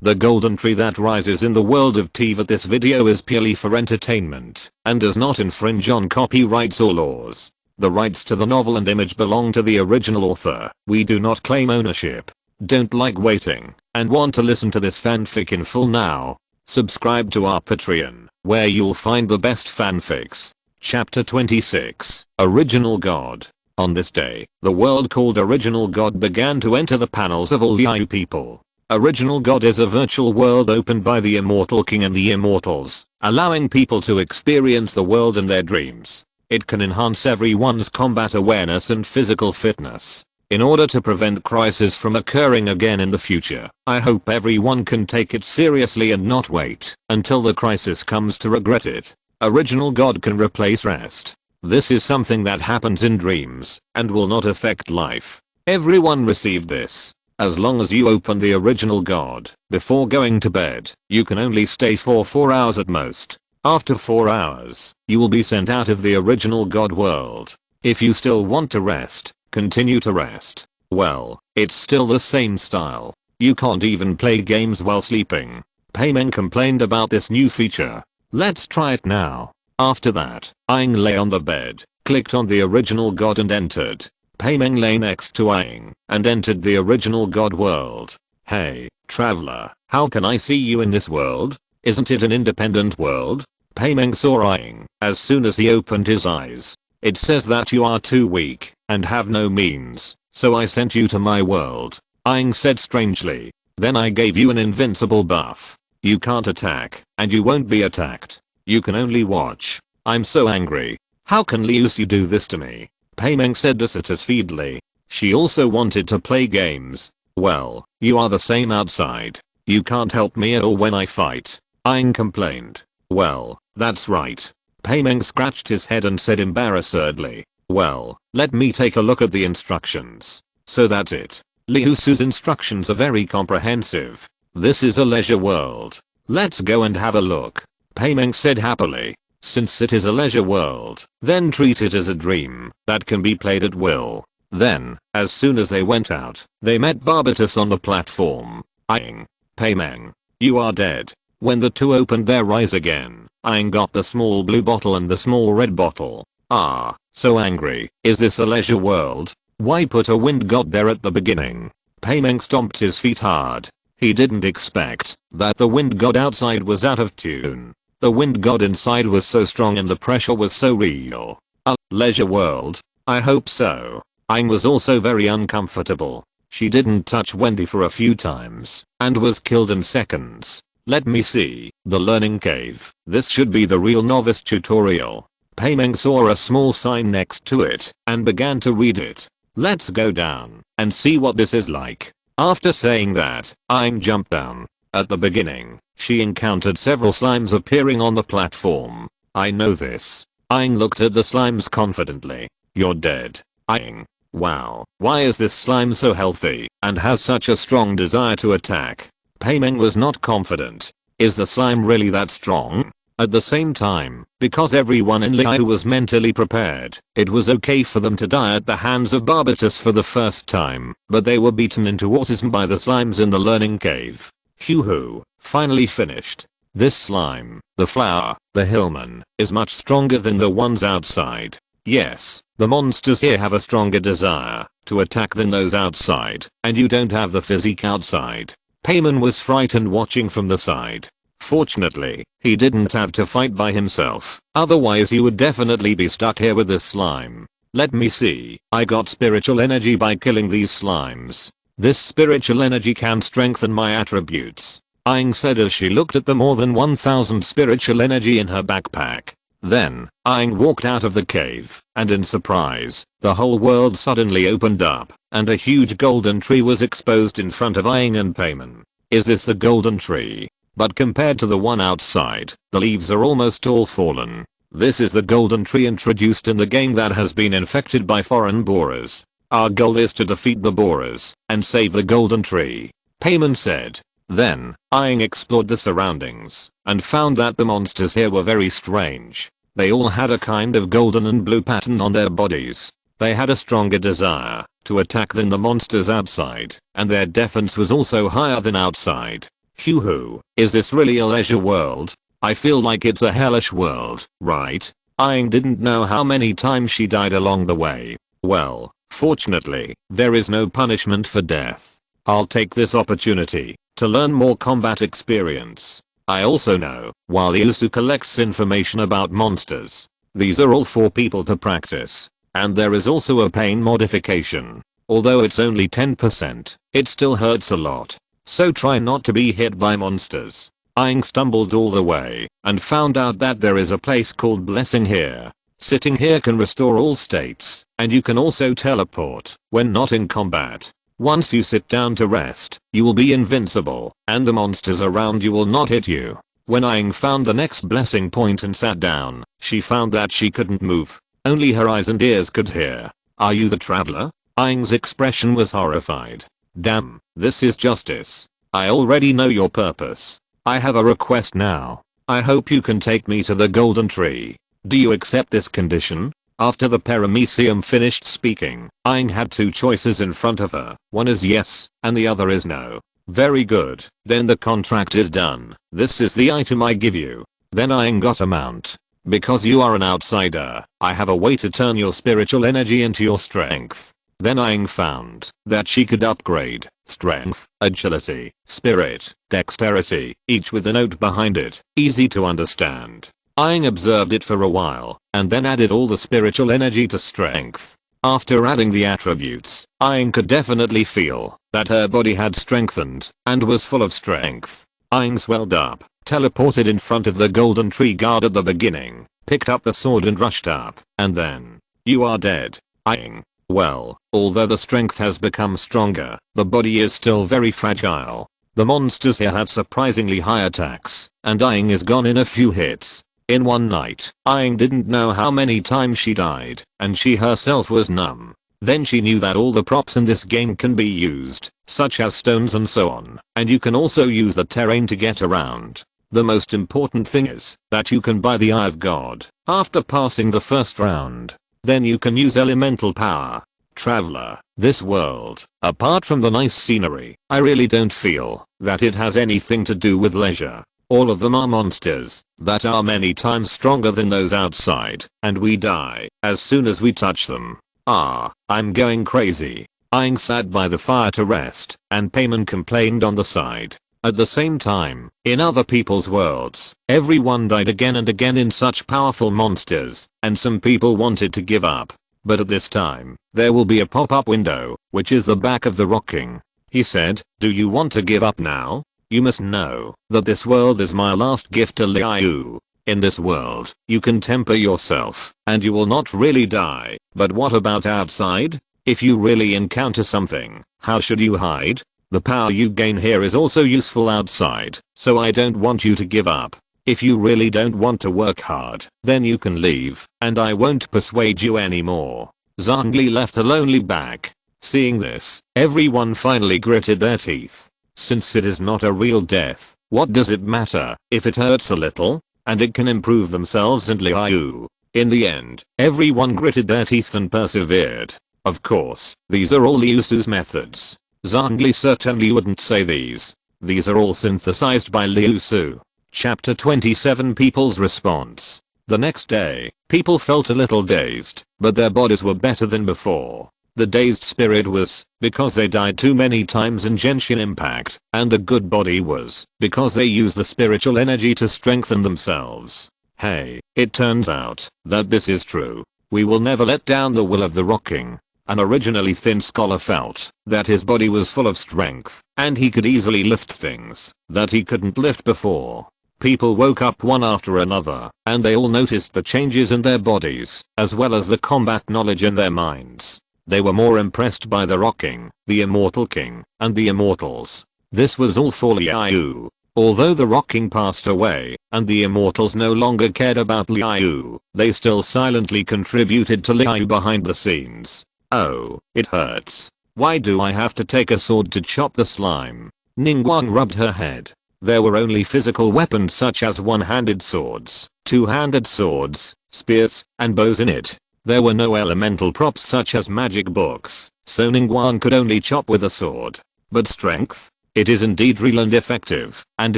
The golden tree that rises in the world of Teyvat. This video is purely for entertainment and does not infringe on copyrights or laws. The rights to the novel and image belong to the original author. We do not claim ownership. Don't like waiting and want to listen to this fanfic in full now? Subscribe to our Patreon, where you'll find the best fanfics. Chapter 26, Original God. On this day, the world called Original God began to enter the panels of all Liu people. Original God is a virtual world opened by the immortal king and the immortals, allowing people to experience the world in their dreams. It can enhance everyone's combat awareness and physical fitness. In order to prevent crises from occurring again in the future, I hope everyone can take it seriously and not wait until the crisis comes to regret it. Original God can replace rest. This is something that happens in dreams and will not affect life. Everyone received this. As long as you open the Original God before going to bed, you can only stay for 4 hours at most. After 4 hours, you will be sent out of the Original God world. If you still want to rest, continue to rest. Well, it's still the same style. You can't even play games while sleeping. Paimon complained about this new feature. Let's try it now. After that, Aang lay on the bed, clicked on the Original God and entered. Paimon lay next to Aang and entered the Original God world. Hey, traveler, how can I see you in this world? Isn't it an independent world? Paimon saw Aang as soon as he opened his eyes. It says that you are too weak and have no means, so I sent you to my world, Aang said strangely. Then I gave you an invincible buff. You can't attack, and you won't be attacked. You can only watch. I'm so angry. How can Liusu do this to me? Paimon said dissatisfiedly. She also wanted to play games. Well, you are the same outside. You can't help me at all when I fight, Aang complained. Well, that's right. Paimon scratched his head and said embarrassedly. Well, let me take a look at the instructions. So that's it. Liusu's instructions are very comprehensive. This is a leisure world. Let's go and have a look, Paimon said happily. Since it is a leisure world, then treat it as a dream that can be played at will. Then, as soon as they went out, they met Barbatus on the platform. Aang, Paimon, you are dead. When the two opened their eyes again, Aang got the small blue bottle and the small red bottle. Ah, so angry. Is this a leisure world? Why put a wind god there at the beginning? Paimon stomped his feet hard. He didn't expect that the wind god outside was out of tune. The wind god inside was so strong and the pressure was so real. A leisure world? I hope so. Aang was also very uncomfortable. She didn't touch Wendy for a few times and was killed in seconds. Let me see. The learning cave. This should be the real novice tutorial. Paimon saw a small sign next to it and began to read it. Let's go down and see what this is like. After saying that, Aang jumped down. At the beginning, she encountered several slimes appearing on the platform. I know this. Aang looked at the slimes confidently. You're dead, Aang. Wow, why is this slime so healthy and has such a strong desire to attack? Paimon was not confident. Is the slime really that strong? At the same time, because everyone in Liu was mentally prepared, it was okay for them to die at the hands of Barbatus for the first time, but they were beaten into autism by the slimes in the learning cave. Hoo-hoo, finally finished. This slime, the flower, the hillman, is much stronger than the ones outside. Yes, the monsters here have a stronger desire to attack than those outside, and you don't have the physique outside. Paimon was frightened watching from the side. Fortunately, he didn't have to fight by himself, otherwise he would definitely be stuck here with this slime. Let me see, I got spiritual energy by killing these slimes. This spiritual energy can strengthen my attributes, Aang said as she looked at the more than 1000 spiritual energy in her backpack. Then, Aang walked out of the cave, and in surprise, the whole world suddenly opened up, and a huge golden tree was exposed in front of Aang and Paimon. Is this the golden tree? But compared to the one outside, the leaves are almost all fallen. This is the golden tree introduced in the game that has been infected by foreign borers. Our goal is to defeat the borers and save the golden tree, Paimon said. Then, Aang explored the surroundings and found that the monsters here were very strange. They all had a kind of golden and blue pattern on their bodies. They had a stronger desire to attack than the monsters outside, and their defense was also higher than outside. Hoo-hoo, is this really a leisure world? I feel like it's a hellish world, right? Aang didn't know how many times she died along the way. Well, fortunately, there is no punishment for death. I'll take this opportunity to learn more combat experience. I also know, while Liusu collects information about monsters, these are all for people to practice. And there is also a pain modification. Although it's only 10%, it still hurts a lot. So try not to be hit by monsters. Aang stumbled all the way and found out that there is a place called Blessing here. Sitting here can restore all states, and you can also teleport when not in combat. Once you sit down to rest, you will be invincible, and the monsters around you will not hit you. When Aang found the next blessing point and sat down, she found that she couldn't move. Only her eyes and ears could hear. Are you the traveler? Aang's expression was horrified. Damn, this is justice. I already know your purpose. I have a request now. I hope you can take me to the golden tree. Do you accept this condition? After the paramecium finished speaking, Aang had two choices in front of her. One is yes, and the other is no. Very good. Then the contract is done. This is the item I give you. Then Aang got a mount. Because you are an outsider, I have a way to turn your spiritual energy into your strength. Then Aang found that she could upgrade strength, agility, spirit, dexterity, each with a note behind it, easy to understand. Aang observed it for a while, and then added all the spiritual energy to strength. After adding the attributes, Aang could definitely feel that her body had strengthened and was full of strength. Aang swelled up, teleported in front of the golden tree guard at the beginning, picked up the sword and rushed up, and then, you are dead, Aang. Well, although the strength has become stronger, the body is still very fragile. The monsters here have surprisingly high attacks, and Aang is gone in a few hits. In one night, Aang didn't know how many times she died, and she herself was numb. Then she knew that all the props in this game can be used, such as stones and so on, and you can also use the terrain to get around. The most important thing is that you can buy the Eye of God after passing the first round. Then you can use elemental power. Traveler, this world, apart from the nice scenery, I really don't feel that it has anything to do with leisure. All of them are monsters that are many times stronger than those outside, and we die as soon as we touch them. I'm going crazy. Aang sat by the fire to rest, and Payman complained on the side. At the same time, in other people's worlds, everyone died again and again in such powerful monsters, and some people wanted to give up. But at this time, there will be a pop-up window, which is the back of the rocking. He said, do you want to give up now? You must know that this world is my last gift to Liu. In this world, you can temper yourself, and you will not really die. But what about outside? If you really encounter something, how should you hide? The power you gain here is also useful outside, so I don't want you to give up. If you really don't want to work hard, then you can leave, and I won't persuade you anymore. Zhongli left a lonely back. Seeing this, everyone finally gritted their teeth. Since it is not a real death, what does it matter if it hurts a little? And it can improve themselves and Liu. In the end, everyone gritted their teeth and persevered. Of course, these are all Liusu's methods. Zhongli certainly wouldn't say these. These are all synthesized by Liusu. Chapter 27 People's Response. The next day, people felt a little dazed, but their bodies were better than before. The dazed spirit was because they died too many times in Genshin Impact, and the good body was because they used the spiritual energy to strengthen themselves. Hey, it turns out that this is true. We will never let down the will of the rocking. An originally thin scholar felt that his body was full of strength, and he could easily lift things that he couldn't lift before. People woke up one after another, and they all noticed the changes in their bodies, as well as the combat knowledge in their minds. They were more impressed by the rocking, the immortal king, and the immortals. This was all for Liu. Although the rocking passed away, and the immortals no longer cared about Liu, they still silently contributed to Liu behind the scenes. Oh, it hurts. Why do I have to take a sword to chop the slime? Ningguang rubbed her head. There were only physical weapons such as one-handed swords, two-handed swords, spears, and bows in it. There were no elemental props such as magic books, so Ningguang could only chop with a sword. But strength? It is indeed real and effective, and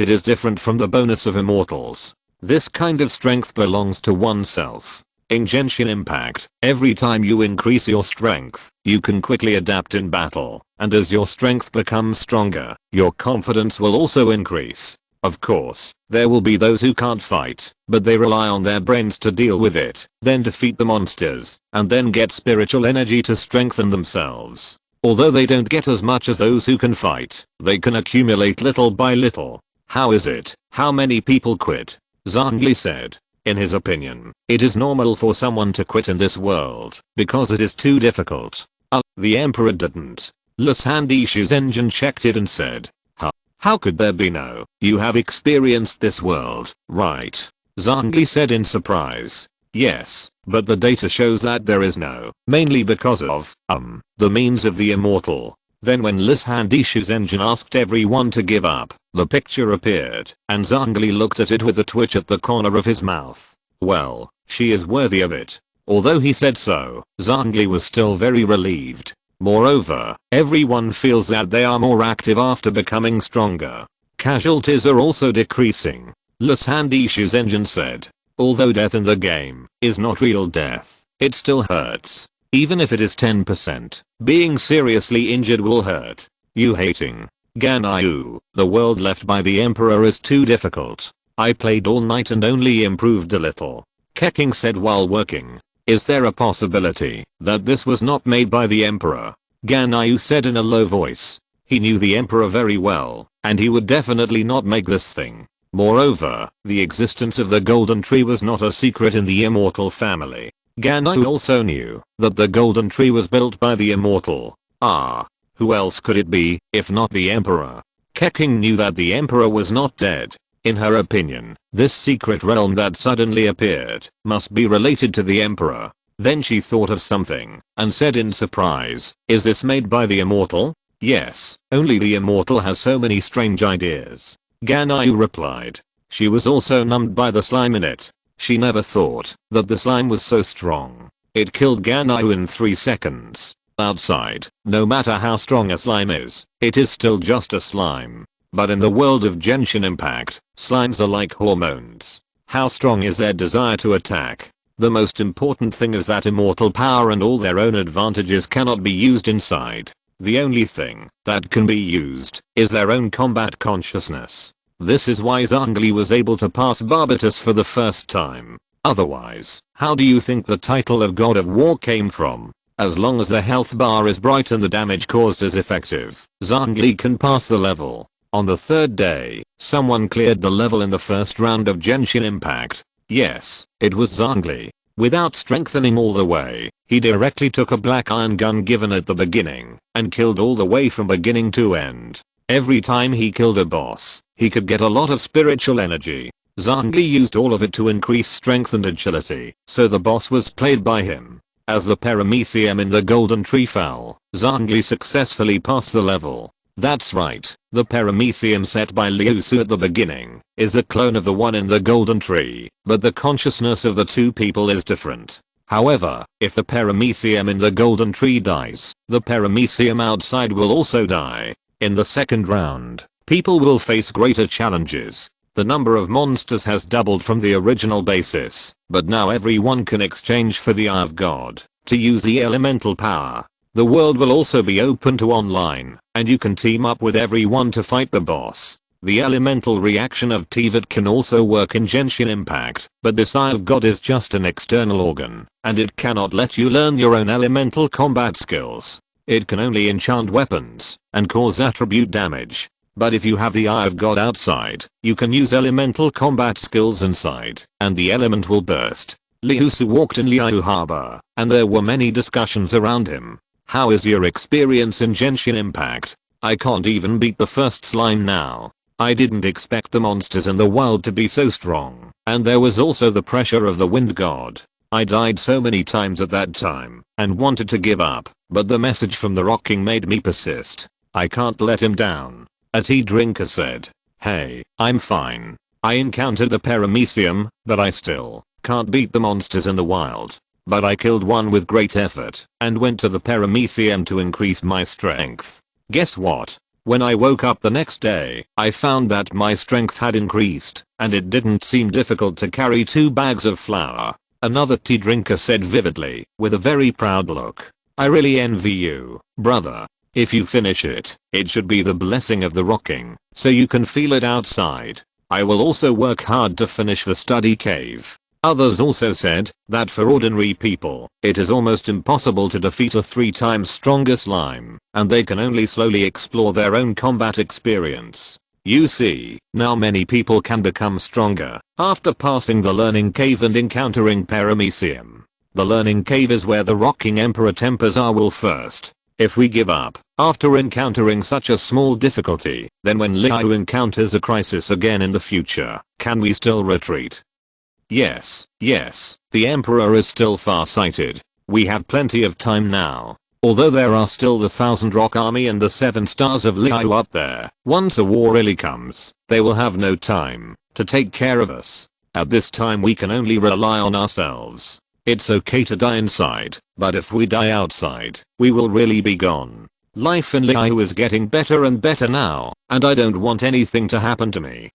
it is different from the bonus of immortals. This kind of strength belongs to oneself. In Genshin Impact, every time you increase your strength, you can quickly adapt in battle, and as your strength becomes stronger, your confidence will also increase. Of course, there will be those who can't fight, but they rely on their brains to deal with it, then defeat the monsters, and then get spiritual energy to strengthen themselves. Although they don't get as much as those who can fight, they can accumulate little by little. How is it? How many people quit? Zhongli said. In his opinion, it is normal for someone to quit in this world, because it is too difficult. The emperor didn't. Lisandishu's engine checked it and said, how could there be no? You have experienced this world, right? Zhongli said in surprise. Yes, but the data shows that there is no, mainly because of, the means of the immortal. Then when Lisandishu's engine asked everyone to give up, the picture appeared, and Zhongli looked at it with a twitch at the corner of his mouth. Well, she is worthy of it. Although he said so, Zhongli was still very relieved. Moreover, everyone feels that they are more active after becoming stronger. Casualties are also decreasing. Lisandishu's engine said. Although death in the game is not real death, it still hurts. Even if it is 10%, being seriously injured will hurt. You hating. Ganyu, the world left by the emperor is too difficult. I played all night and only improved a little. Keking said while working. Is there a possibility that this was not made by the emperor? Ganyu said in a low voice. He knew the emperor very well, and he would definitely not make this thing. Moreover, the existence of the golden tree was not a secret in the immortal family. Ganyu also knew that the golden tree was built by the immortal. Who else could it be, if not the emperor? Keking knew that the emperor was not dead. In her opinion, this secret realm that suddenly appeared must be related to the emperor. Then she thought of something and said in surprise, is this made by the immortal? Yes, only the immortal has so many strange ideas. Ganyu replied. She was also numbed by the slime in it. She never thought that the slime was so strong. It killed Ganyu in 3 seconds. Outside, no matter how strong a slime is, it is still just a slime. But in the world of Genshin Impact, slimes are like hormones. How strong is their desire to attack? The most important thing is that immortal power and all their own advantages cannot be used inside. The only thing that can be used is their own combat consciousness. This is why Zhongli was able to pass Barbatus for the first time. Otherwise, how do you think the title of God of War came from? As long as the health bar is bright and the damage caused is effective, Zhongli can pass the level. On the 3rd day, someone cleared the level in the first round of Genshin Impact. Yes, it was Zhongli. Without strengthening all the way, he directly took a black iron gun given at the beginning and killed all the way from beginning to end. Every time he killed a boss, he could get a lot of spiritual energy. Zhongli used all of it to increase strength and agility, so the boss was played by him. As the paramecium in the golden tree fell, Zhongli successfully passed the level. That's right, the paramecium set by Liusu at the beginning is a clone of the one in the golden tree, but the consciousness of the two people is different. However, if the paramecium in the golden tree dies, the paramecium outside will also die. In the 2nd round, people will face greater challenges. The number of monsters has doubled from the original basis, but now everyone can exchange for the Eye of God to use the elemental power. The world will also be open to online, and you can team up with everyone to fight the boss. The elemental reaction of Teyvat can also work in Genshin Impact, but this Eye of God is just an external organ, and it cannot let you learn your own elemental combat skills. It can only enchant weapons and cause attribute damage. But if you have the Eye of God outside, you can use elemental combat skills inside, and the element will burst. Liusu walked in Liu Harbor, and there were many discussions around him. How is your experience in Genshin Impact? I can't even beat the first slime now. I didn't expect the monsters in the wild to be so strong, and there was also the pressure of the wind god. I died so many times at that time, and wanted to give up, but the message from the Rock King made me persist. I can't let him down. A tea drinker said, hey, I'm fine. I encountered the paramecium, but I still can't beat the monsters in the wild. But I killed one with great effort, and went to the paramecium to increase my strength. Guess what? When I woke up the next day, I found that my strength had increased, and it didn't seem difficult to carry 2 bags of flour. Another tea drinker said vividly, with a very proud look. I really envy you, brother. If you finish it, it should be the blessing of the rocking, so you can feel it outside. I will also work hard to finish the study cave. Others also said that for ordinary people, it is almost impossible to defeat a 3 times stronger slime, and they can only slowly explore their own combat experience. You see, now many people can become stronger after passing the learning cave and encountering Paramecium. The learning cave is where the rocking emperor tempers our will first. If we give up after encountering such a small difficulty, then when Liu encounters a crisis again in the future, can we still retreat? Yes, the emperor is still far-sighted. We have plenty of time now. Although there are still the 1,000 rock army and the 7 stars of Liu up there, once a war really comes, they will have no time to take care of us. At this time we can only rely on ourselves. It's okay to die inside, but if we die outside, we will really be gone. Life in Liu is getting better and better now, and I don't want anything to happen to me.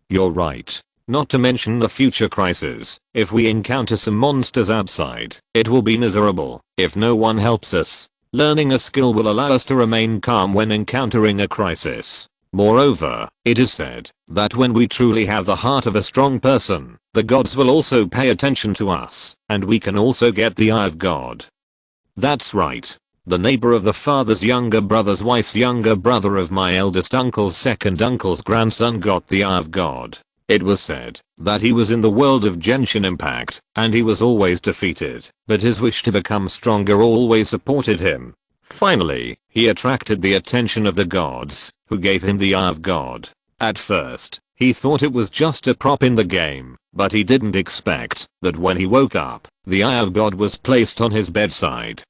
You're right. Not to mention the future crisis. If we encounter some monsters outside, it will be miserable if no one helps us. Learning a skill will allow us to remain calm when encountering a crisis. Moreover, it is said that when we truly have the heart of a strong person, the gods will also pay attention to us, and we can also get the eye of God. That's right. The neighbor of the father's younger brother's wife's younger brother of my eldest uncle's second uncle's grandson got the eye of God. It was said that he was in the world of Genshin Impact, and he was always defeated, but his wish to become stronger always supported him. Finally, he attracted the attention of the gods, who gave him the eye of God. At first, he thought it was just a prop in the game, but he didn't expect that when he woke up, the eye of God was placed on his bedside.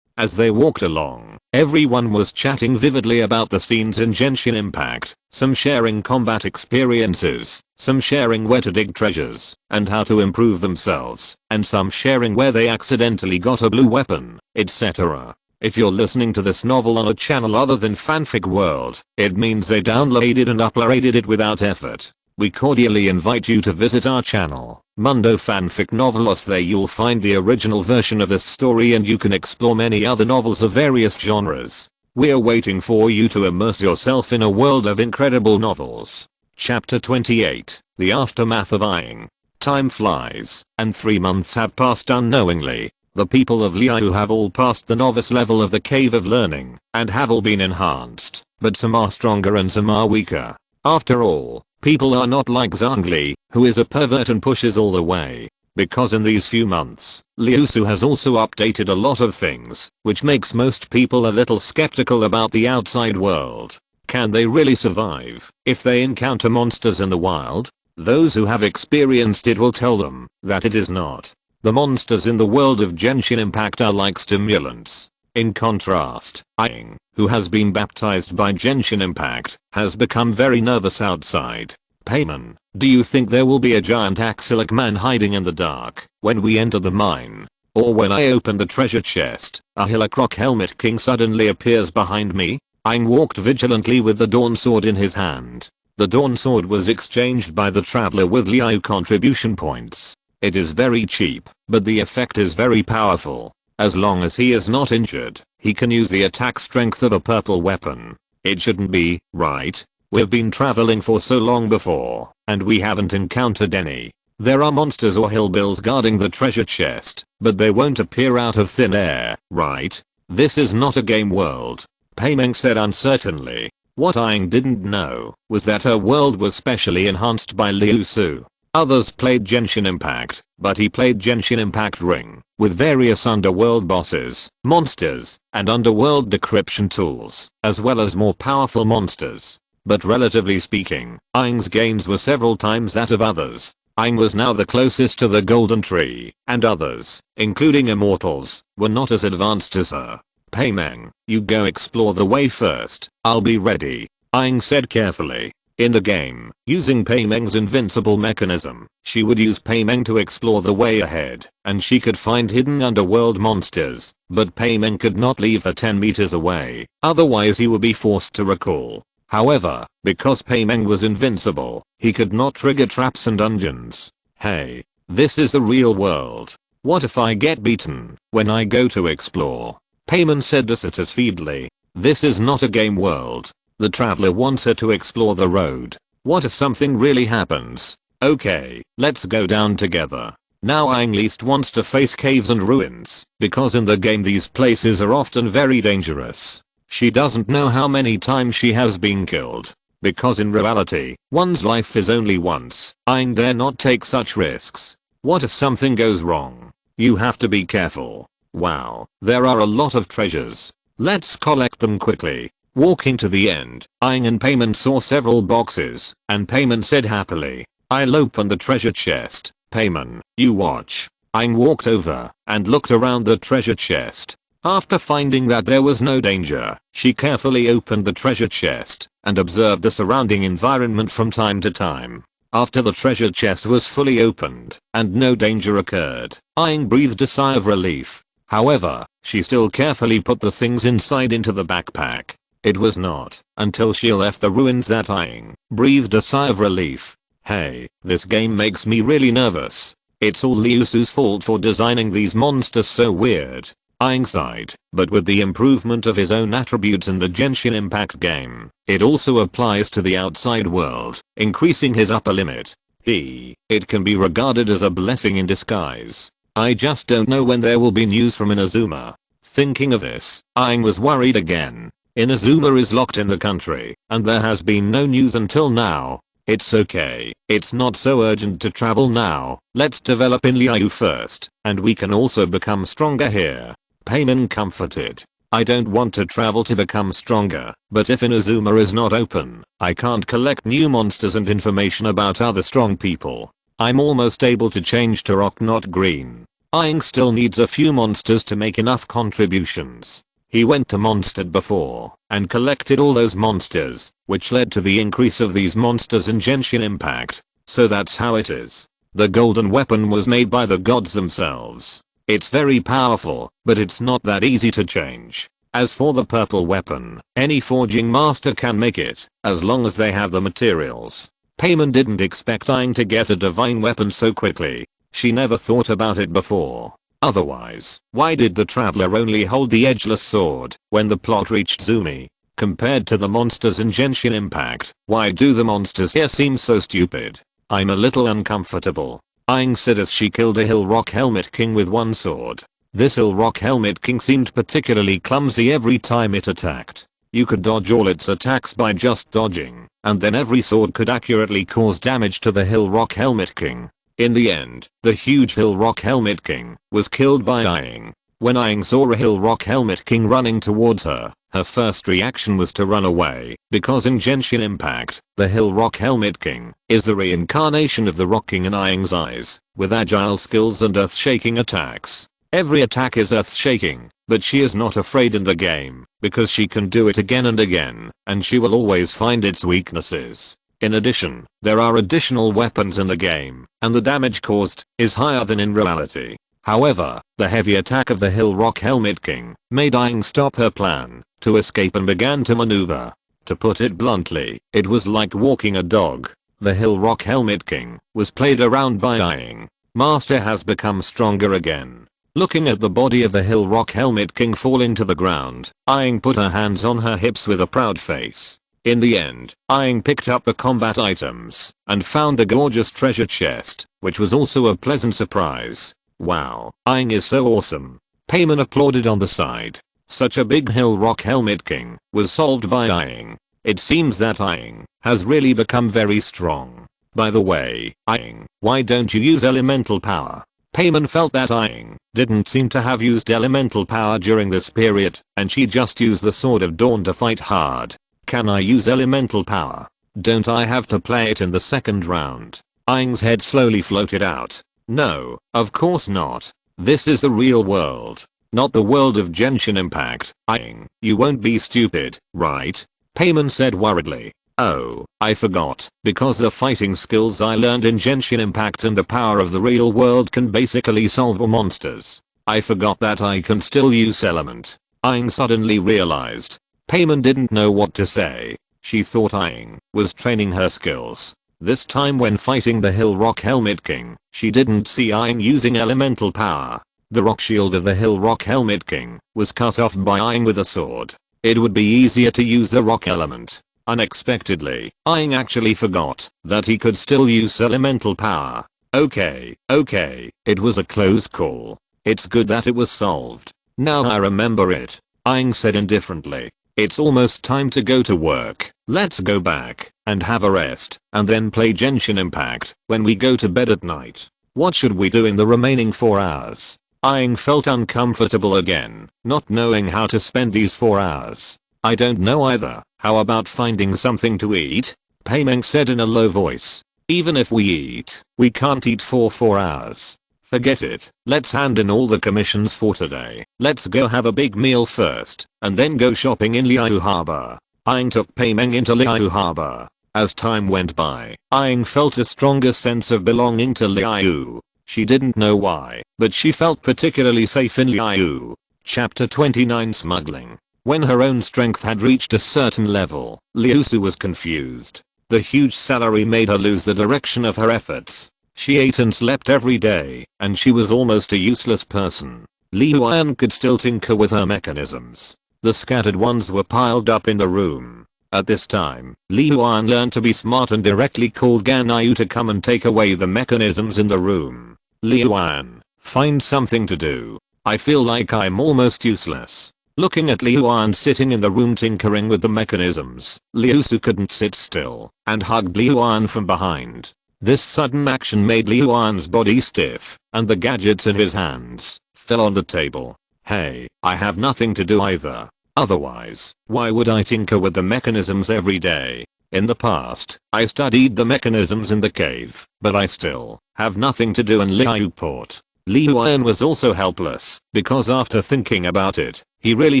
As they walked along, everyone was chatting vividly about the scenes in Genshin Impact, some sharing combat experiences, some sharing where to dig treasures, and how to improve themselves, and some sharing where they accidentally got a blue weapon, etc. If you're listening to this novel on a channel other than Fanfic World, it means they downloaded and uploaded it without effort. We cordially invite you to visit our channel, Mundo Fanfic Novelos. There you'll find the original version of this story and you can explore many other novels of various genres. We're waiting for you to immerse yourself in a world of incredible novels. Chapter 28, The Aftermath of Eyeing. Time flies, and 3 months have passed unknowingly. The people of Liu have all passed the novice level of the Cave of Learning, and have all been enhanced, but some are stronger and some are weaker. After all, people are not like Zhongli, who is a pervert and pushes all the way. Because in these few months, Liusu has also updated a lot of things, which makes most people a little skeptical about the outside world. Can they really survive if they encounter monsters in the wild? Those who have experienced it will tell them that it is not. The monsters in the world of Genshin Impact are like stimulants. In contrast, Aang, who has been baptized by Genshin Impact, has become very nervous outside. Payman, do you think there will be a giant axilic man hiding in the dark when we enter the mine? Or when I open the treasure chest, a Hillockrock Helmet King suddenly appears behind me? Aang walked vigilantly with the Dawn Sword in his hand. The Dawn Sword was exchanged by the traveler with Liu contribution points. It is very cheap, but the effect is very powerful. As long as he is not injured, he can use the attack strength of a purple weapon. It shouldn't be, right? We've been traveling for so long before, and we haven't encountered any. There are monsters or hillbills guarding the treasure chest, but they won't appear out of thin air, right? This is not a game world, Paimeng said uncertainly. What Aang didn't know was that her world was specially enhanced by Liusu. Others played Genshin Impact, but he played Genshin Impact Ring, with various underworld bosses, monsters, and underworld decryption tools, as well as more powerful monsters. But relatively speaking, Aang's gains were several times that of others. Aang was now the closest to the Golden Tree, and others, including immortals, were not as advanced as her. Paimeng, you go explore the way first, I'll be ready, Aang said carefully. In the game, using Paimeng's invincible mechanism, she would use Paimeng to explore the way ahead, and she could find hidden underworld monsters, but Paimeng could not leave her 10 meters away, otherwise he would be forced to recall. However, because Paimeng was invincible, he could not trigger traps and dungeons. Hey, this is the real world. What if I get beaten when I go to explore? Paimeng said dissatisfiedly. This is not a game world. The traveler wants her to explore the road. What if something really happens? Okay, let's go down together. Now Aang least wants to face caves and ruins, because in the game these places are often very dangerous. She doesn't know how many times she has been killed. Because in reality, one's life is only once. Aang dare not take such risks. What if something goes wrong? You have to be careful. Wow, there are a lot of treasures. Let's collect them quickly. Walking to the end, Aang and Paimon saw several boxes, and Paimon said happily, I'll open the treasure chest. Paimon, you watch. Aang walked over and looked around the treasure chest. After finding that there was no danger, she carefully opened the treasure chest and observed the surrounding environment from time to time. After the treasure chest was fully opened and no danger occurred, Aang breathed a sigh of relief. However, she still carefully put the things inside into the backpack. It was not until she left the ruins that Aang breathed a sigh of relief. Hey, this game makes me really nervous. It's all Liusu's fault for designing these monsters so weird. Aang sighed, but with the improvement of his own attributes in the Genshin Impact game, it also applies to the outside world, increasing his upper limit. It can be regarded as a blessing in disguise. I just don't know when there will be news from Inazuma. Thinking of this, Aang was worried again. Inazuma is locked in the country, and there has been no news until now. It's okay, it's not so urgent to travel now. Let's develop in Liu first, and we can also become stronger here. Paimon comforted. I don't want to travel to become stronger, but if Inazuma is not open, I can't collect new monsters and information about other strong people. I'm almost able to change to rock not green. Aang still needs a few monsters to make enough contributions. He went to Mondstadt before and collected all those monsters, which led to the increase of these monsters in Genshin Impact. So that's how it is. The golden weapon was made by the gods themselves. It's very powerful, but it's not that easy to change. As for the purple weapon, any forging master can make it, as long as they have the materials. Paimon didn't expect Aang to get a divine weapon so quickly. She never thought about it before. Otherwise, why did the traveler only hold the edgeless sword when the plot reached Zumi? Compared to the monsters in Genshin Impact, why do the monsters here seem so stupid? I'm a little uncomfortable. Aang said as she killed a Hill Rock Helmet King with one sword. This Hill Rock Helmet King seemed particularly clumsy every time it attacked. You could dodge all its attacks by just dodging, and then every sword could accurately cause damage to the Hill Rock Helmet King. In the end, the huge Hill Rock Helmet King was killed by Aang. When Aang saw a Hill Rock Helmet King running towards her, her first reaction was to run away, because in Genshin Impact, the Hill Rock Helmet King is the reincarnation of the Rock King in Aang's eyes, with agile skills and earth-shaking attacks. Every attack is earth-shaking, but she is not afraid in the game, because she can do it again and again, and she will always find its weaknesses. In addition, there are additional weapons in the game, and the damage caused is higher than in reality. However, the heavy attack of the Hill Rock Helmet King made Aang stop her plan to escape and began to maneuver. To put it bluntly, it was like walking a dog. The Hill Rock Helmet King was played around by Aang. Master has become stronger again. Looking at the body of the Hill Rock Helmet King falling to the ground, Aang put her hands on her hips with a proud face. In the end, Aang picked up the combat items and found a gorgeous treasure chest, which was also a pleasant surprise. Wow, Aang is so awesome. Paimon applauded on the side. Such a big Hill Rock Helmet King was solved by Aang. It seems that Aang has really become very strong. By the way, Aang, why don't you use elemental power? Paimon felt that Aang didn't seem to have used elemental power during this period, and she just used the Sword of Dawn to fight hard. Can I use elemental power? Don't I have to play it in the second round? Aang's head slowly floated out. No, of course not. This is the real world, not the world of Genshin Impact. Aang, you won't be stupid, right? Paimon said worriedly. Oh, I forgot, because the fighting skills I learned in Genshin Impact and the power of the real world can basically solve all monsters. I forgot that I can still use element. Aang suddenly realized. Payman didn't know what to say. She thought Aang was training her skills. This time when fighting the Hill Rock Helmet King, she didn't see Aang using elemental power. The rock shield of the Hill Rock Helmet King was cut off by Aang with a sword. It would be easier to use the rock element. Unexpectedly, Aang actually forgot that he could still use elemental power. Okay, it was a close call. It's good that it was solved. Now I remember it. Aang said indifferently. It's almost time to go to work. Let's go back and have a rest and then play Genshin Impact when we go to bed at night. What should we do in the remaining 4 hours? Aang felt uncomfortable again, not knowing how to spend these 4 hours. I don't know either. How about finding something to eat? Paimeng said in a low voice. Even if we eat, we can't eat for 4 hours. Forget it. Let's hand in all the commissions for today. Let's go have a big meal first, and then go shopping in Liu Harbor. Aang took Paimeng into Liu Harbor. As time went by, Aang felt a stronger sense of belonging to Liu. She didn't know why, but she felt particularly safe in Liu. Chapter 29 Smuggling. When her own strength had reached a certain level, Liusu was confused. The huge salary made her lose the direction of her efforts. She ate and slept every day, and she was almost a useless person. Liu An could still tinker with her mechanisms. The scattered ones were piled up in the room. At this time, Liu An learned to be smart and directly called Gan Yu to come and take away the mechanisms in the room. Liu An, find something to do. I feel like I'm almost useless. Looking at Liu An sitting in the room tinkering with the mechanisms, Liusu couldn't sit still and hugged Liu An from behind. This sudden action made Liu An's body stiff, and the gadgets in his hands fell on the table. Hey, I have nothing to do either. Otherwise, why would I tinker with the mechanisms every day? In the past, I studied the mechanisms in the cave, but I still have nothing to do in Liuport. Liu An was also helpless, because after thinking about it, he really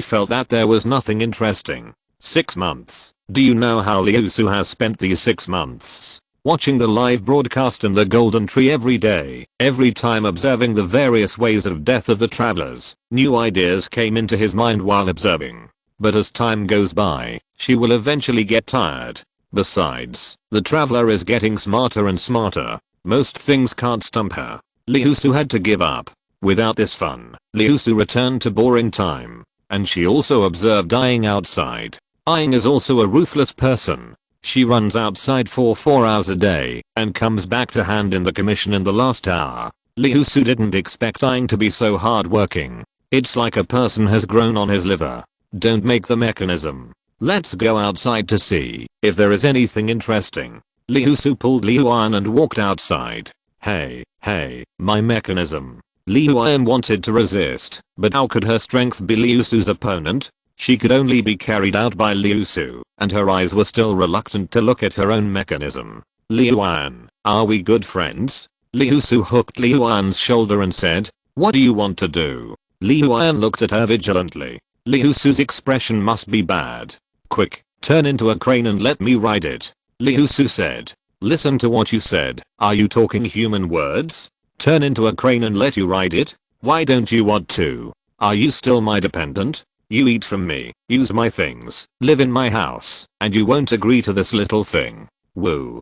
felt that there was nothing interesting. 6 months. Do you know how Liusu has spent these 6 months? Watching the live broadcast in the Golden Tree every day, every time observing the various ways of death of the travelers, new ideas came into his mind while observing. But as time goes by, she will eventually get tired. Besides, the traveler is getting smarter and smarter. Most things can't stump her. Liusu had to give up. Without this fun, Liusu returned to boring time. And she also observed Aang outside. Aang is also a ruthless person. She runs outside for 4 hours a day and comes back to hand in the commission in the last hour. Liusu didn't expect Aang to be so hardworking. It's like a person has grown on his liver. Don't make the mechanism. Let's go outside to see if there is anything interesting. Liusu pulled Liu An and walked outside. Hey, my mechanism. Liu An wanted to resist, but how could her strength be Liusu's opponent? She could only be carried out by Liusu, and her eyes were still reluctant to look at her own mechanism. Liu An, are we good friends? Liusu hooked Liu An's shoulder and said, what do you want to do? Liu An looked at her vigilantly. Liusu's expression must be bad. Quick, turn into a crane and let me ride it. Liusu said. Listen to what you said. Are you talking human words? Turn into a crane and let you ride it? Why don't you want to? Are you still my dependent? You eat from me, use my things, live in my house, and you won't agree to this little thing. Woo.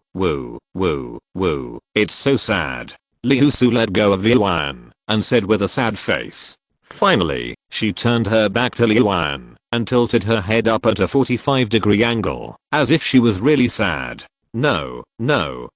It's so sad. Liusu let go of Liu An and said with a sad face. Finally, she turned her back to Liu An and tilted her head up at a 45-degree angle, as if she was really sad. No,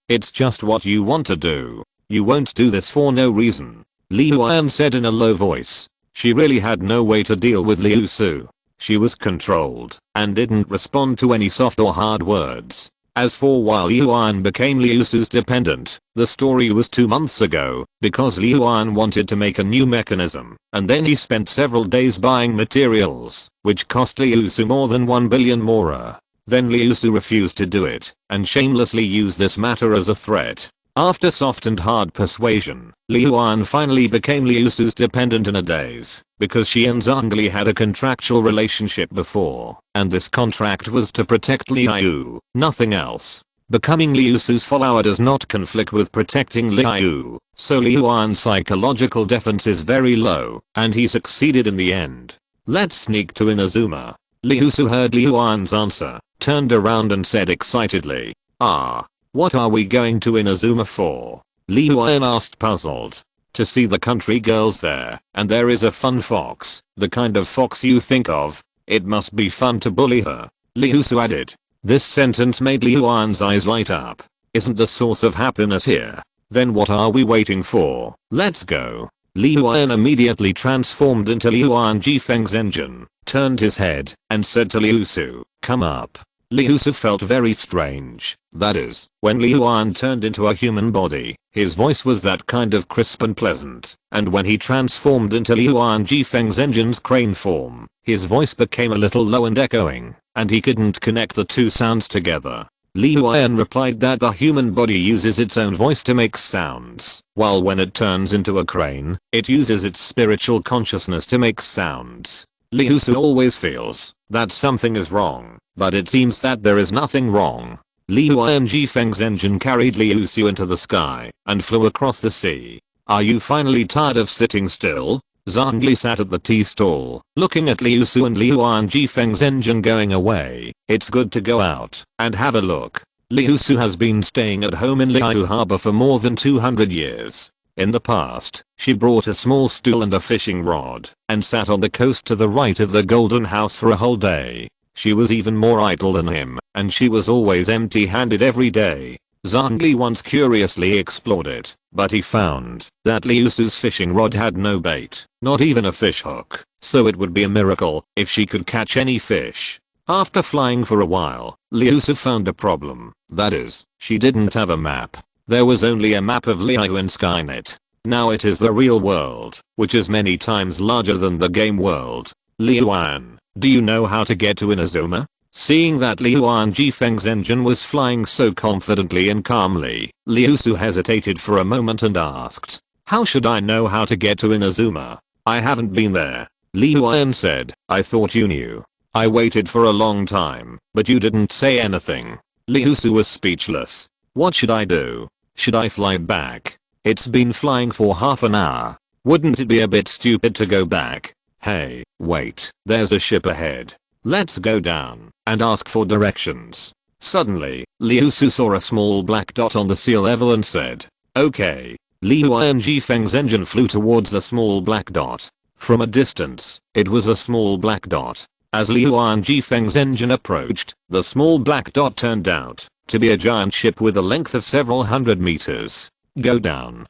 it's just what you want to do. You won't do this for no reason. Liu An said in a low voice. She really had no way to deal with Liusu. She was controlled and didn't respond to any soft or hard words. As for why Liu An became Liusu's dependent, the story was 2 months ago, because Liu An wanted to make a new mechanism, and then he spent several days buying materials, which cost Liusu more than 1 billion mora. Then Liusu refused to do it, and shamelessly used this matter as a threat. After soft and hard persuasion, Liuan finally became Liusu's dependent in a daze, because she and Zhongli had a contractual relationship before, and this contract was to protect Liu, nothing else. Becoming Liusu's follower does not conflict with protecting Liu, so Liuan's psychological defense is very low, and he succeeded in the end. Let's sneak to Inazuma. Liusu heard Liuan's answer, turned around and said excitedly, "Ah. What are we going to Inazuma for?" Liuan asked puzzled. "To see the country girls there, and there is a fun fox, the kind of fox you think of. It must be fun to bully her," Liusu added. This sentence made Liuan's eyes light up. "Isn't the source of happiness here? Then what are we waiting for? Let's go." Liuan immediately transformed into Liuan Jifeng's engine, turned his head, and said to Liusu, "Come up." Liusu felt very strange. That is, when Liuan turned into a human body, his voice was that kind of crisp and pleasant, and when he transformed into Liuan Jifeng's engine's crane form, his voice became a little low and echoing, and he couldn't connect the two sounds together. Liuan replied that the human body uses its own voice to make sounds, while when it turns into a crane, it uses its spiritual consciousness to make sounds. Liusu always feels that something is wrong, but it seems that there is nothing wrong. Liuan Jifeng's engine carried Liusu into the sky and flew across the sea. "Are you finally tired of sitting still?" Zhongli sat at the tea stall, looking at Liusu and Liuan Jifeng's engine going away. "It's good to go out and have a look." Liusu has been staying at home in Liu Harbor for more than 200 years. In the past, she brought a small stool and a fishing rod and sat on the coast to the right of the Golden House for a whole day. She was even more idle than him, and she was always empty-handed every day. Zhongli once curiously explored it, but he found that Liusu's fishing rod had no bait, not even a fish hook, so it would be a miracle if she could catch any fish. After flying for a while, Liusu found a problem. That is, she didn't have a map. There was only a map of Liu in Skynet. Now it is the real world, which is many times larger than the game world. "Liuan, do you know how to get to Inazuma?" Seeing that Liuan Jifeng's engine was flying so confidently and calmly, Liusu hesitated for a moment and asked, "How should I know how to get to Inazuma? I haven't been there." Liuan said, "I thought you knew. I waited for a long time, but you didn't say anything." Liusu was speechless. "What should I do? Should I fly back? It's been flying for half an hour. Wouldn't it be a bit stupid to go back? Hey, wait, there's a ship ahead. Let's go down and ask for directions." Suddenly, Liusu saw a small black dot on the sea level and said, "Okay." Liuan Jifeng's engine flew towards the small black dot. From a distance, it was a small black dot. As Liuan Jifeng's engine approached, the small black dot turned out to be a giant ship with a length of several hundred meters. Go down,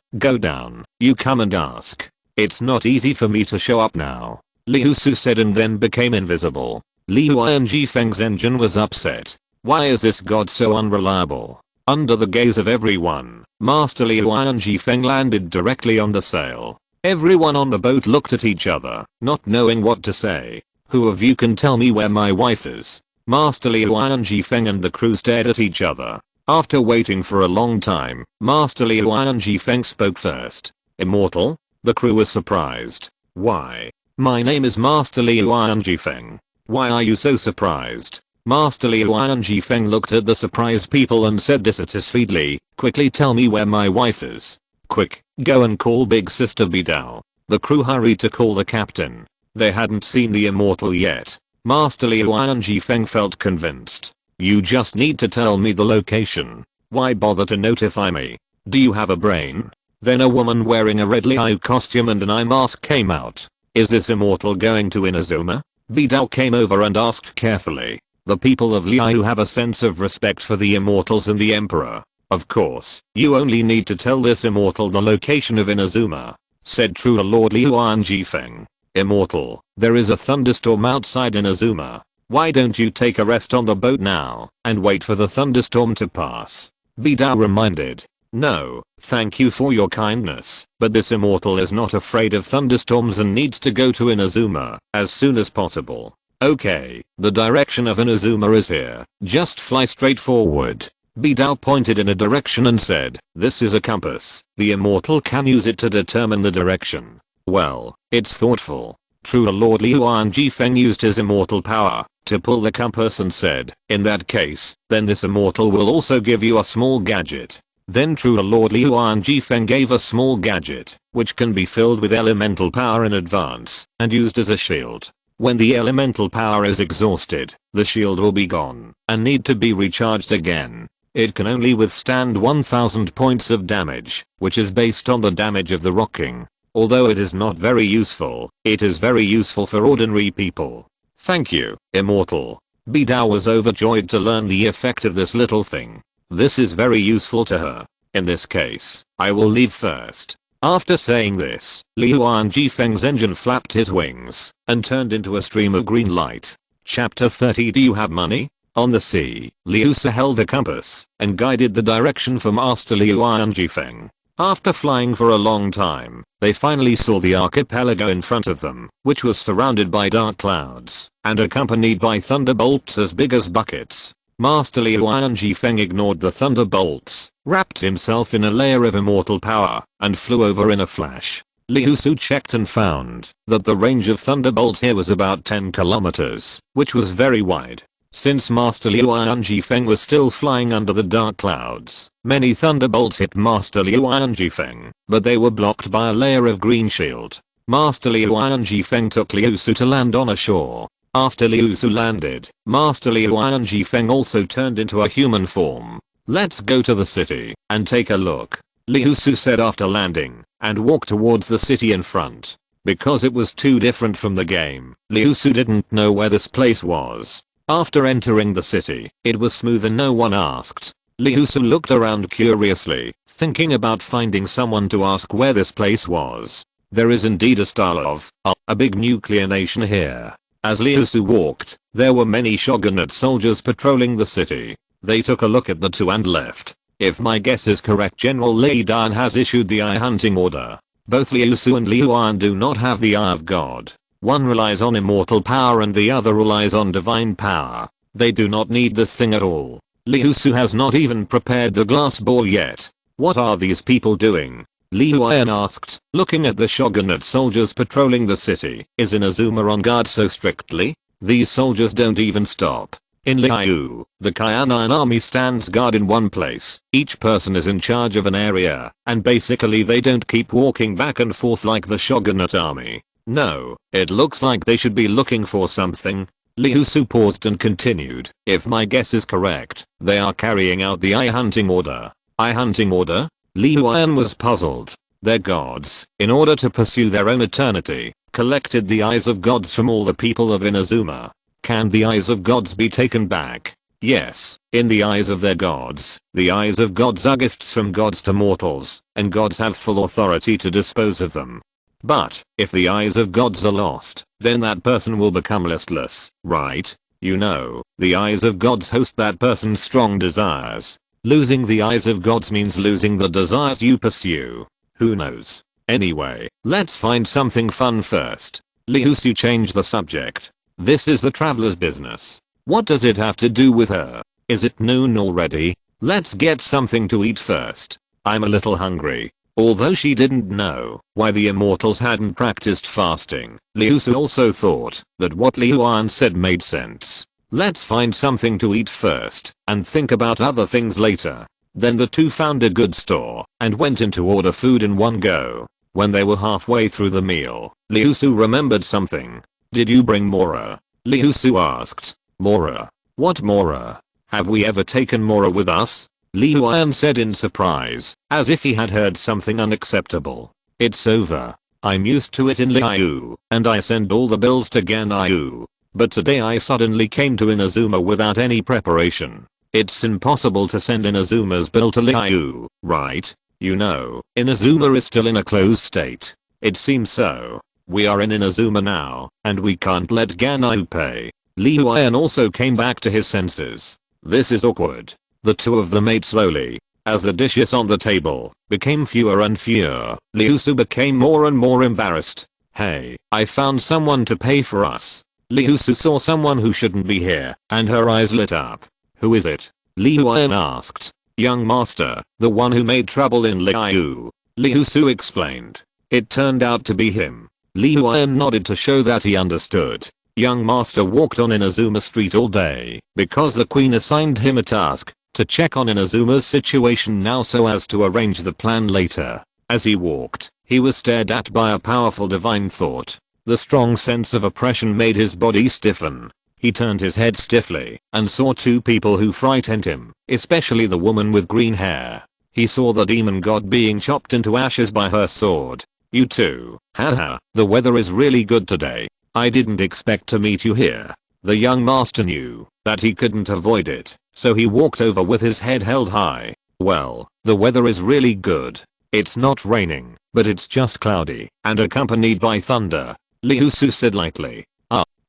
you come and ask. It's not easy for me to show up now," Liusu said and then became invisible. Liuan Jifeng's engine was upset. Why is this god so unreliable? Under the gaze of everyone, Master Liuan Jifeng landed directly on the sail. Everyone on the boat looked at each other, not knowing what to say. "Who of you can tell me where my wife is?" Master Liuan Jifeng and the crew stared at each other. After waiting for a long time, Master Liuan Jifeng spoke first. "Immortal?" The crew was surprised. "Why? My name is Master Liuan Jifeng. Why are you so surprised?" Master Liuan Jifeng looked at the surprised people and said dissatisfiedly, "Quickly tell me where my wife is. Quick, go and call big sister Bidao." The crew hurried to call the captain. They hadn't seen the immortal yet. Master Liuan Jifeng felt convinced. "You just need to tell me the location. Why bother to notify me? Do you have a brain?" Then a woman wearing a red Liu costume and an eye mask came out. "Is this immortal going to Inazuma?" Bidao came over and asked carefully. The people of Liu have a sense of respect for the immortals and the emperor. "Of course, you only need to tell this immortal the location of Inazuma," said true Lord Liuan Jifeng. "Immortal, there is a thunderstorm outside Inazuma. Why don't you take a rest on the boat now and wait for the thunderstorm to pass?" Bidao reminded. "No, thank you for your kindness, but this immortal is not afraid of thunderstorms and needs to go to Inazuma as soon as possible." "Okay, the direction of Inazuma is here. Just fly straight forward." Bidao pointed in a direction and said, "This is a compass. The immortal can use it to determine the direction." Well, it's thoughtful. True Lord Liuan Jifeng used his immortal power to pull the compass and said, "In that case, then this immortal will also give you a small gadget." Then True Lord Liuan Jifeng gave a small gadget, which can be filled with elemental power in advance, and used as a shield. When the elemental power is exhausted, the shield will be gone, and need to be recharged again. It can only withstand 1000 points of damage, which is based on the damage of the rocking. Although it is not very useful, it is very useful for ordinary people. Thank you, Immortal. Bidao was overjoyed to learn the effect of this little thing. This is very useful to her. In this case, I will leave first. After saying this, Liuan Jifeng's engine flapped his wings and turned into a stream of green light. Chapter 30. Do you have money? On the sea, Liusu held a compass and guided the direction for Master Liuan Jifeng. After flying for a long time, they finally saw the archipelago in front of them, which was surrounded by dark clouds and accompanied by thunderbolts as big as buckets. Master Liuan Jifeng ignored the thunderbolts, wrapped himself in a layer of immortal power, and flew over in a flash. Liusu checked and found that the range of thunderbolts here was about 10 kilometers, which was very wide. Since Master Liuan Jifeng was still flying under the dark clouds, many thunderbolts hit Master Liuan Jifeng, but they were blocked by a layer of green shield. Master Liuan Jifeng took Liusu to land on a shore. After Liusu landed, Master Liuan Jifeng also turned into a human form. "Let's go to the city and take a look," Liusu said after landing, and walked towards the city in front. Because it was too different from the game, Liusu didn't know where this place was. After entering the city, it was smooth and no one asked. Liusu looked around curiously, thinking about finding someone to ask where this place was. There is indeed a style of a big nuclear nation here. As Liusu walked, there were many shogunate soldiers patrolling the city. They took a look at the two and left. If my guess is correct, General Lei Dan has issued the eye hunting order. Both Liusu and Liuan do not have the eye of God. One relies on immortal power and the other relies on divine power. They do not need this thing at all. Liusu has not even prepared the glass ball yet. What are these people doing? Liuan asked, looking at the shogunate soldiers patrolling the city. Is Inazuma on guard so strictly? These soldiers don't even stop. In Liu, the Kyanine army stands guard in one place. Each person is in charge of an area, and basically they don't keep walking back and forth like the shogunate army. No, it looks like they should be looking for something. Liusu paused and continued. If my guess is correct, they are carrying out the eye hunting order. Eye hunting order? Liuan was puzzled. Their gods, in order to pursue their own eternity, collected the eyes of gods from all the people of Inazuma. Can the eyes of gods be taken back? Yes, in the eyes of their gods, the eyes of gods are gifts from gods to mortals, and gods have full authority to dispose of them. But, if the eyes of gods are lost, then that person will become listless, right? You know, the eyes of gods host that person's strong desires. Losing the eyes of gods means losing the desires you pursue. Who knows? Anyway, let's find something fun first. Liusu changed the subject. This is the traveler's business. What does it have to do with her? Is it noon already? Let's get something to eat first. I'm a little hungry. Although she didn't know why the immortals hadn't practiced fasting, Liusu also thought that what Liuan said made sense. Let's find something to eat first and think about other things later. Then the two found a good store and went in to order food in one go. When they were halfway through the meal, Liusu remembered something. Did you bring Mora? Liusu asked. Mora? What Mora? Have we ever taken Mora with us? Liuan said in surprise, as if he had heard something unacceptable. It's over. I'm used to it in Liu, and I send all the bills to Ganyu. But today I suddenly came to Inazuma without any preparation. It's impossible to send Inazuma's bill to Liu, right? You know, Inazuma is still in a closed state. It seems so. We are in Inazuma now, and we can't let Ganyu pay. Liuan also came back to his senses. This is awkward. The two of them ate slowly. As the dishes on the table became fewer and fewer, Liusu became more and more embarrassed. Hey, I found someone to pay for us. Liusu saw someone who shouldn't be here, and her eyes lit up. Who is it? Liuan asked. Young master, the one who made trouble in Liu. Liusu explained. It turned out to be him. Liuan nodded to show that he understood. Young master walked on Inazuma Street all day because the queen assigned him a task to check on Inazuma's situation now so as to arrange the plan later. As he walked, he was stared at by a powerful divine thought. The strong sense of oppression made his body stiffen. He turned his head stiffly and saw two people who frightened him, especially the woman with green hair. He saw the demon god being chopped into ashes by her sword. You too, haha, the weather is really good today. I didn't expect to meet you here. The young master knew that he couldn't avoid it, so he walked over with his head held high. Well, the weather is really good. It's not raining, but it's just cloudy and accompanied by thunder, Liusu said lightly.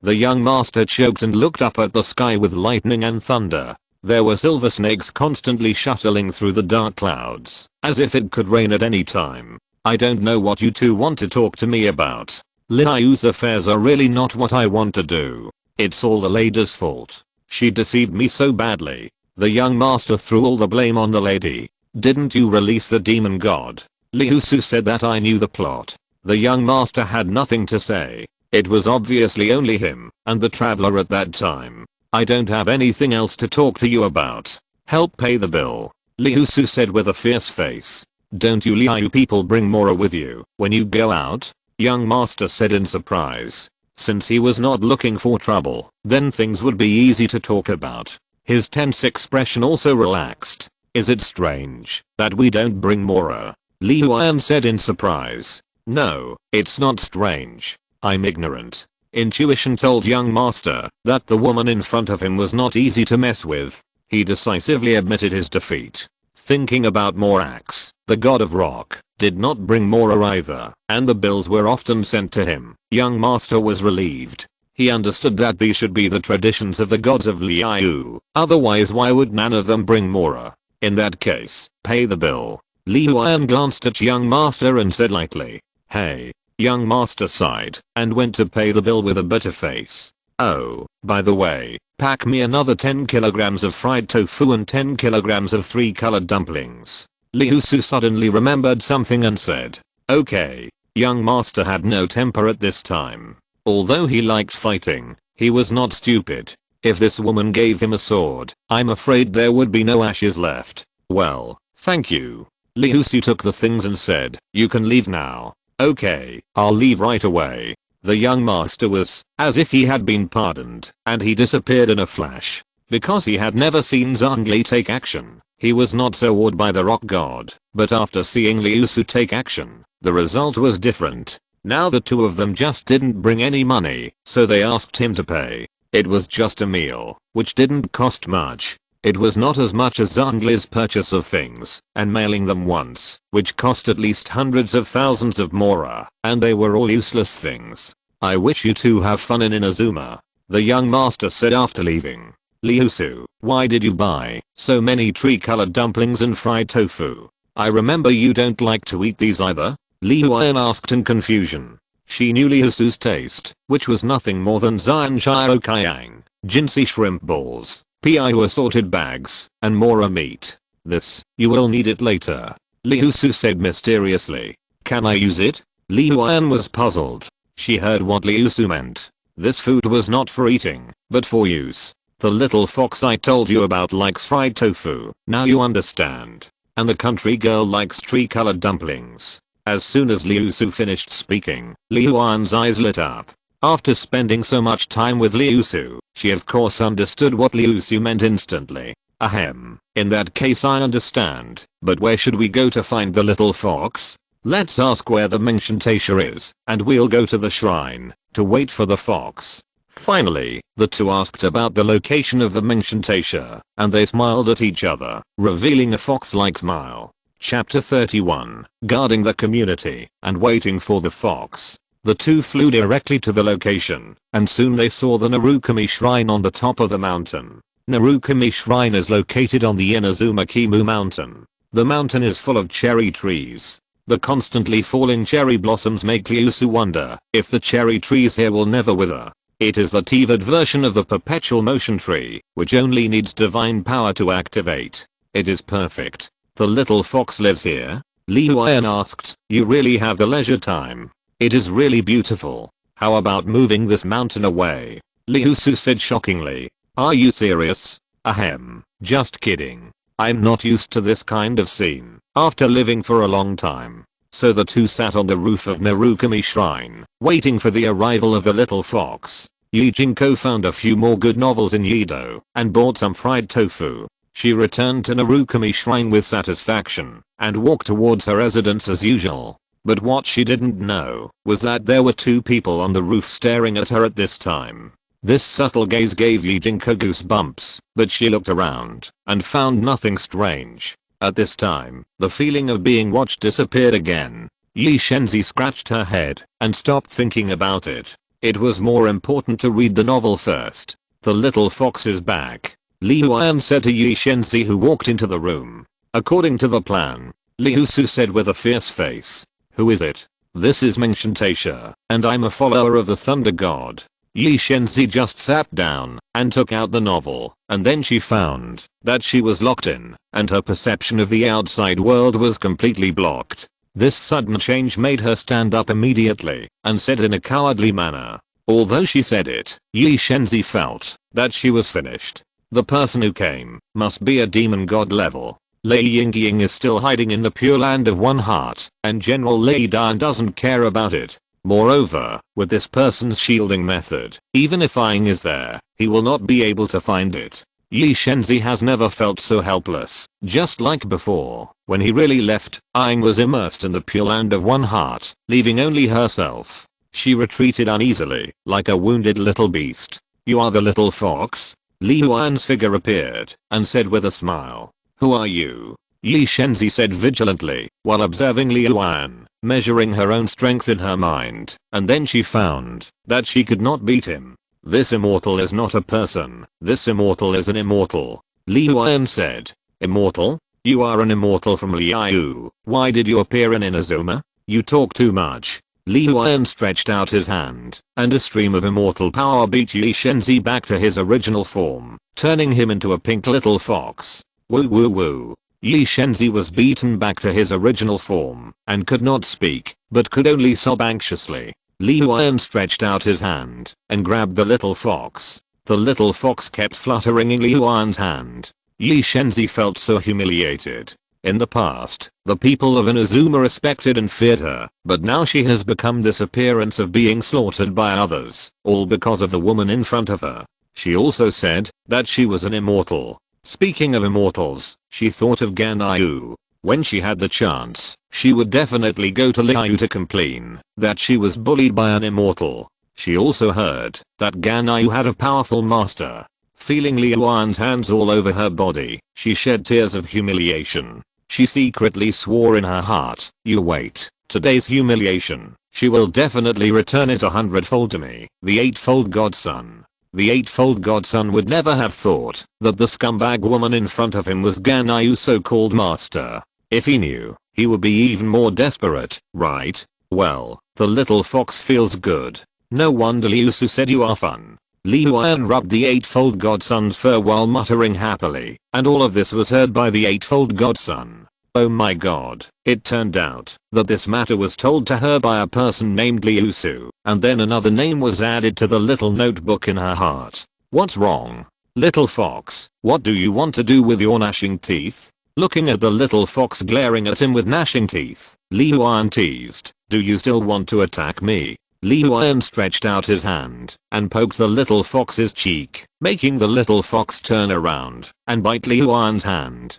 The young master choked and looked up at the sky with lightning and thunder. There were silver snakes constantly shuttling through the dark clouds, as if it could rain at any time. I don't know what you two want to talk to me about. Liu's affairs are really not what I want to do. It's all the lady's fault. She deceived me so badly. The young master threw all the blame on the lady. Didn't you release the demon god? Liusu said that I knew the plot. The young master had nothing to say. It was obviously only him and the traveler at that time. I don't have anything else to talk to you about. Help pay the bill, Liusu said with a fierce face. Don't you Liu people bring Mora with you when you go out? Young master said in surprise. Since he was not looking for trouble, then things would be easy to talk about. His tense expression also relaxed. Is it strange that we don't bring Mora? Liuan said in surprise. No, it's not strange. I'm ignorant. Intuition told young master that the woman in front of him was not easy to mess with. He decisively admitted his defeat. Thinking about Morax, the god of rock, did not bring Mora either, and the bills were often sent to him. Young master was relieved. He understood that these should be the traditions of the gods of Liu, otherwise why would none of them bring Mora? In that case, pay the bill. Liuan glanced at young master and said lightly, hey. Young master sighed and went to pay the bill with a bitter face. Oh, by the way, pack me another 10 kilograms of fried tofu and 10 kilograms of 3-colored dumplings. Liusu suddenly remembered something and said, okay. Young master had no temper at this time. Although he liked fighting, he was not stupid. If this woman gave him a sword, I'm afraid there would be no ashes left. Well, thank you. Liusu took the things and said, you can leave now. Okay, I'll leave right away. The young master was as if he had been pardoned, and he disappeared in a flash. Because he had never seen Zhongli take action, he was not so awed by the rock god, but after seeing Liusu take action, the result was different. Now the two of them just didn't bring any money, so they asked him to pay. It was just a meal, which didn't cost much. It was not as much as Zhongli's purchase of things and mailing them once, which cost at least hundreds of thousands of Mora, and they were all useless things. I wish you two have fun in Inazuma, the young master said after leaving. Liusu, why did you buy so many tree-colored dumplings and fried tofu? I remember you don't like to eat these either? Liuan asked in confusion. She knew Liusu's taste, which was nothing more than Zanshiro Kayang, Jinsei shrimp balls, Piu assorted bags, and Mora meat. This, you will need it later, Liusu said mysteriously. Can I use it? Liuan was puzzled. She heard what Liusu meant. This food was not for eating, but for use. The little fox I told you about likes fried tofu, now you understand. And the country girl likes tree-colored dumplings. As soon as Liusu finished speaking, Liuan's eyes lit up. After spending so much time with Liusu, she of course understood what Liusu meant instantly. Ahem, in that case I understand, but where should we go to find the little fox? Let's ask where the Mengshantasia is, and we'll go to the shrine, to wait for the fox. Finally, the two asked about the location of the Mengshantasia, and they smiled at each other, revealing a fox-like smile. Chapter 31, Guarding the Community and Waiting for the Fox. The two flew directly to the location, and soon they saw the Narukami Shrine on the top of the mountain. Narukami Shrine is located on the Inazuma Kimu mountain. The mountain is full of cherry trees. The constantly falling cherry blossoms make Liusu wonder if the cherry trees here will never wither. It is the Teyvat version of the perpetual motion tree, which only needs divine power to activate. It is perfect. The little fox lives here? Liuan asked. You really have the leisure time. It is really beautiful. How about moving this mountain away? Liusu said shockingly. Are you serious? Ahem. Just kidding. I'm not used to this kind of scene after living for a long time. So the two sat on the roof of Narukami Shrine, waiting for the arrival of the little fox. Yijinko found a few more good novels in Yedo and bought some fried tofu. She returned to Narukami Shrine with satisfaction and walked towards her residence as usual. But what she didn't know was that there were two people on the roof staring at her at this time. This subtle gaze gave Yijinko goosebumps, but she looked around and found nothing strange. At this time, the feeling of being watched disappeared again. Yi Shenzi scratched her head and stopped thinking about it. It was more important to read the novel first. The little fox is back, Liuan said to Yi Shenzi, who walked into the room. According to the plan, Liusu said with a fierce face. Who is it? This is Mengshantasia, and I'm a follower of the Thunder God. Yi Shenzi just sat down and took out the novel, and then she found that she was locked in, and her perception of the outside world was completely blocked. This sudden change made her stand up immediately and said in a cowardly manner. Although she said it, Yi Shenzi felt that she was finished. The person who came must be a demon god level. Lei Yingying is still hiding in the Pure Land of One Heart, and General Lei Dan doesn't care about it. Moreover, with this person's shielding method, even if Aang is there, he will not be able to find it. Yi Shenzi has never felt so helpless. Just like before, when he really left, Aang was immersed in the Pure Land of One Heart, leaving only herself. She retreated uneasily, like a wounded little beast. You are the little fox? Liuan's figure appeared, and said with a smile. Who are you? Yi Shenzi said vigilantly, while observing Liuan, measuring her own strength in her mind, and then she found that she could not beat him. This immortal is not a person, this immortal is an immortal. Liuan said. Immortal? You are an immortal from Liu. Why did you appear in Inazuma? You talk too much. Liuan stretched out his hand, and a stream of immortal power beat Yi Shenzi back to his original form, turning him into a pink little fox. Woo woo woo. Yi Shenzi was beaten back to his original form, and could not speak, but could only sob anxiously. Liuan stretched out his hand, and grabbed the little fox. The little fox kept fluttering in Liuan's hand. Yi Shenzi felt so humiliated. In the past, the people of Inazuma respected and feared her, but now she has become this appearance of being slaughtered by others, all because of the woman in front of her. She also said that she was an immortal. Speaking of immortals, she thought of Ganyu. When she had the chance, she would definitely go to Liu to complain that she was bullied by an immortal. She also heard that Ganyu had a powerful master. Feeling Liuan's hands all over her body, she shed tears of humiliation. She secretly swore in her heart, you wait, today's humiliation, she will definitely return it 100-fold to me, the 8-fold godson. The 8-fold godson would never have thought that the scumbag woman in front of him was Ganyu's so-called master. If he knew, he would be even more desperate, right? Well, the little fox feels good. No wonder Liusu said you are fun. Liuan rubbed the 8-fold godson's fur while muttering happily, and all of this was heard by the 8-fold godson. Oh my god, it turned out that this matter was told to her by a person named Liusu, and then another name was added to the little notebook in her heart. What's wrong? Little fox, what do you want to do with your gnashing teeth? Looking at the little fox glaring at him with gnashing teeth, Liuan teased, do you still want to attack me? Liuan stretched out his hand and poked the little fox's cheek, making the little fox turn around and bite Liuan's hand.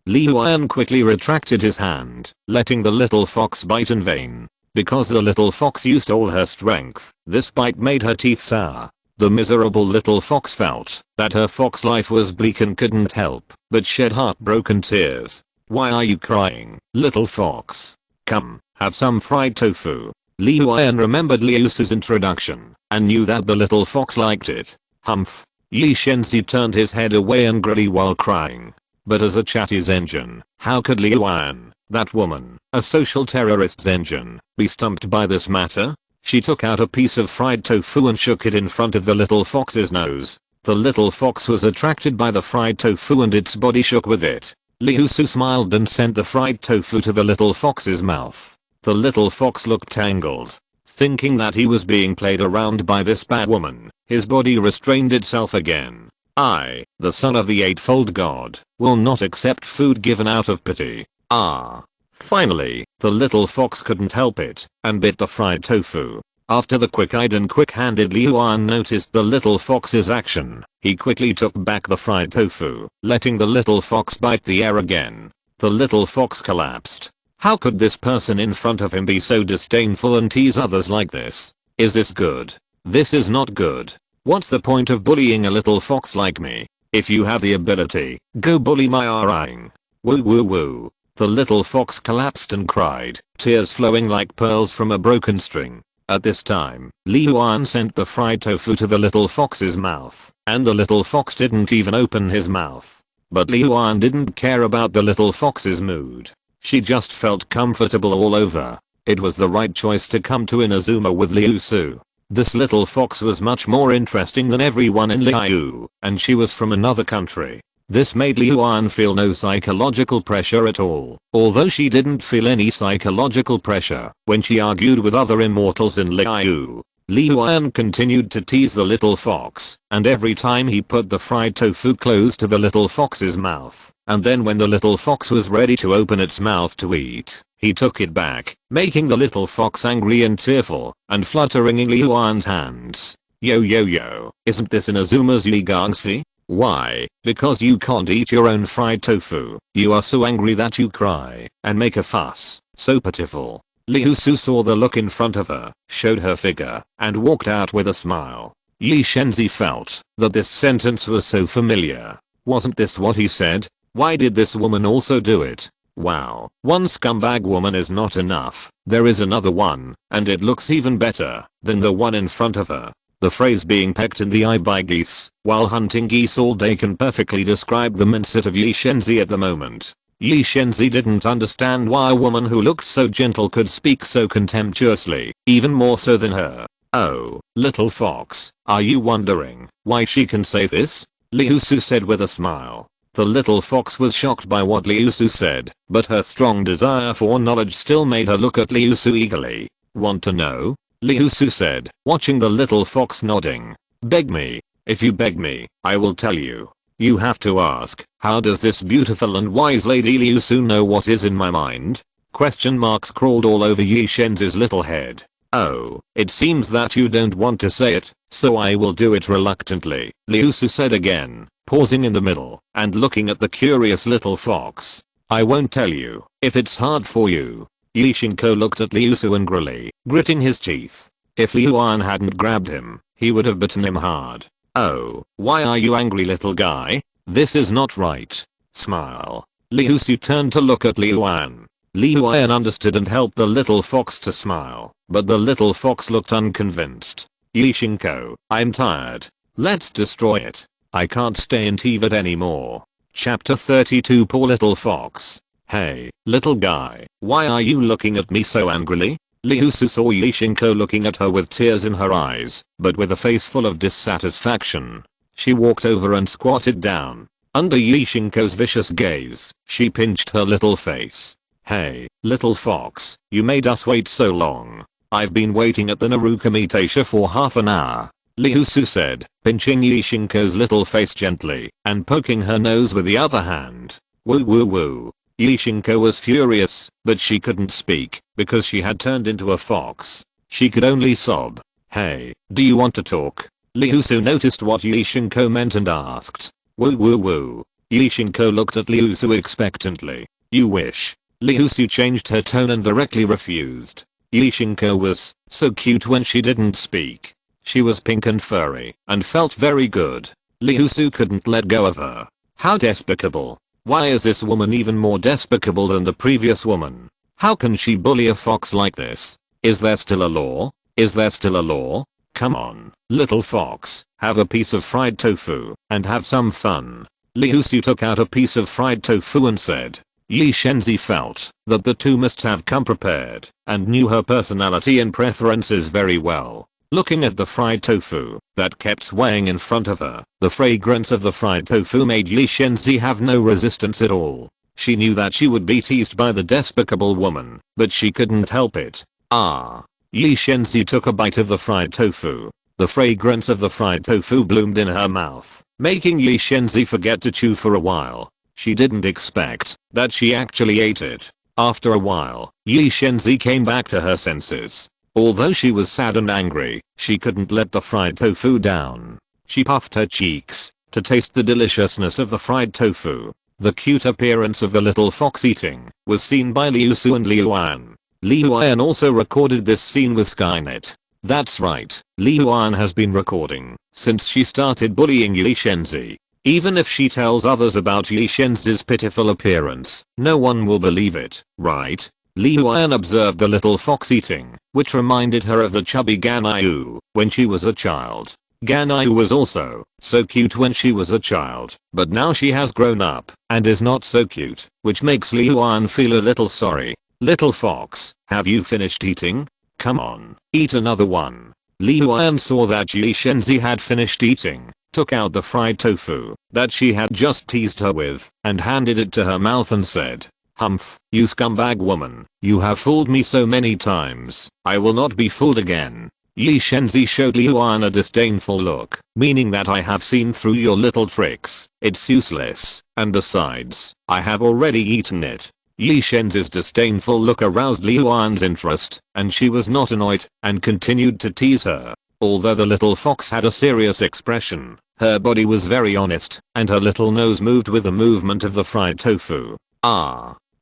Liuan quickly retracted his hand, letting the little fox bite in vain. Because the little fox used all her strength, this bite made her teeth sour. The miserable little fox felt that her fox life was bleak and couldn't help but shed heartbroken tears. Why are you crying, little fox? Come, have some fried tofu. Liuan remembered Liusu's introduction and knew that the little fox liked it. Humph. Yi Shenzi turned his head away angrily while crying. But as a chatty Zenjin, how could Liuan, that woman, a social terrorist Zenjin, be stumped by this matter? She took out a piece of fried tofu and shook it in front of the little fox's nose. The little fox was attracted by the fried tofu and its body shook with it. Liusu smiled and sent the fried tofu to the little fox's mouth. The little fox looked tangled. Thinking that he was being played around by this bad woman, his body restrained itself again. I, the son of the eightfold god, will not accept food given out of pity. Ah. Finally, the little fox couldn't help it, and bit the fried tofu. After the quick-eyed and quick-handed Liuan noticed the little fox's action, he quickly took back the fried tofu, letting the little fox bite the air again. The little fox collapsed. How could this person in front of him be so disdainful and tease others like this? Is this good? This is not good. What's the point of bullying a little fox like me? If you have the ability, go bully my Arang. Woo woo woo. The little fox collapsed and cried, tears flowing like pearls from a broken string. At this time, Liuan sent the fried tofu to the little fox's mouth, and the little fox didn't even open his mouth. But Liuan didn't care about the little fox's mood. She just felt comfortable all over. It was the right choice to come to Inazuma with Liusu. This little fox was much more interesting than everyone in Liu, and she was from another country. This made Liuan feel no psychological pressure at all, although she didn't feel any psychological pressure when she argued with other immortals in Liu. Liuan continued to tease the little fox, and every time he put the fried tofu close to the little fox's mouth, and then when the little fox was ready to open its mouth to eat, he took it back, making the little fox angry and tearful, and fluttering in Liuan's hands. Yo yo yo, isn't this Inazuma's Yigangsi? Why? Because you can't eat your own fried tofu. You are so angry that you cry and make a fuss. So pitiful. Liusu saw the look in front of her, showed her figure, and walked out with a smile. Yi Shenzi felt that this sentence was so familiar. Wasn't this what he said? Why did this woman also do it? Wow, one scumbag woman is not enough. There is another one, and it looks even better than the one in front of her. The phrase being pecked in the eye by geese while hunting geese all day can perfectly describe the mindset of Yi Shenzi at the moment. Yi Shenzi didn't understand why a woman who looked so gentle could speak so contemptuously, even more so than her. Oh, little fox, are you wondering why she can say this? Liusu said with a smile. The little fox was shocked by what Liusu said, but her strong desire for knowledge still made her look at Liusu eagerly. Want to know? Liusu said, watching the little fox nodding. Beg me. If you beg me, I will tell you. You have to ask, how does this beautiful and wise lady Liusu know what is in my mind? Question marks crawled all over Yi Shenzi's little head. Oh, it seems that you don't want to say it, so I will do it reluctantly, Liusu said again, pausing in the middle and looking at the curious little fox. I won't tell you, if it's hard for you. Yi Shinko looked at Liusu angrily, gritting his teeth. If Liuan hadn't grabbed him, he would have bitten him hard. Oh, why are you angry, little guy? This is not right. Smile. Liusu turned to look at Liuan. Liuan understood and helped the little fox to smile, but the little fox looked unconvinced. Yi Shinko, I'm tired. Let's destroy it. I can't stay in Teyvat anymore. Chapter 32. Poor little fox. Hey, little guy, why are you looking at me so angrily? Liusu saw Yi Shinko looking at her with tears in her eyes, but with a face full of dissatisfaction. She walked over and squatted down. Under Yi Shinko's vicious gaze, she pinched her little face. Hey, little fox, you made us wait so long. I've been waiting at the Narukami for half an hour. Liusu said, pinching Yi Shinko's little face gently and poking her nose with the other hand. Woo woo woo. Yi Shinko was furious, but she couldn't speak because she had turned into a fox. She could only sob. Hey, do you want to talk? Liusu noticed what Yi Shinko meant and asked. Woo woo woo. Yi Shinko looked at Liusu expectantly. You wish. Liusu changed her tone and directly refused. Yi Shinko was so cute when she didn't speak. She was pink and furry and felt very good. Liusu couldn't let go of her. How despicable. Why is this woman even more despicable than the previous woman? How can she bully a fox like this? Is there still a law? Is there still a law? Come on, little fox, have a piece of fried tofu and have some fun. Liusu took out a piece of fried tofu and said, Yi Shenzi felt that the two must have come prepared and knew her personality and preferences very well. Looking at the fried tofu that kept swaying in front of her, the fragrance of the fried tofu made Yi Shenzi have no resistance at all. She knew that she would be teased by the despicable woman, but she couldn't help it. Yi Shenzi took a bite of the fried tofu. The fragrance of the fried tofu bloomed in her mouth, making Yi Shenzi forget to chew for a while. She didn't expect that she actually ate it. After a while, Yi Shenzi came back to her senses. Although she was sad and angry, she couldn't let the fried tofu down. She puffed her cheeks to taste the deliciousness of the fried tofu. The cute appearance of the little fox eating was seen by Liusu and Liuan. Liuan also recorded this scene with Skynet. That's right, Liuan has been recording since she started bullying Yi Shenzi. Even if she tells others about Yi Shenzi's pitiful appearance, no one will believe it, right? Liuan observed the little fox eating, which reminded her of the chubby Ganyu when she was a child. Ganyu was also so cute when she was a child, but now she has grown up and is not so cute, which makes Liuan feel a little sorry. Little fox, have you finished eating? Come on, eat another one. Liuan saw that Yi Shenzi had finished eating, took out the fried tofu that she had just teased her with, and handed it to her mouth and said, "Humph, you scumbag woman, you have fooled me so many times, I will not be fooled again." Yi Shenzi showed Liuan a disdainful look, meaning that I have seen through your little tricks, it's useless, and besides, I have already eaten it. Yi Shenzi's disdainful look aroused Liuan's interest, and she was not annoyed, and continued to tease her. Although the little fox had a serious expression, her body was very honest, and her little nose moved with the movement of the fried tofu.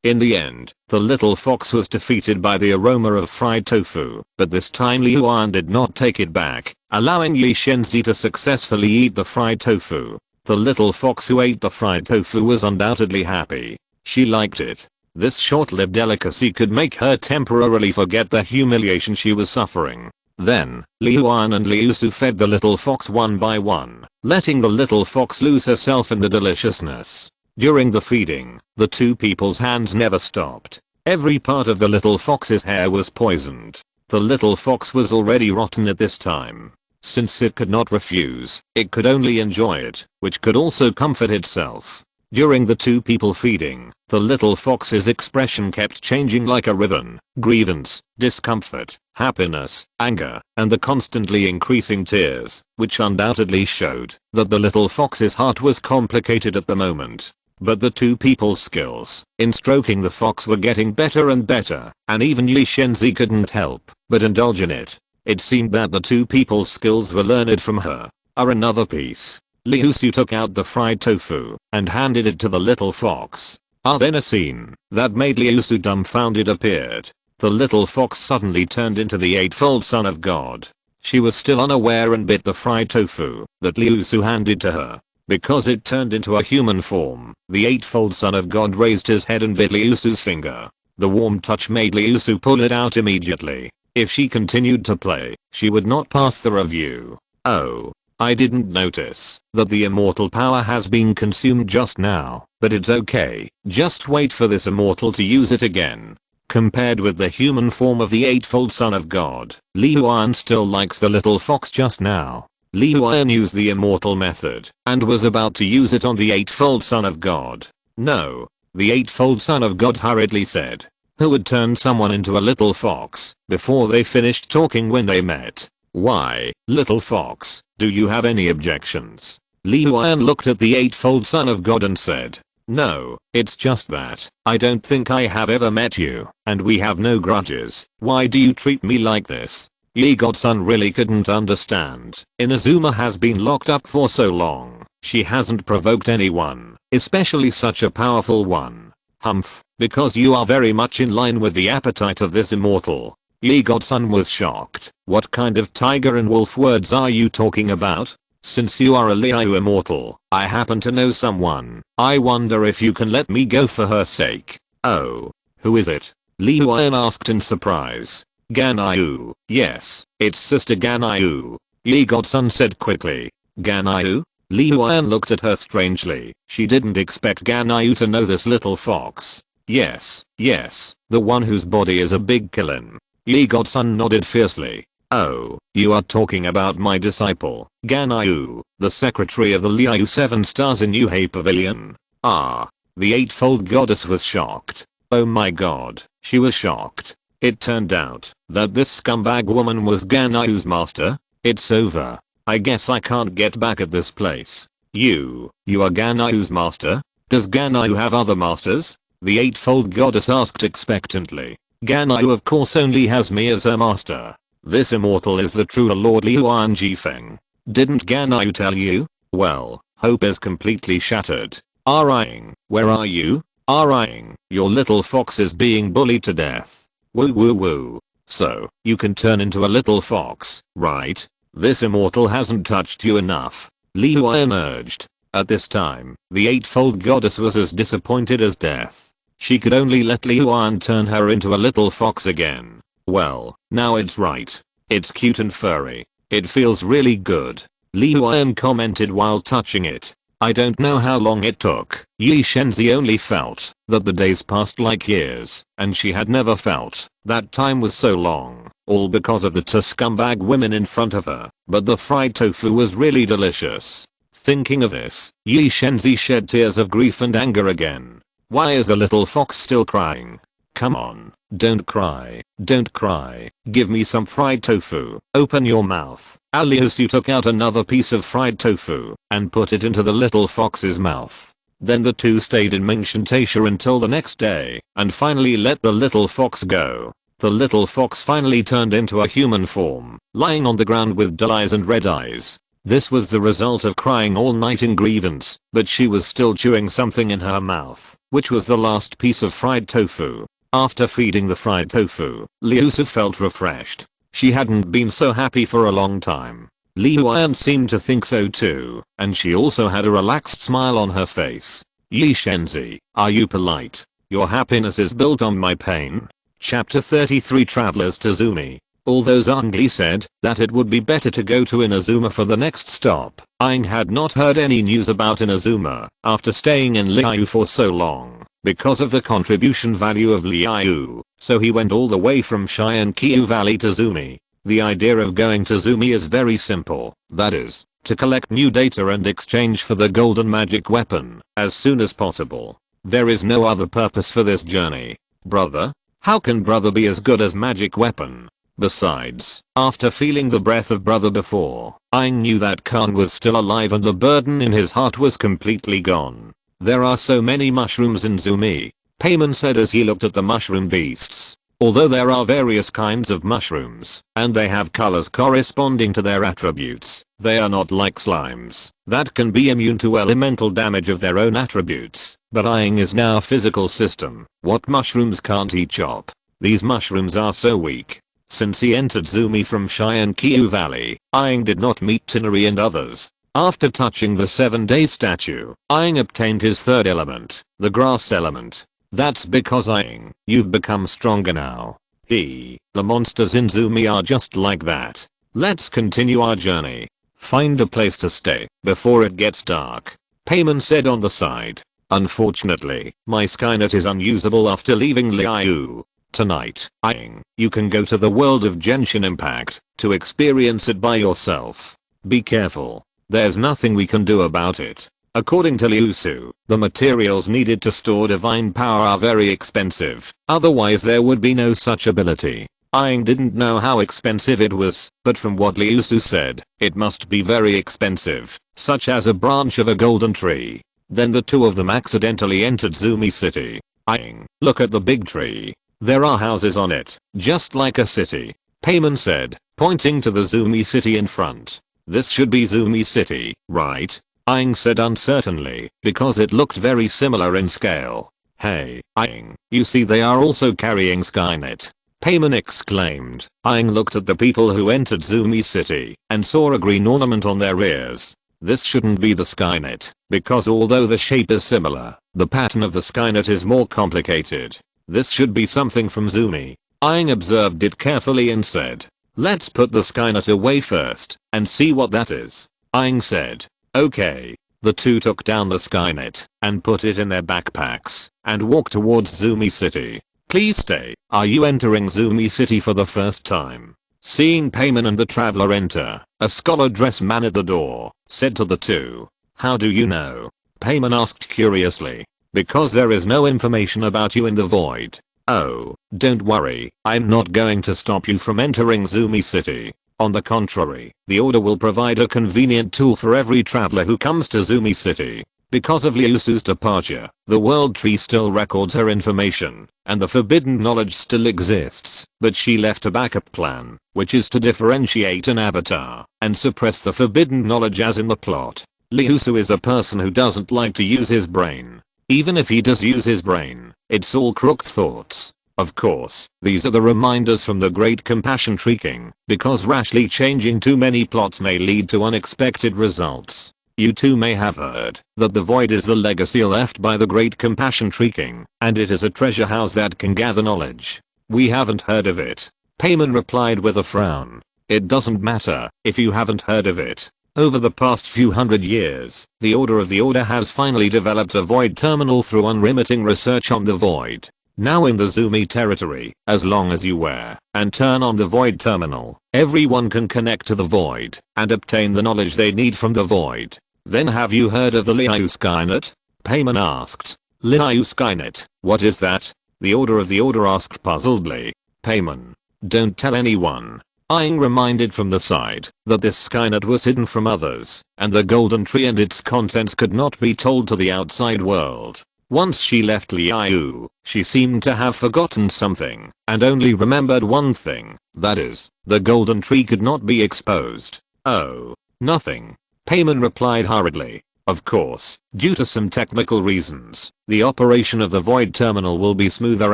In the end, the little fox was defeated by the aroma of fried tofu, but this time Liuan did not take it back, allowing Yi Shenzi to successfully eat the fried tofu. The little fox who ate the fried tofu was undoubtedly happy. She liked it. This short-lived delicacy could make her temporarily forget the humiliation she was suffering. Then, Liuan and Liusu fed the little fox one by one, letting the little fox lose herself in the deliciousness. During the feeding, the two people's hands never stopped. Every part of the little fox's hair was poisoned. The little fox was already rotten at this time. Since it could not refuse, it could only enjoy it, which could also comfort itself. During the two people feeding, the little fox's expression kept changing like a ribbon. Grievance, discomfort, happiness, anger, and the constantly increasing tears, which undoubtedly showed that the little fox's heart was complicated at the moment. But the two people's skills in stroking the fox were getting better and better, and even Yi Shenzi couldn't help but indulge in it. It seemed that the two people's skills were learned from her. Another piece. Liusu took out the fried tofu and handed it to the little fox. Then a scene that made Liusu dumbfounded appeared. The little fox suddenly turned into the eightfold son of God. She was still unaware and bit the fried tofu that Liusu handed to her. Because it turned into a human form, the eightfold son of God raised his head and bit Liusu's finger. The warm touch made Liusu pull it out immediately. If she continued to play, she would not pass the review. Oh. I didn't notice that the immortal power has been consumed just now, but it's okay, just wait for this immortal to use it again. Compared with the human form of the eightfold son of God, Liuan still likes the little fox just now. Liuan used the immortal method and was about to use it on the eightfold son of God. No, the eightfold son of God hurriedly said. Who would turn someone into a little fox before they finished talking when they met? Why, little fox, do you have any objections? Liuan looked at the eightfold son of God and said, no, it's just that I don't think I have ever met you, and we have no grudges. Why do you treat me like this? Ye Godson really couldn't understand. Inazuma has been locked up for so long. She hasn't provoked anyone, especially such a powerful one. Humph, because you are very much in line with the appetite of this immortal. Ye Godson was shocked. What kind of tiger and wolf words are you talking about? Since you are a Liu immortal, I happen to know someone. I wonder if you can let me go for her sake. Oh, who is it? Liuan asked in surprise. Ganyu. Yes, it's Sister Ganyu. Ye Godson said quickly. Ganyu? Liuan looked at her strangely. She didn't expect Ganyu to know this little fox. Yes, yes, the one whose body is a big killin. Ye godson nodded fiercely. Oh, you are talking about my disciple, Ganyu, the secretary of the Liu 7 Stars in Yuhei Pavilion. Ah. The eightfold goddess was shocked. Oh my god, she was shocked. It turned out that this scumbag woman was Ganyu's master. It's over. I guess I can't get back at this place. You are Ganyu's master? Does Ganyu have other masters? The eightfold goddess asked expectantly. Ganyu of course only has me as her master. This immortal is the true Lord Liuan Jifeng. Didn't Ganyu tell you? Well, hope is completely shattered. Arying, where are you? Arying, your little fox is being bullied to death. Woo woo woo. So, you can turn into a little fox, right? This immortal hasn't touched you enough. Liuan urged. At this time, the eightfold goddess was as disappointed as death. She could only let Liuan turn her into a little fox again. Well, now it's right. It's cute and furry. It feels really good. Liuan commented while touching it. I don't know how long it took. Yi Shenzi only felt that the days passed like years, and she had never felt that time was so long, all because of the two scumbag women in front of her. But the fried tofu was really delicious. Thinking of this, Yi Shenzi shed tears of grief and anger again. Why is the little fox still crying? Come on, don't cry, don't cry. Give me some fried tofu. Open your mouth. Liusu took out another piece of fried tofu and put it into the little fox's mouth. Then the two stayed in Mengshantasia until the next day and finally let the little fox go. The little fox finally turned into a human form, lying on the ground with dull eyes and red eyes. This was the result of crying all night in grievance, but she was still chewing something in her mouth, which was the last piece of fried tofu. After feeding the fried tofu, Liusu felt refreshed. She hadn't been so happy for a long time. Liuan seemed to think so too, and she also had a relaxed smile on her face. Yi Shenzi, are you polite? Your happiness is built on my pain. Chapter 33 Travelers to Zumi. Although Zhongli said that it would be better to go to Inazuma for the next stop, Aang had not heard any news about Inazuma after staying in Liu for so long because of the contribution value of Liu, so he went all the way from Shiankyu Valley to Zumi. The idea of going to Zumi is very simple, that is, to collect new data and exchange for the golden magic weapon as soon as possible. There is no other purpose for this journey. Brother? How can brother be as good as magic weapon? Besides, after feeling the breath of brother before, Aang knew that Khan was still alive and the burden in his heart was completely gone. There are so many mushrooms in Zumi, Payman said as he looked at the mushroom beasts. Although there are various kinds of mushrooms, and they have colors corresponding to their attributes, they are not like slimes that can be immune to elemental damage of their own attributes. But Aang is now a physical system. What mushrooms can't he chop? These mushrooms are so weak. Since he entered Zumi from Shiankyu Valley, Aang did not meet Tinari and others. After touching the 7-day statue, Aang obtained his third element, the grass element. That's because Aang, you've become stronger now. The monsters in Zumi are just like that. Let's continue our journey. Find a place to stay before it gets dark. Payman said on the side. Unfortunately, my Skynet is unusable after leaving Liu. Tonight, Aang, you can go to the world of Genshin Impact to experience it by yourself. Be careful. There's nothing we can do about it. According to Liusu, the materials needed to store divine power are very expensive, otherwise there would be no such ability. Aang didn't know how expensive it was, but from what Liusu said, it must be very expensive, such as a branch of a golden tree. Then the two of them accidentally entered Zumi City. Aang, look at the big tree. There are houses on it, just like a city. Payman said, pointing to the Zumi City in front. This should be Zumi City, right? Aang said uncertainly, because it looked very similar in scale. Hey, Aang, you see they are also carrying Skynet. Payman exclaimed. Aang looked at the people who entered Zumi City and saw a green ornament on their ears. This shouldn't be the Skynet, because although the shape is similar, the pattern of the Skynet is more complicated. This should be something from Zumi. Aang observed it carefully and said, let's put the Skynet away first and see what that is. Aang said, okay. The two took down the Skynet and put it in their backpacks and walked towards Zumi City. Please stay. Are you entering Zumi City for the first time? Seeing Payman and the traveler enter, a scholar dress man at the door said to the two, "How do you know?" Payman asked curiously. "Because there is no information about you in the void." "Oh, don't worry, I'm not going to stop you from entering Zumi City. On the contrary, the Order will provide a convenient tool for every traveler who comes to Zumi City. Because of Liusu's departure, the World Tree still records her information, and the forbidden knowledge still exists, but she left a backup plan, which is to differentiate an avatar and suppress the forbidden knowledge as in the plot. Liusu is a person who doesn't like to use his brain. Even if he does use his brain, it's all crooked thoughts. Of course, these are the reminders from the Great Compassion Tree King, because rashly changing too many plots may lead to unexpected results. You too may have heard that the void is the legacy left by the Great Compassion Tree King, and it is a treasure house that can gather knowledge. We haven't heard of it. Payman replied with a frown. It doesn't matter if you haven't heard of it. Over the past few hundred years, the Order has finally developed a void terminal through unremitting research on the void. Now in the Zumi territory, as long as you wear and turn on the void terminal, everyone can connect to the void and obtain the knowledge they need from the void. Then have you heard of the Liu Skynet? Payman asked. Liu Skynet, what is that? The Order asked puzzledly. Payman, don't tell anyone. Aang reminded from the side that this Skynet was hidden from others, and the golden tree and its contents could not be told to the outside world. Once she left Liu, she seemed to have forgotten something, and only remembered one thing, that is, the golden tree could not be exposed. Oh, nothing. Payman replied hurriedly. Of course, due to some technical reasons, the operation of the void terminal will be smoother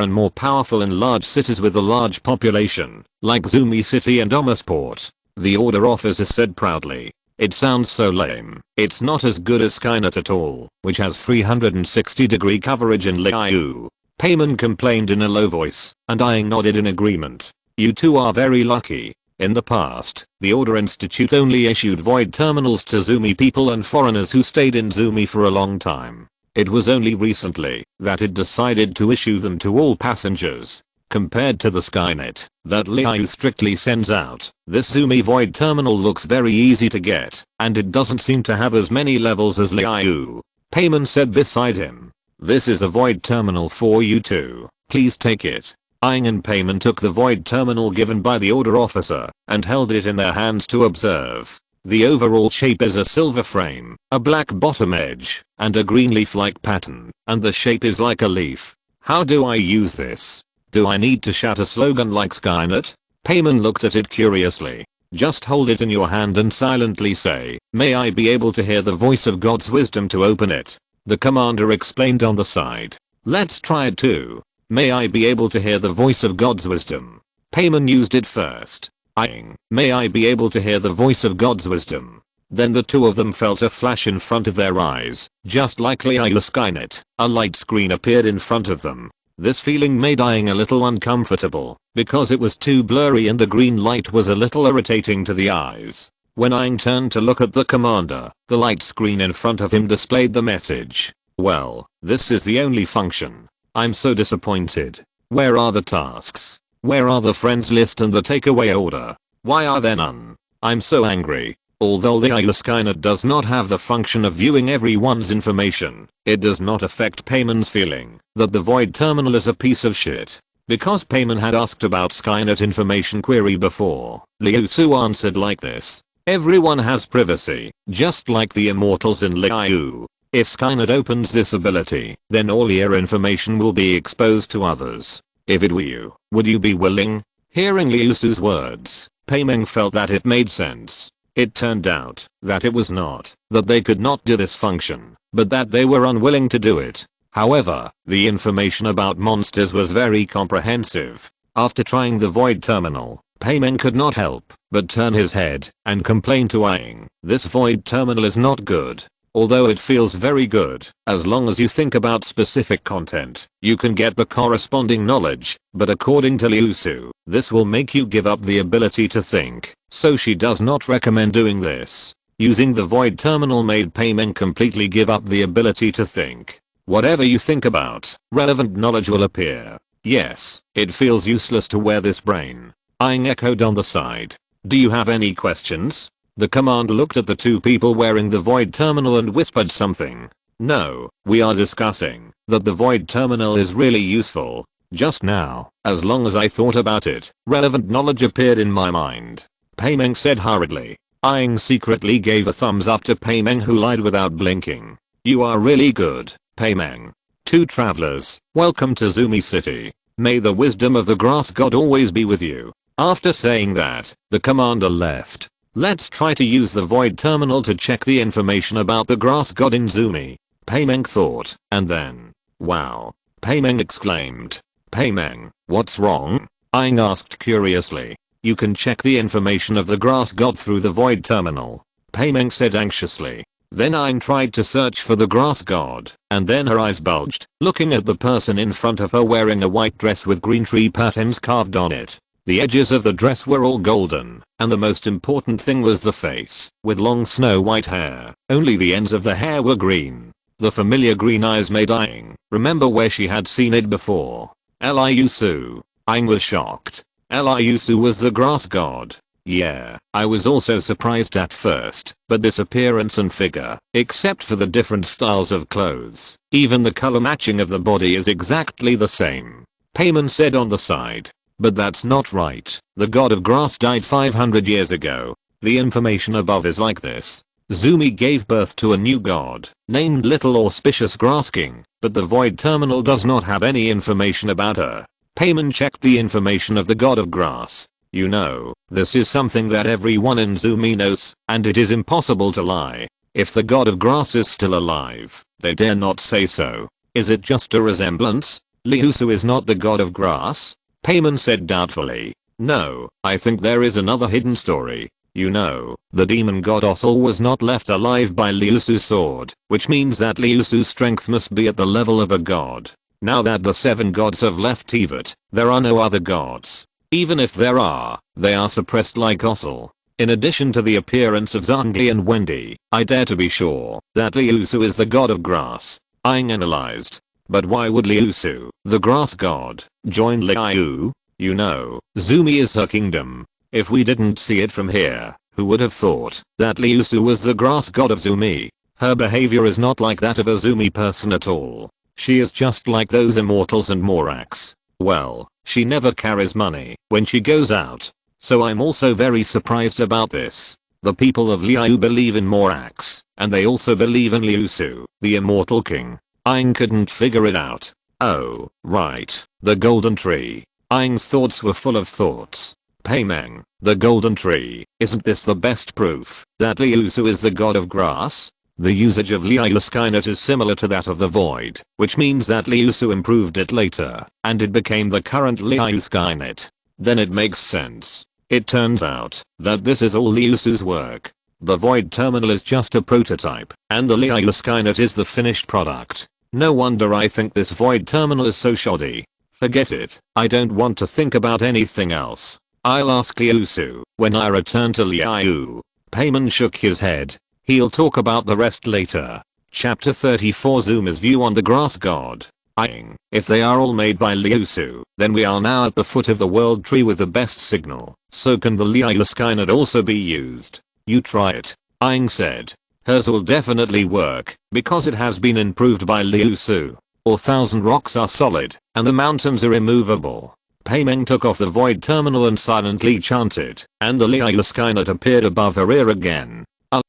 and more powerful in large cities with a large population, like Zumi City and Omasport. The Order officer said proudly. It sounds so lame. It's not as good as Skynet at all, which has 360-degree coverage in Liu. Payman complained in a low voice, and Aang nodded in agreement. You two are very lucky. In the past, the Order Institute only issued void terminals to Zumi people and foreigners who stayed in Zumi for a long time. It was only recently that it decided to issue them to all passengers. Compared to the Skynet that Liu strictly sends out, this Zumi void terminal looks very easy to get, and it doesn't seem to have as many levels as Liu. Payman said beside him. This is a void terminal for you two. Please take it. Aang and Payman took the void terminal given by the Order officer and held it in their hands to observe. The overall shape is a silver frame, a black bottom edge, and a green leaf-like pattern, and the shape is like a leaf. How do I use this? Do I need to shout a slogan like Skynet? Payman looked at it curiously. Just hold it in your hand and silently say, "May I be able to hear the voice of God's wisdom to open it." The commander explained on the side. Let's try it too. May I be able to hear the voice of God's wisdom. Payman used it first. Aang, may I be able to hear the voice of God's wisdom. Then the two of them felt a flash in front of their eyes. Just like Liu Skynet, a light screen appeared in front of them. This feeling made Aang a little uncomfortable, because it was too blurry and the green light was a little irritating to the eyes. When Aang turned to look at the commander, the light screen in front of him displayed the message. Well, this is the only function. I'm so disappointed. Where are the tasks? Where are the friends list and the takeaway order? Why are there none? I'm so angry. Although Liu Skynet does not have the function of viewing everyone's information, it does not affect Payman's feeling that the void terminal is a piece of shit. Because Payman had asked about Skynet information query before, Liusu answered like this. Everyone has privacy, just like the immortals in Liu. If Skynet opens this ability, then all your information will be exposed to others. If it were you, would you be willing? Hearing Liusu's words, Payman felt that it made sense. It turned out that it was not that they could not do this function, but that they were unwilling to do it. However, the information about monsters was very comprehensive. After trying the void terminal, Payman could not help but turn his head and complain to Aang. This void terminal is not good. Although it feels very good, as long as you think about specific content, you can get the corresponding knowledge, but according to Liusu, this will make you give up the ability to think, so she does not recommend doing this. Using the void terminal made Paimeng completely give up the ability to think. Whatever you think about, relevant knowledge will appear. Yes, it feels useless to wear this brain. Aang echoed on the side. Do you have any questions? The commander looked at the two people wearing the void terminal and whispered something. No, we are discussing that the void terminal is really useful. Just now, as long as I thought about it, relevant knowledge appeared in my mind. Paimeng said hurriedly. Aang secretly gave a thumbs up to Paimeng, who lied without blinking. You are really good, Paimeng. Two travelers, welcome to Zumi City. May the wisdom of the grass god always be with you. After saying that, the commander left. Let's try to use the void terminal to check the information about the grass god in Zumi. Paimeng thought, and then, wow. Paimeng exclaimed. Paimeng, what's wrong? Aang asked curiously. You can check the information of the grass god through the void terminal. Paimeng said anxiously. Then Aang tried to search for the grass god, and then her eyes bulged, looking at the person in front of her wearing a white dress with green tree patterns carved on it. The edges of the dress were all golden, and the most important thing was the face, with long snow white hair. Only the ends of the hair were green. The familiar green eyes made Aang remember where she had seen it before. Liusu. Aang was shocked. Liusu was the grass god. Yeah, I was also surprised at first, but this appearance and figure, except for the different styles of clothes, even the color matching of the body is exactly the same. Paimon said on the side. But that's not right. The god of grass died 500 years ago. The information above is like this. Zumi gave birth to a new god, named Little Auspicious Grass King, but the void terminal does not have any information about her. Paimon checked the information of the god of grass. You know, this is something that everyone in Zumi knows, and it is impossible to lie. If the god of grass is still alive, they dare not say so. Is it just a resemblance? Liusu is not the god of grass? Paimon said doubtfully. No, I think there is another hidden story. You know, the demon god Ossel was not left alive by Liusu's sword, which means that Liusu's strength must be at the level of a god. Now that the 7 gods have left Teyvat, there are no other gods. Even if there are, they are suppressed like Ossel. In addition to the appearance of Zhongli and Wendy, I dare to be sure that Liusu is the god of grass. Aang analyzed. But why would Liusu, the grass god, join Liu? You know, Zumi is her kingdom. If we didn't see it from here, who would have thought that Liusu was the grass god of Zumi? Her behavior is not like that of a Zumi person at all. She is just like those immortals and Moraks. Well, she never carries money when she goes out. So I'm also very surprised about this. The people of Liu believe in Moraks, and they also believe in Liusu, the immortal king. Aang couldn't figure it out. Oh, right, the golden tree. Aang's thoughts were full of thoughts. Paimeng, the golden tree, isn't this the best proof that Liusu is the god of grass? The usage of Liu Skynet is similar to that of the void, which means that Liusu improved it later, and it became the current Liu Skynet. Then it makes sense. It turns out that this is all Liusu's work. The void terminal is just a prototype, and the Liu Skynet is the finished product. No wonder I think this void terminal is so shoddy. Forget it, I don't want to think about anything else. I'll ask Liusu when I return to Liu. Paimon shook his head. He'll talk about the rest later. Chapter 34 Zuma's view on the grass god. Aang, if they are all made by Liusu, then we are now at the foot of the world tree with the best signal. So can the Liu Skynet also be used? You try it, Aang said. Hers will definitely work, because it has been improved by Liusu. All 1,000 rocks are solid, and the mountains are immovable. Paimeng took off the void terminal and silently chanted, and the Liu Skynet appeared above her ear again.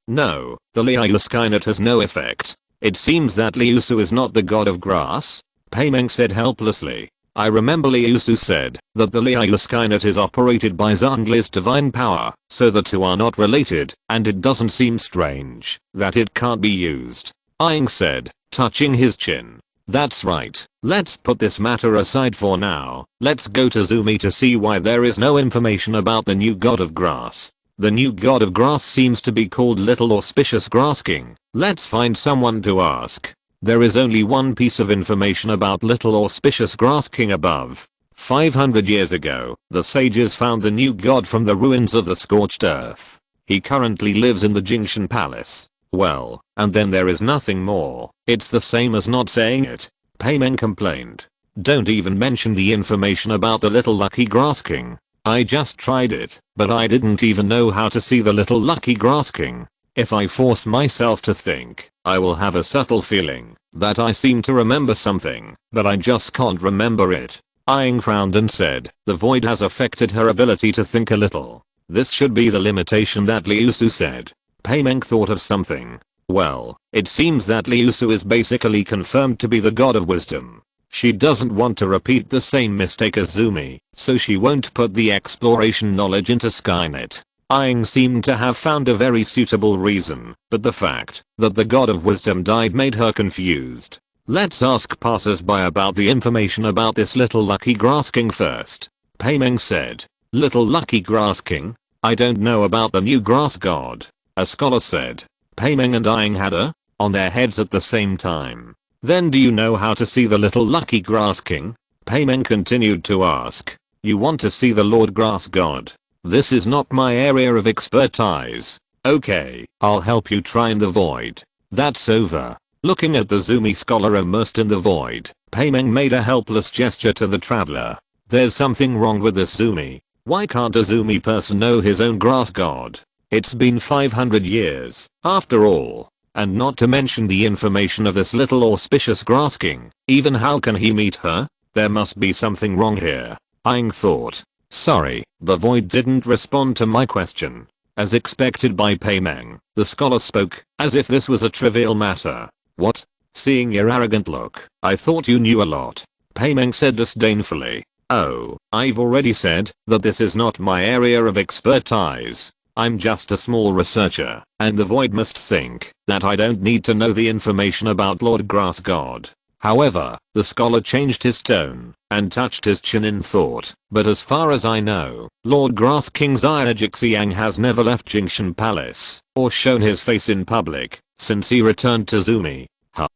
No, the Liu Skynet has no effect. It seems that Liusu is not the god of grass. Paimeng said helplessly. I remember Liusu said that the Liu Skynet is operated by Zhongli's divine power, so the two are not related, and it doesn't seem strange that it can't be used. Aang said, touching his chin. That's right, let's put this matter aside for now. Let's go to Zumi to see why there is no information about the new god of grass. The new god of grass seems to be called Little Auspicious Grass King. Let's find someone to ask. There is only one piece of information about Little Auspicious Grass King above. 500 years ago, the sages found the new god from the ruins of the scorched earth. He currently lives in the Genshin Palace. Well, and then there is nothing more. It's the same as not saying it. Paimeng complained. Don't even mention the information about the little lucky grass king. I just tried it, but I didn't even know how to see the little lucky grass king. If I force myself to think, I will have a subtle feeling that I seem to remember something, but I just can't remember it. Aang frowned and said, the void has affected her ability to think a little. This should be the limitation that Liusu said. Paimeng thought of something. Well, it seems that Liusu is basically confirmed to be the god of wisdom. She doesn't want to repeat the same mistake as Zumi, so she won't put the exploration knowledge into Skynet. Aang seemed to have found a very suitable reason, but the fact that the god of wisdom died made her confused. Let's ask passers-by about the information about this little lucky grass king first. Paimeng said. Little lucky grass king? I don't know about the new grass god. A scholar said. Paimeng and Aang had on their heads at the same time. Then do you know how to see the little lucky grass king? Paimeng continued to ask. You want to see the Lord Grass God? This is not my area of expertise. Okay, I'll help you try in the void. That's over. Looking at the Zumi scholar immersed in the void, Paimeng made a helpless gesture to the traveler. There's something wrong with this Zumi. Why can't a Zumi person know his own grass god? It's been 500 years, after all. And not to mention the information of this little auspicious grass king. Even how can he meet her? There must be something wrong here. Aang thought. Sorry, the void didn't respond to my question. As expected by Paimeng, the scholar spoke, as if this was a trivial matter. What? Seeing your arrogant look, I thought you knew a lot. Paimeng said disdainfully. Oh, I've already said that this is not my area of expertise. I'm just a small researcher, and the void must think that I don't need to know the information about Lord Grass God. However, the scholar changed his tone and touched his chin in thought. But as far as I know, Lord Grass King Xiaojixiang has never left Genshin Palace or shown his face in public since he returned to Zumi.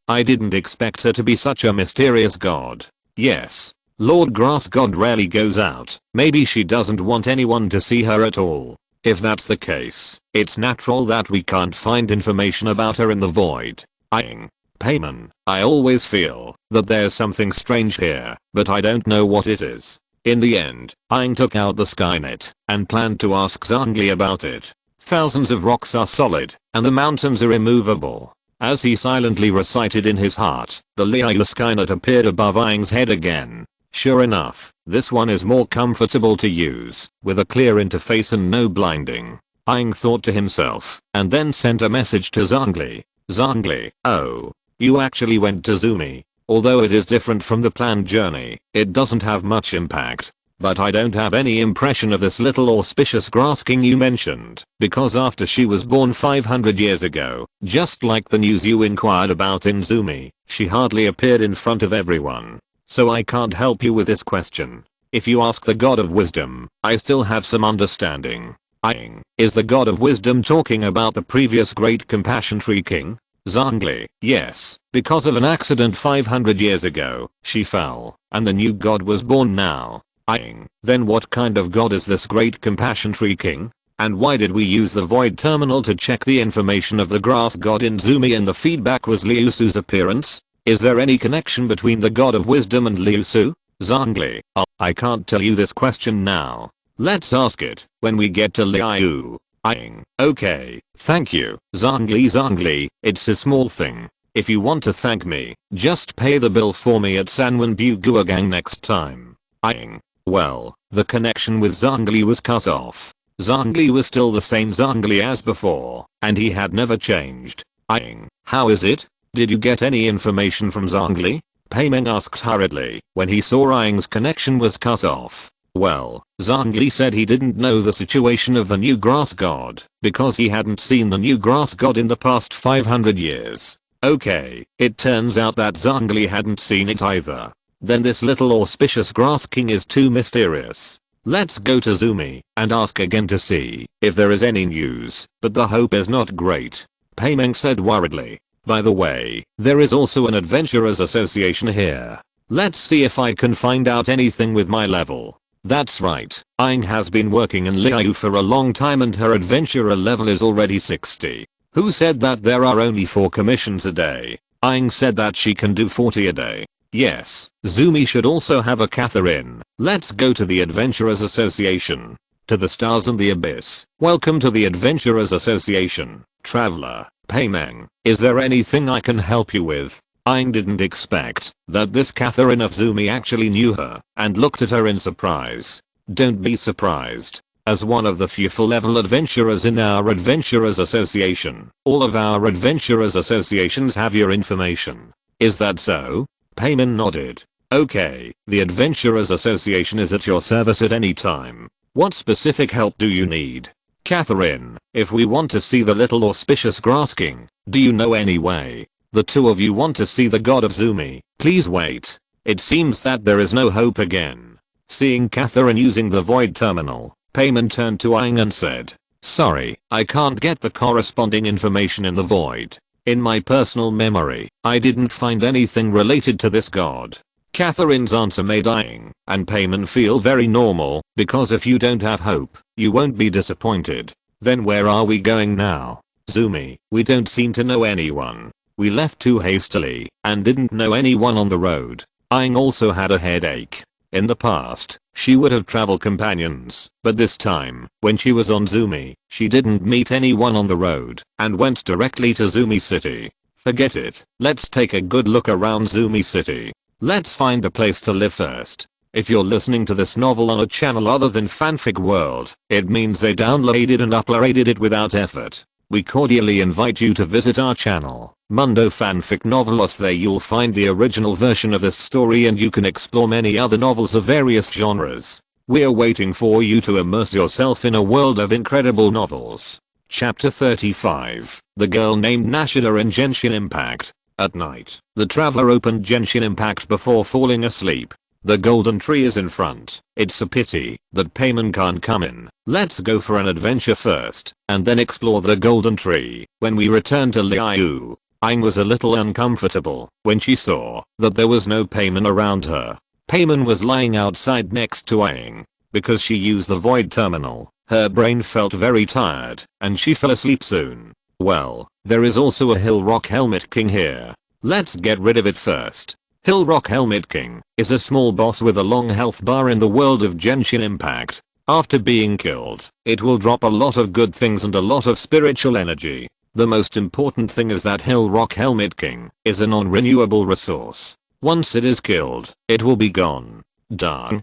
I didn't expect her to be such a mysterious god. Yes, Lord Grass God rarely goes out. Maybe she doesn't want anyone to see her at all. If that's the case, it's natural that we can't find information about her in the void. Paimon, I always feel that there's something strange here, but I don't know what it is. In the end, Aang took out the Skynet and planned to ask Zhongli about it. Thousands of rocks are solid, and the mountains are immovable. As he silently recited in his heart, the Liusu Skynet appeared above Aang's head again. Sure enough, this one is more comfortable to use, with a clear interface and no blinding. Aang thought to himself, and then sent a message to Zhongli. Zhongli, oh, you actually went to Zumi. Although it is different from the planned journey, it doesn't have much impact. But I don't have any impression of this little auspicious grass king you mentioned, because after she was born 500 years ago, just like the news you inquired about in Zumi, she hardly appeared in front of everyone. So I can't help you with this question. If you ask the god of wisdom, I still have some understanding. Aang, is the god of wisdom talking about the previous great compassion tree king? Zhongli, yes, because of an accident 500 years ago, she fell, and the new god was born now. Aang, then what kind of god is this great compassion tree king? And why did we use the void terminal to check the information of the grass god in Zumi and the feedback was Liusu's appearance? Is there any connection between the god of wisdom and Liusu? Zhongli, I can't tell you this question now. Let's ask it when we get to Liu. Aang, okay, thank you, Zhongli, it's a small thing. If you want to thank me, just pay the bill for me at Sanwenbu Guogang next time. Aang, well, the connection with Zhongli was cut off. Zhongli was still the same Zhongli as before, and he had never changed. Aang, how is it? Did you get any information from Zhongli? Paimeng asked hurriedly when he saw Aang's connection was cut off. Well, Zhongli said he didn't know the situation of the new grass god because he hadn't seen the new grass god in the past 500 years. Okay, it turns out that Zhongli hadn't seen it either. Then this little auspicious grass king is too mysterious. Let's go to Zumi and ask again to see if there is any news, but the hope is not great. Paimeng said worriedly. By the way, there is also an adventurers association here. Let's see if I can find out anything with my level. That's right, Aang has been working in Liu for a long time and her adventurer level is already 60. Who said that there are only 4 commissions a day? Aang said that she can do 40 a day. Yes, Zumi should also have a Catherine. Let's go to the Adventurers Association. To the stars and the abyss. Welcome to the Adventurers Association, traveler. Paimeng, is there anything I can help you with? Aang didn't expect that this Catherine of Zumi actually knew her and looked at her in surprise. Don't be surprised. As one of the few full level adventurers in our Adventurers Association, all of our Adventurers Associations have your information. Is that so? Paimon nodded. Okay, the Adventurers Association is at your service at any time. What specific help do you need? Catherine, if we want to see the little auspicious grass king, do you know any way? The two of you want to see the god of Zumi, please wait. It seems that there is no hope again. Seeing Catherine using the void terminal, Paimon turned to Aang and said, sorry, I can't get the corresponding information in the void. In my personal memory, I didn't find anything related to this god. Catherine's answer made Aang and Paimon feel very normal, because if you don't have hope, you won't be disappointed. Then where are we going now? Zumi, we don't seem to know anyone. We left too hastily and didn't know anyone on the road. Aang also had a headache. In the past, she would have travel companions, but this time, when she was on Zumi, she didn't meet anyone on the road and went directly to Zumi City. Forget it, let's take a good look around Zumi City. Let's find a place to live first. If you're listening to this novel on a channel other than Fanfic World, it means they downloaded and uploaded it without effort. We cordially invite you to visit our channel, Mundo Fanfic Novelos. There you'll find the original version of this story and you can explore many other novels of various genres. We're waiting for you to immerse yourself in a world of incredible novels. Chapter 35, The Girl Named Nashida in Genshin Impact. At night, the traveler opened Genshin Impact before falling asleep. The golden tree is in front. It's a pity that Paimon can't come in. Let's go for an adventure first, and then explore the golden tree. When we returned to Liu, Aang was a little uncomfortable when she saw that there was no Paimon around her. Paimon was lying outside next to Aang. Because she used the void terminal, her brain felt very tired, and she fell asleep soon. Well, there is also a Hill Rock Helmet King here. Let's get rid of it first. Hill Rock Helmet King is a small boss with a long health bar in the world of Genshin Impact. After being killed, it will drop a lot of good things and a lot of spiritual energy. The most important thing is that Hill Rock Helmet King is a non-renewable resource. Once it is killed, it will be gone. Dang.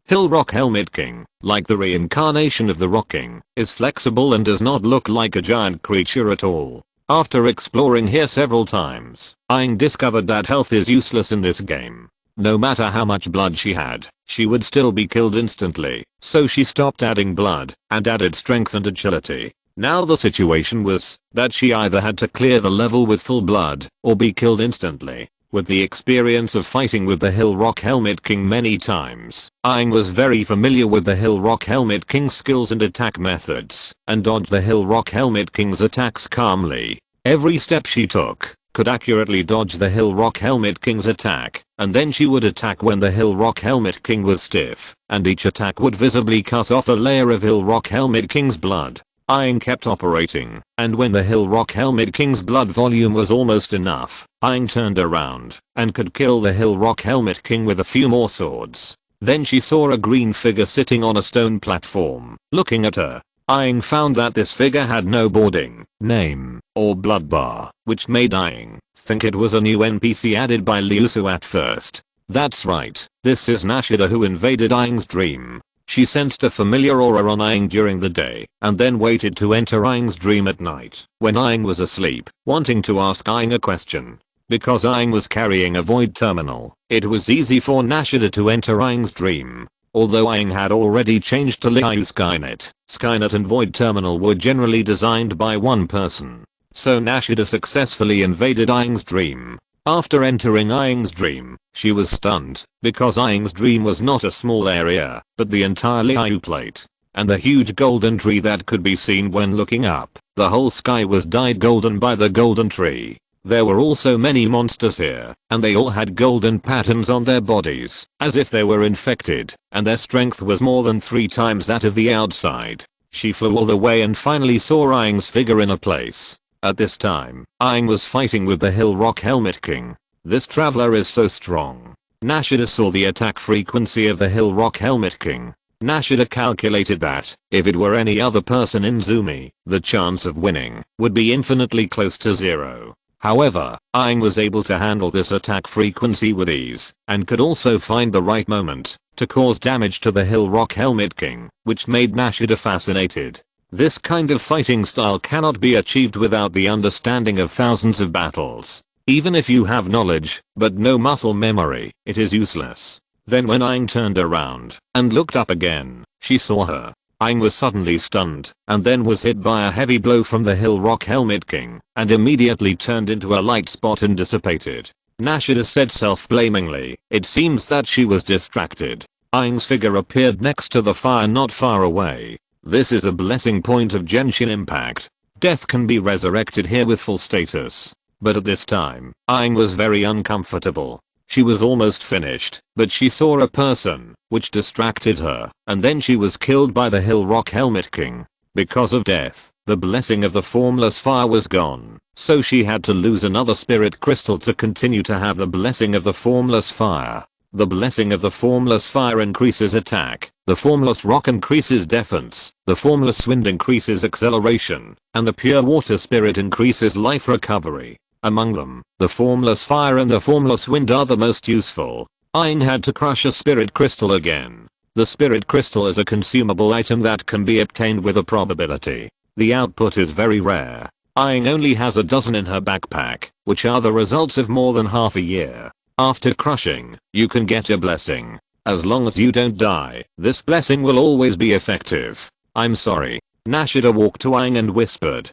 Hill Rock Helmet King, like the reincarnation of the Rock King, is flexible and does not look like a giant creature at all. After exploring here several times, Aang discovered that health is useless in this game. No matter how much blood she had, she would still be killed instantly, so she stopped adding blood and added strength and agility. Now the situation was that she either had to clear the level with full blood or be killed instantly. With the experience of fighting with the Hill Rock Helmet King many times, Aang was very familiar with the Hill Rock Helmet King's skills and attack methods, and dodged the Hill Rock Helmet King's attacks calmly. Every step she took could accurately dodge the Hill Rock Helmet King's attack, and then she would attack when the Hill Rock Helmet King was stiff, and each attack would visibly cut off a layer of Hill Rock Helmet King's blood. Aang kept operating, and when the Hill Rock Helmet King's blood volume was almost enough, Aang turned around and could kill the Hill Rock Helmet King with a few more swords. Then she saw a green figure sitting on a stone platform. Looking at her, Aang found that this figure had no boarding, name, or blood bar, which made Aang think it was a new NPC added by Liusu at first. That's right, this is Nashida, who invaded Aang's dream. She sensed a familiar aura on Aang during the day, and then waited to enter Aang's dream at night, when Aang was asleep, wanting to ask Aang a question. Because Aang was carrying a void terminal, it was easy for Nashida to enter Aang's dream. Although Aang had already changed to Liu Skynet, Skynet and void terminal were generally designed by one person. So Nashida successfully invaded Aang's dream. After entering Aang's dream, she was stunned, because Aang's dream was not a small area, but the entire Liu plate. And the huge golden tree that could be seen when looking up. The whole sky was dyed golden by the golden tree. There were also many monsters here, and they all had golden patterns on their bodies, as if they were infected, and their strength was more than 3 times that of the outside. She flew all the way and finally saw Aang's figure in a place. At this time, Aang was fighting with the Hill Rock Helmet King. This traveler is so strong. Nashida saw the attack frequency of the Hill Rock Helmet King. Nashida calculated that, if it were any other person in Zumi, the chance of winning would be infinitely close to 0. However, Aang was able to handle this attack frequency with ease, and could also find the right moment to cause damage to the Hill Rock Helmet King, which made Nashida fascinated. This kind of fighting style cannot be achieved without the understanding of thousands of battles. Even if you have knowledge, but no muscle memory, it is useless. Then when Aang turned around and looked up again, she saw her. Aang was suddenly stunned, and then was hit by a heavy blow from the Hill Rock Helmet King, and immediately turned into a light spot and dissipated. Nashida said self-blamingly, it seems that she was distracted. Aang's figure appeared next to the fire not far away. This is a blessing point of Genshin Impact. Death can be resurrected here with full status. But at this time, Aang was very uncomfortable. She was almost finished, but she saw a person, which distracted her, and then she was killed by the Hill Rock Helmet King. Because of death, the blessing of the formless fire was gone, so she had to lose another spirit crystal to continue to have the blessing of the formless fire. The blessing of the formless fire increases attack, the formless rock increases defense, the formless wind increases acceleration, and the pure water spirit increases life recovery. Among them, the formless fire and the formless wind are the most useful. Aang had to crush a spirit crystal again. The spirit crystal is a consumable item that can be obtained with a probability. The output is very rare. Aang only has a dozen in her backpack, which are the results of more than half a year. After crushing, you can get a blessing. As long as you don't die, this blessing will always be effective. I'm sorry. Nashida walked to Aang and whispered.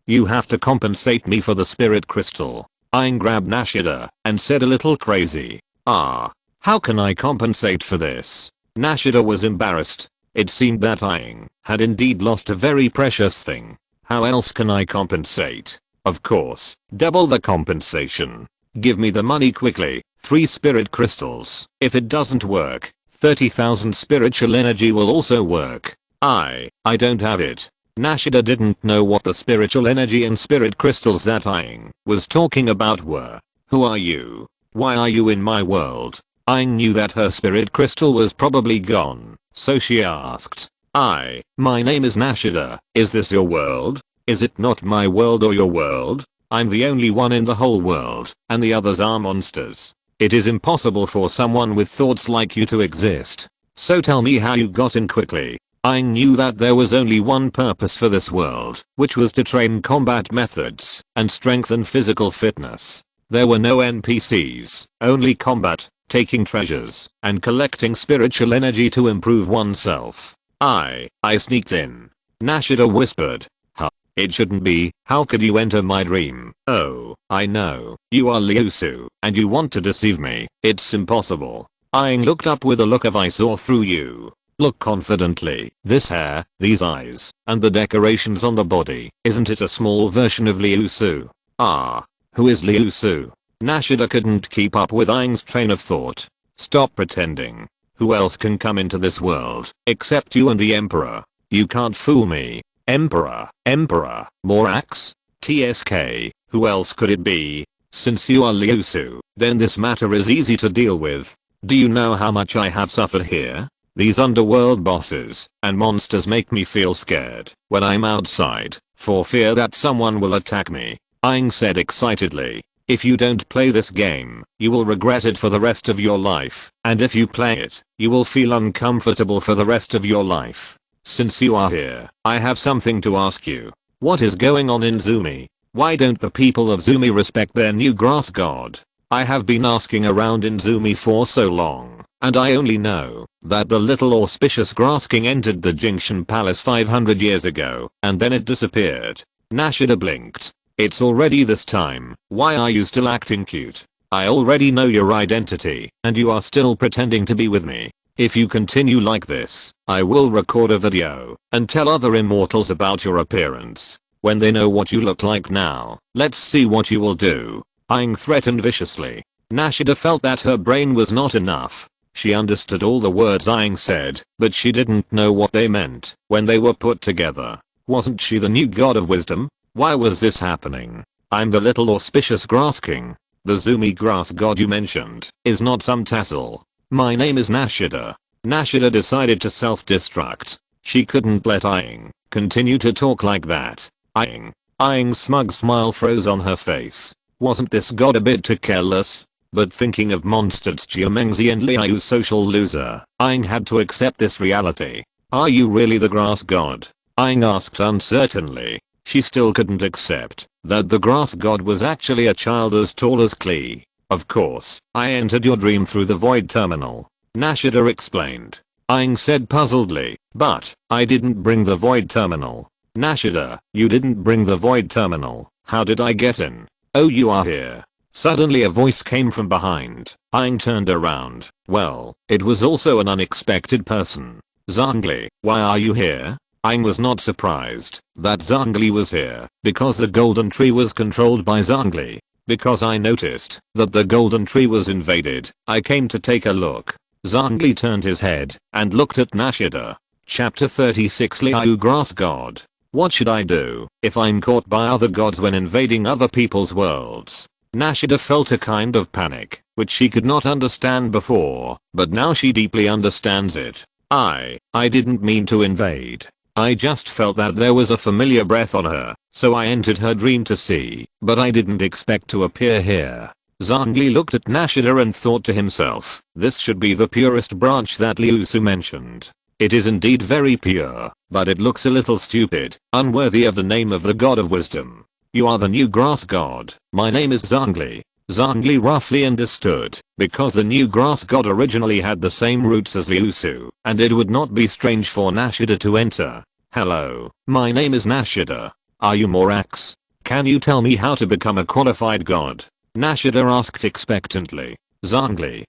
You have to compensate me for the spirit crystal. Aang grabbed Nashida and said a little crazy. How can I compensate for this? Nashida was embarrassed. It seemed that Aang had indeed lost a very precious thing. How else can I compensate? Of course, double the compensation. Give me the money quickly, 3 spirit crystals. If it doesn't work, 30,000 spiritual energy will also work. I don't have it. Nashida didn't know what the spiritual energy and spirit crystals that Aang was talking about were. Who are you? Why are you in my world? Aang knew that her spirit crystal was probably gone, so she asked. My name is Nashida. Is this your world? Is it not my world or your world? I'm the only one in the whole world, and the others are monsters. It is impossible for someone with thoughts like you to exist. So tell me how you got in quickly. Aang knew that there was only one purpose for this world, which was to train combat methods and strengthen physical fitness. There were no NPCs, only combat, taking treasures, and collecting spiritual energy to improve oneself. I sneaked in. Nashida whispered. It shouldn't be. How could you enter my dream? Oh, I know. You are Liusu, and you want to deceive me. It's impossible. Aang looked up with a look of I saw through you. Look confidently. This hair, these eyes, and the decorations on the body. Isn't it a small version of Liusu? Who is Liusu? Nashida couldn't keep up with Aang's train of thought. Stop pretending. Who else can come into this world, except you and the Emperor? You can't fool me. Emperor, Morax? TSK, who else could it be? Since you are Liusu, then this matter is easy to deal with. Do you know how much I have suffered here? These underworld bosses and monsters make me feel scared when I'm outside, for fear that someone will attack me. Aang said excitedly. If you don't play this game, you will regret it for the rest of your life, and if you play it, you will feel uncomfortable for the rest of your life. Since you are here, I have something to ask you. What is going on in Zumi? Why don't the people of Zumi respect their new grass god? I have been asking around in Zumi for so long, and I only know that the little auspicious grass king entered the Genshin palace 500 years ago, and then it disappeared. Nashida blinked. It's already this time. Why are you still acting cute? I already know your identity, and you are still pretending to be with me. If you continue like this, I will record a video and tell other immortals about your appearance. when they know what you look like now, let's see what you will do. Aang threatened viciously. Nashida felt that her brain was not enough. She understood all the words Aang said, but she didn't know what they meant when they were put together. Wasn't she the new god of wisdom? Why was this happening? I'm the little auspicious grass king. The zoomy grass god you mentioned is not some tassel. My name is Nashida. Nashida decided to self-destruct. She couldn't let Aang continue to talk like that. Aang's smug smile froze on her face. Wasn't this god a bit too careless? But thinking of monsters Jiamengzi and Liu's social loser, Aang had to accept this reality. Are you really the grass god? Aang asked uncertainly. She still couldn't accept that the grass god was actually a child as tall as Klee. Of course, I entered your dream through the void terminal. Nashida explained. Aang said puzzledly, but I didn't bring the void terminal. Nashida, you didn't bring the void terminal. How did I get in? Oh, you are here. Suddenly a voice came from behind. Aang turned around. Well, it was also an unexpected person. Zhongli, why are you here? Aang was not surprised that Zhongli was here because the golden tree was controlled by Zhongli. Because I noticed that the golden tree was invaded, I came to take a look. Zhongli turned his head and looked at Nashida. Chapter 36 Liu Grass God. What should I do if I'm caught by other gods when invading other people's worlds? Nashida felt a kind of panic, which she could not understand before, but now she deeply understands it. I didn't mean to invade. I just felt that there was a familiar breath on her, so I entered her dream to see, but I didn't expect to appear here. Zhongli looked at Nashida and thought to himself, this should be the purest branch that Liusu mentioned. It is indeed very pure, but it looks a little stupid, unworthy of the name of the god of wisdom. You are the new grass god. My name is Zhongli. Zhongli roughly understood, because the new grass god originally had the same roots as Liusu, and it would not be strange for Nashida to enter. Hello, my name is Nashida. Are you Morax? Can you tell me how to become a qualified god? Nashida asked expectantly. Zhongli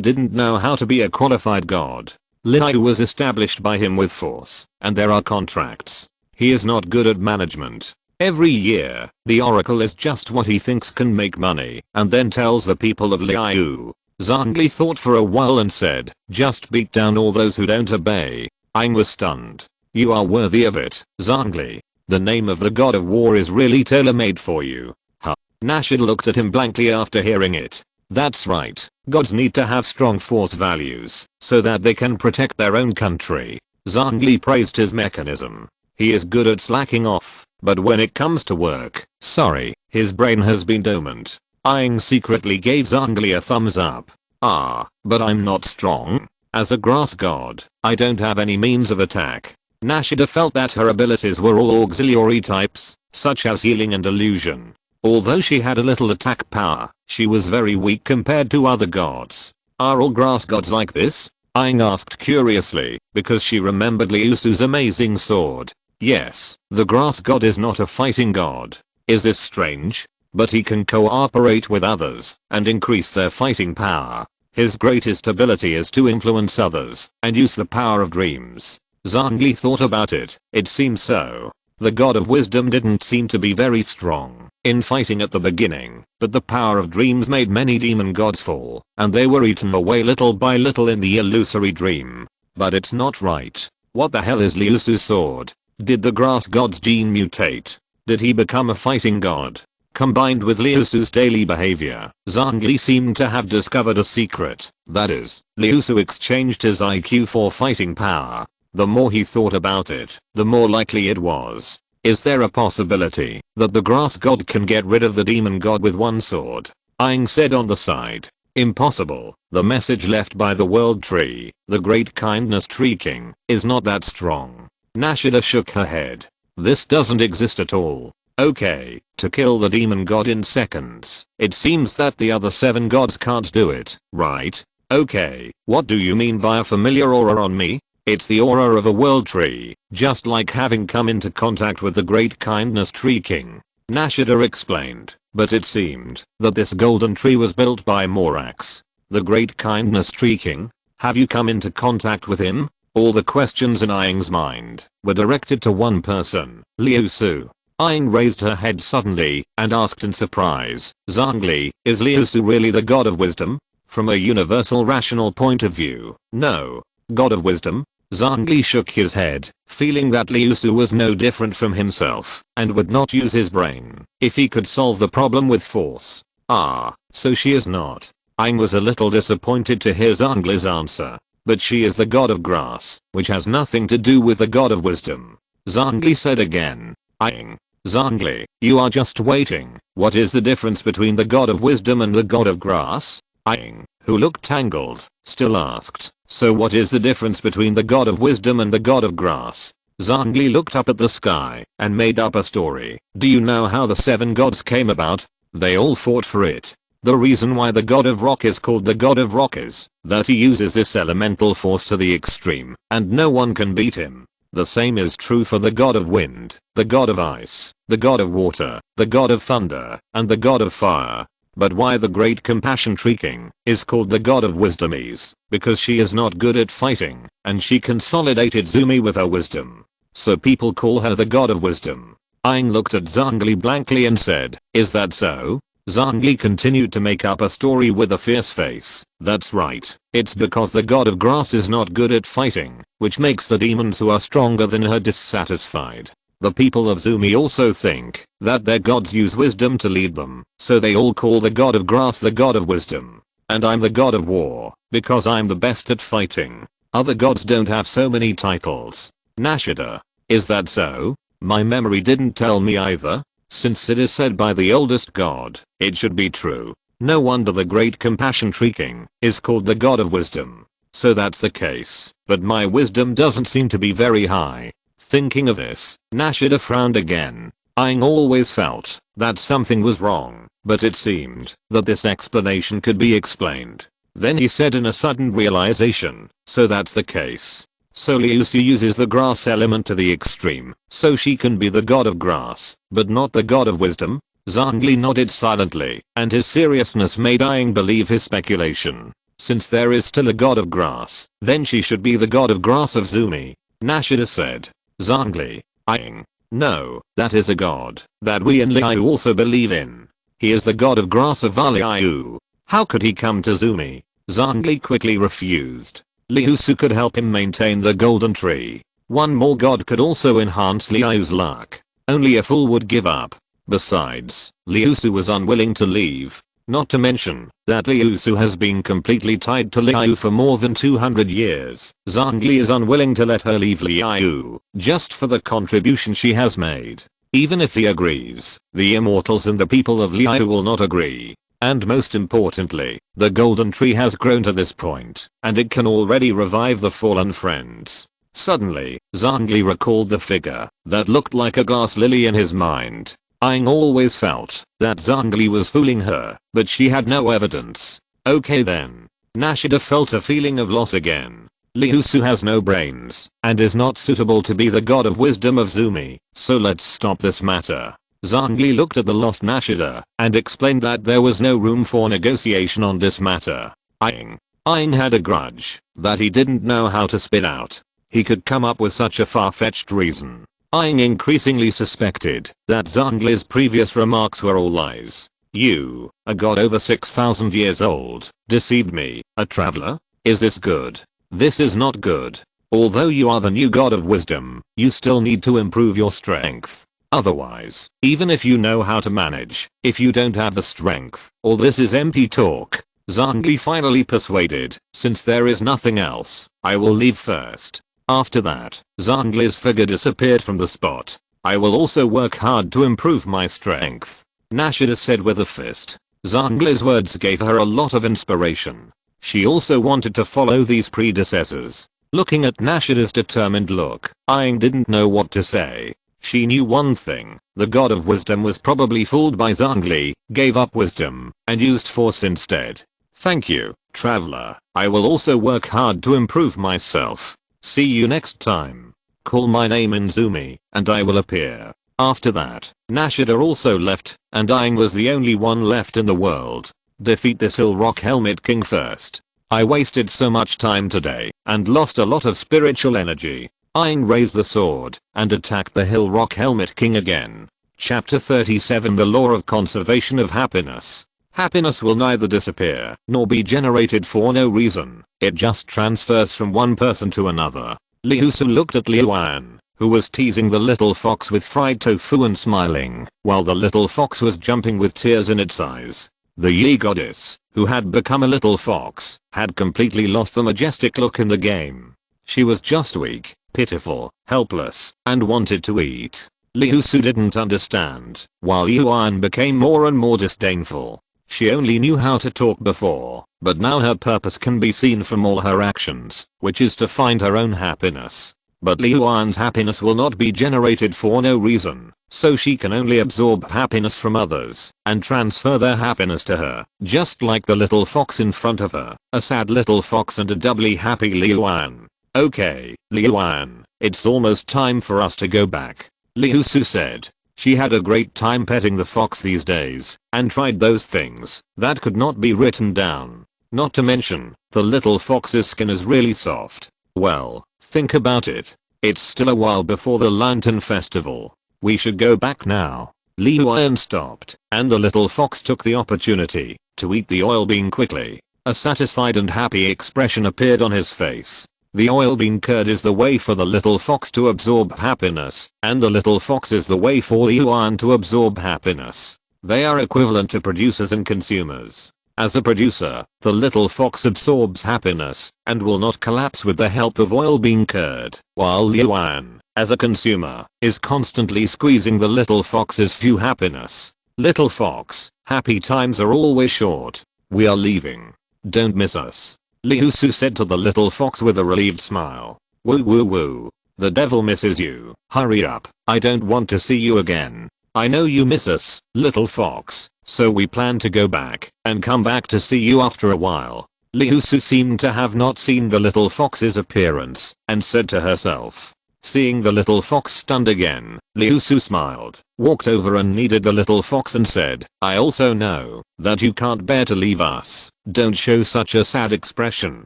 didn't know how to be a qualified god. Liu was established by him with force, and there are contracts. He is not good at management. Every year, the oracle is just what he thinks can make money, and then tells the people of Liu. Zhongli thought for a while and said, just beat down all those who don't obey. Aang was stunned. You are worthy of it, Zhongli. The name of the god of war is really tailor-made for you. Huh? Nashida looked at him blankly after hearing it. That's right, gods need to have strong force values, so that they can protect their own country. Zhongli praised his mechanism. He is good at slacking off. But when it comes to work, sorry, his brain has been dormant. Aang secretly gave Zhongli a thumbs up. But I'm not strong. As a grass god, I don't have any means of attack. Nashida felt that her abilities were all auxiliary types, such as healing and illusion. Although she had a little attack power, she was very weak compared to other gods. Are all grass gods like this? Aang asked curiously, because she remembered Liusu's amazing sword. Yes, the grass god is not a fighting god. Is this strange? But he can cooperate with others and increase their fighting power. His greatest ability is to influence others and use the power of dreams. Zhongli thought about it. It seems so. The god of wisdom didn't seem to be very strong in fighting at the beginning, but the power of dreams made many demon gods fall, and they were eaten away little by little in the illusory dream. But it's not right. What the hell is Liusu's sword? Did the grass god's gene mutate? Did he become a fighting god? Combined with Liusu's daily behavior, Zhongli seemed to have discovered a secret. That is, Liusu exchanged his IQ for fighting power. The more he thought about it, the more likely it was. Is there a possibility that the grass god can get rid of the demon god with one sword? Aang said on the side. Impossible. The message left by the world tree, the great kindness tree king, is not that strong. Nashida shook her head. This doesn't exist at all. Okay, to kill the demon god in seconds. It seems that the other 7 gods can't do it, right? Okay, what do you mean by a familiar aura on me? It's the aura of a world tree, just like having come into contact with the great kindness tree king. Nashida explained, but it seemed that this golden tree was built by Morax. The great kindness tree king? Have you come into contact with him? All the questions in Aang's mind were directed to one person, Liusu. Aang raised her head suddenly and asked in surprise, Zhongli, is Liusu really the god of wisdom? From a universal rational point of view, no. God of wisdom? Zhongli shook his head, feeling that Liusu was no different from himself and would not use his brain if he could solve the problem with force. Ah, so she is not. Aang was a little disappointed to hear Zhongli's answer. But she is the god of grass, which has nothing to do with the god of wisdom. Zhongli said again. Aang. Zhongli, you are just waiting. What is the difference between the god of wisdom and the god of grass? Aang, who looked tangled, still asked. So what is the difference between the god of wisdom and the god of grass? Zhongli looked up at the sky and made up a story. Do you know how the 7 gods came about? They all fought for it. The reason why the god of rock is called the god of rock is that he uses this elemental force to the extreme and no one can beat him. The same is true for the god of wind, the god of ice, the god of water, the god of thunder, and the god of fire. But why the great compassion tree king is called the god of wisdom is because she is not good at fighting and she consolidated Zumi with her wisdom. So people call her the god of wisdom. Aang looked at Zhongli blankly and said, is that so? Zhongli continued to make up a story with a fierce face. That's right. It's because the god of grass is not good at fighting, which makes the demons who are stronger than her dissatisfied. The people of Zumi also think that their gods use wisdom to lead them, so they all call the god of grass the god of wisdom. And I'm the god of war, because I'm the best at fighting. Other gods don't have so many titles. Nashida. Is that so? My memory didn't tell me either. Since it is said by the oldest god, it should be true. No wonder the great compassion tree king is called the god of wisdom. So that's the case, but my wisdom doesn't seem to be very high. Thinking of this, Nashida frowned again. Aang always felt that something was wrong, but it seemed that this explanation could be explained. Then he said in a sudden realization, so that's the case. So Liusu uses the grass element to the extreme, so she can be the god of grass, but not the god of wisdom? Zhongli nodded silently, and his seriousness made Aang believe his speculation. Since there is still a god of grass, then she should be the god of grass of Zumi. Nashida said. Zhongli. Aang. No, that is a god that we in Liu also believe in. He is the god of grass of Liu. How could he come to Zumi? Zhongli quickly refused. Liusu could help him maintain the golden tree. One more god could also enhance Liu's luck. Only a fool would give up. Besides, Liusu was unwilling to leave. Not to mention that Liusu has been completely tied to Liu for more than 200 years. Zhongli is unwilling to let her leave Liu just for the contribution she has made. Even if he agrees, the immortals and the people of Liu will not agree. And most importantly, the golden tree has grown to this point, and it can already revive the fallen friends. Suddenly, Zhongli recalled the figure that looked like a glass lily in his mind. Aang always felt that Zhongli was fooling her, but she had no evidence. Okay then. Nashida felt a feeling of loss again. Liusu has no brains, and is not suitable to be the god of wisdom of Zumi, so let's stop this matter. Zhongli looked at the lost Nashida and explained that there was no room for negotiation on this matter. Aang had a grudge that he didn't know how to spit out. He could come up with such a far-fetched reason. Aang increasingly suspected that Zhongli's previous remarks were all lies. You, a god over 6,000 years old, deceived me, a traveler? Is this good? This is not good. Although you are the new god of wisdom, you still need to improve your strength. Otherwise, even if you know how to manage, if you don't have the strength, all this is empty talk. Zhongli finally persuaded, since there is nothing else, I will leave first. After that, Zhongli's figure disappeared from the spot. I will also work hard to improve my strength. Nashida said with a fist. Zhongli's words gave her a lot of inspiration. She also wanted to follow these predecessors. Looking at Nashida's determined look, Aang didn't know what to say. She knew one thing, the god of wisdom was probably fooled by Zhongli, gave up wisdom, and used force instead. Thank you, traveler. I will also work hard to improve myself. See you next time. Call my name in Zumi, and I will appear. After that, Nashida also left, and Aang was the only one left in the world. Defeat this Hill Rock Helmet King first. I wasted so much time today, and lost a lot of spiritual energy. Aang raised the sword, and attacked the Hill Rock Helmet King again. Chapter 37 The Law of Conservation of Happiness. Happiness will neither disappear nor be generated for no reason. It just transfers from one person to another. Liusu looked at Liuan, who was teasing the little fox with fried tofu and smiling, while the little fox was jumping with tears in its eyes. The Yi goddess, who had become a little fox, had completely lost the majestic look in the game. She was just weak, pitiful, helpless, and wanted to eat. Liusu didn't understand, while Yuan became more and more disdainful. She only knew how to talk before, but now her purpose can be seen from all her actions, which is to find her own happiness. But Liuan's happiness will not be generated for no reason, so she can only absorb happiness from others and transfer their happiness to her, just like the little fox in front of her, a sad little fox and a doubly happy Liuan. Okay, Liuan, it's almost time for us to go back, Liusu said. She had a great time petting the fox these days and tried those things that could not be written down. Not to mention, the little fox's skin is really soft. Well, think about it. It's still a while before the Lantern Festival. We should go back now. Liuan stopped, and the little fox took the opportunity to eat the oil bean quickly. A satisfied and happy expression appeared on his face. The oil bean curd is the way for the little fox to absorb happiness, and the little fox is the way for Liuan to absorb happiness. They are equivalent to producers and consumers. As a producer, the little fox absorbs happiness and will not collapse with the help of oil bean curd, while Liuan, as a consumer, is constantly squeezing the little fox's few happiness. Little fox, happy times are always short. We are leaving. Don't miss us, Liusu said to the little fox with a relieved smile. Woo woo woo. The devil misses you. Hurry up. I don't want to see you again. I know you miss us, little fox, so we plan to go back and come back to see you after a while. Liusu seemed to have not seen the little fox's appearance and said to herself. Seeing the little fox stunned again, Liusu smiled, walked over and kneaded the little fox and said, I also know that you can't bear to leave us. Don't show such a sad expression.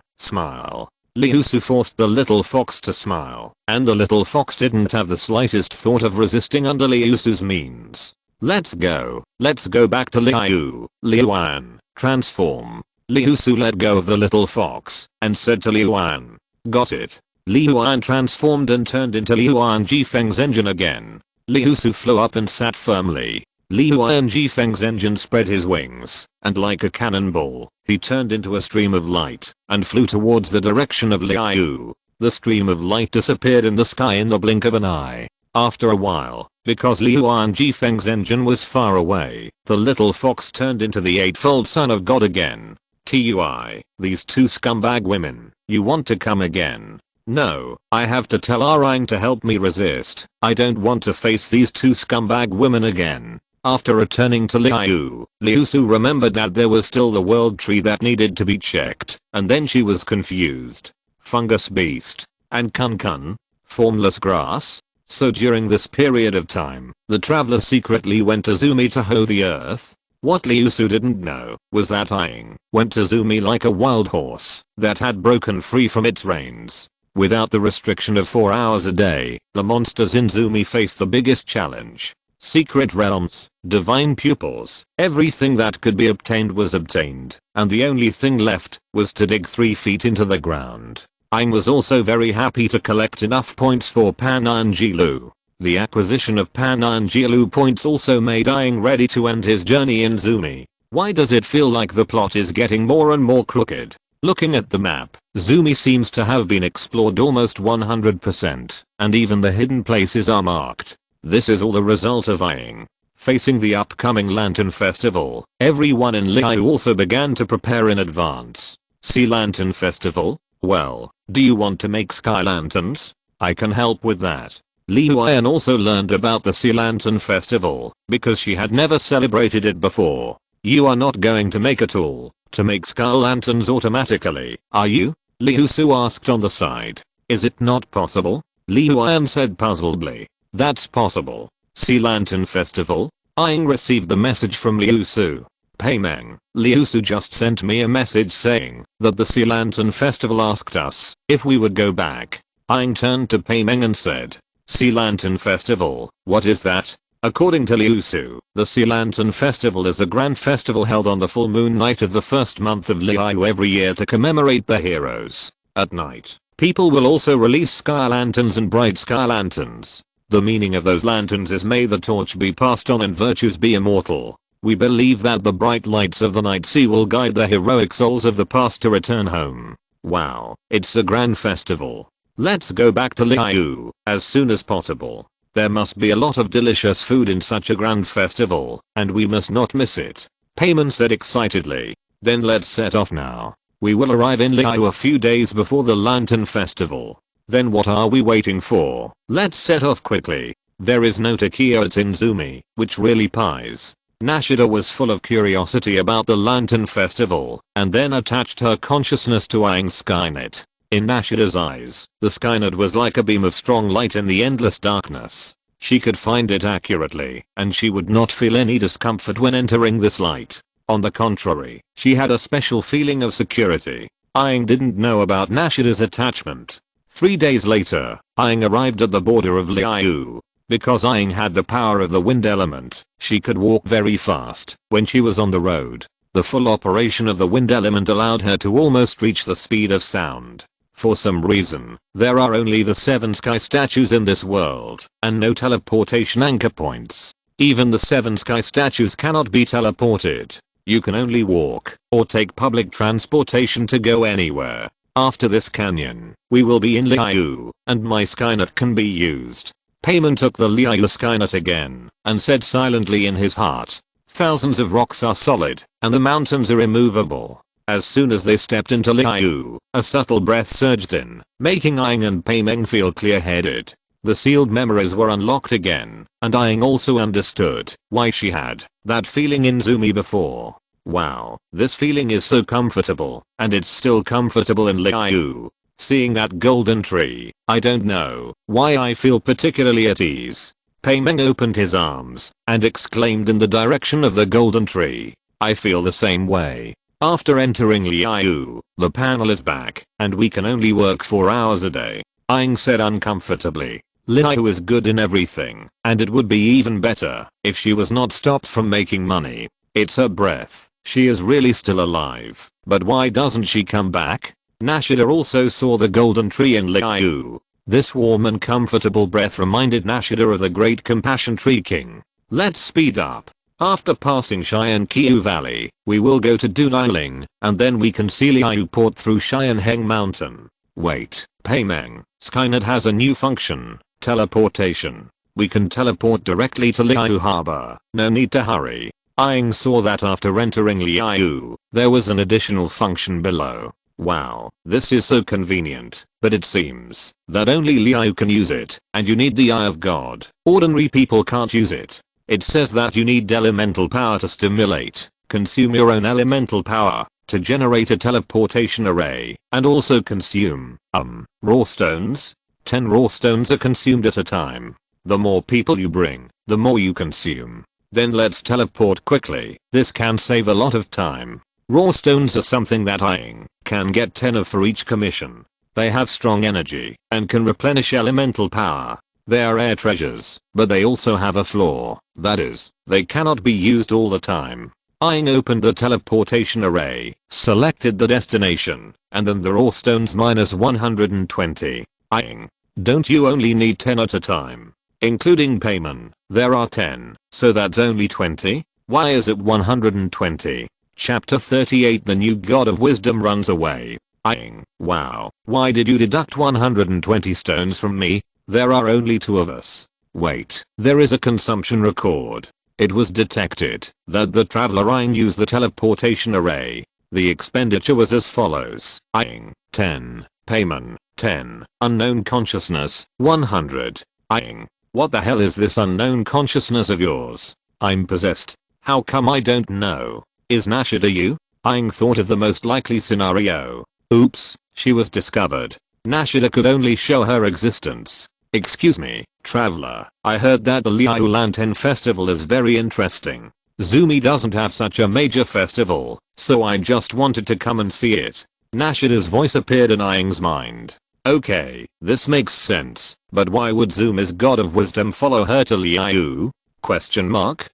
Smile. Liusu forced the little fox to smile, and the little fox didn't have the slightest thought of resisting under Liusu's means. Let's go back to Liuan, transform. Liusu let go of the little fox and said to Liuan, got it. Liuan transformed and turned into Liuan Jifeng's engine again. Liusu flew up and sat firmly. Liuan Jifeng's engine spread his wings, and like a cannonball, he turned into a stream of light and flew towards the direction of Liu. The stream of light disappeared in the sky in the blink of an eye. After a while, because Liuan Jifeng's engine was far away, the little fox turned into the eightfold son of God again. TUI, these two scumbag women, you want to come again? No, I have to tell Arying to help me resist. I don't want to face these two scumbag women again. After returning to Liusu remembered that there was still the world tree that needed to be checked, and then she was confused. Fungus beast. And kun, formless grass? So during this period of time, the traveler secretly went to Zumi to hoe the earth? What Liusu didn't know was that Arying went to Zumi like a wild horse that had broken free from its reins. Without the restriction of 4 hours a day, the monsters in Zumi faced the biggest challenge. Secret realms, divine pupils, everything that could be obtained was obtained, and the only thing left was to dig 3 feet into the ground. Arying was also very happy to collect enough points for Pananjilu. The acquisition of Pananjilu points also made Arying ready to end his journey in Zumi. Why does it feel like the plot is getting more and more crooked? Looking at the map, Zumi seems to have been explored almost 100%, and even the hidden places are marked. This is all the result of Arying facing the upcoming Lantern Festival. Everyone in Liu also began to prepare in advance. Sea Lantern Festival? Well, do you want to make sky lanterns? I can help with that. Liuan also learned about the Sea Lantern Festival because she had never celebrated it before. You are not going to make a tool to make sky lanterns automatically, are you? Liusu asked on the side. Is it not possible? Liuan said puzzledly. That's possible. Sea Lantern Festival? Arying received the message from Liusu. Paimeng, Liusu just sent me a message saying that the Sea Lantern Festival asked us if we would go back. Arying turned to Paimeng and said, Sea Lantern Festival, what is that? According to Liusu, the Sea Lantern Festival is a grand festival held on the full moon night of the first month of Liu every year to commemorate the heroes. At night, people will also release sky lanterns and bright sky lanterns. The meaning of those lanterns is may the torch be passed on and virtues be immortal. We believe that the bright lights of the night sea will guide the heroic souls of the past to return home. Wow, it's a grand festival. Let's go back to Liu as soon as possible. There must be a lot of delicious food in such a grand festival, and we must not miss it. Payman said excitedly. Then let's set off now. We will arrive in Liu a few days before the Lantern Festival. Then what are we waiting for? Let's set off quickly. There is no Takia at Inzumi, which really pies. Nashida was full of curiosity about the Lantern Festival, and then attached her consciousness to eyeing Skynet. In Nashida's eyes, the Skynet was like a beam of strong light in the endless darkness. She could find it accurately, and she would not feel any discomfort when entering this light. On the contrary, she had a special feeling of security. Aang didn't know about Nashida's attachment. 3 days later, Aang arrived at the border of Liu. Because Aang had the power of the wind element, she could walk very fast when she was on the road. The full operation of the wind element allowed her to almost reach the speed of sound. For some reason, there are only the 7 sky statues in this world, and no teleportation anchor points. Even the 7 sky statues cannot be teleported. You can only walk, or take public transportation to go anywhere. After this canyon, we will be in Liu, and my Skynet can be used. Payman took the Liu Skynet again, and said silently in his heart, thousands of rocks are solid, and the mountains are immovable. As soon as they stepped into Liu, a subtle breath surged in, making Aang and Paimeng feel clear-headed. The sealed memories were unlocked again, and Aang also understood why she had that feeling in Zumi before. Wow, this feeling is so comfortable, and it's still comfortable in Liu. Seeing that golden tree, I don't know why I feel particularly at ease. Paimeng opened his arms and exclaimed in the direction of the golden tree. I feel the same way. After entering Liu, the panel is back, and we can only work 4 hours a day. Aang said uncomfortably. Liu is good in everything, and it would be even better if she was not stopped from making money. It's her breath. She is really still alive, but why doesn't she come back? Nashida also saw the golden tree in Liu. This warm and comfortable breath reminded Nashida of the great compassion tree king. Let's speed up. After passing Cheyenne Kiu Valley, we will go to Dunailing, and then we can see Liu Port through Cheyenne Heng Mountain. Wait, Paimeng, Skynet has a new function, teleportation. We can teleport directly to Liu Harbor, no need to hurry. Aang saw that after entering Liu, there was an additional function below. Wow, this is so convenient, but it seems that only Liu can use it, and you need the Eye of God. Ordinary people can't use it. It says that you need elemental power to stimulate, consume your own elemental power, to generate a teleportation array, and also consume, raw stones. 10 raw stones are consumed at a time. The more people you bring, the more you consume. Then let's teleport quickly. This can save a lot of time. Raw stones are something that Aang can get 10 of for each commission. They have strong energy, and can replenish elemental power. They are air treasures, but they also have a flaw, that is, they cannot be used all the time. Aang opened the teleportation array, selected the destination, and then the raw stones minus 120. Aang, don't you only need 10 at a time? Including Payman, there are 10, so that's only 20? Why is it 120? Chapter 38 The new god of wisdom runs away. Aang, wow, why did you deduct 120 stones from me? There are only 2 of us. Wait, there is a consumption record. It was detected that the traveler Aang used the teleportation array. The expenditure was as follows. Aang, 10. Payman, 10. Unknown consciousness, 100. Aang, what the hell is this unknown consciousness of yours? I'm possessed. How come I don't know? Is Nashida you? Aang thought of the most likely scenario. Oops, she was discovered. Nashida could only show her existence. Excuse me, traveler, I heard that the Liu Lantern festival is very interesting. Zumi doesn't have such a major festival, so I just wanted to come and see it. Nashida's voice appeared in Aang's mind. Okay, this makes sense, but why would Zumi's god of wisdom follow her to Liu? Question mark?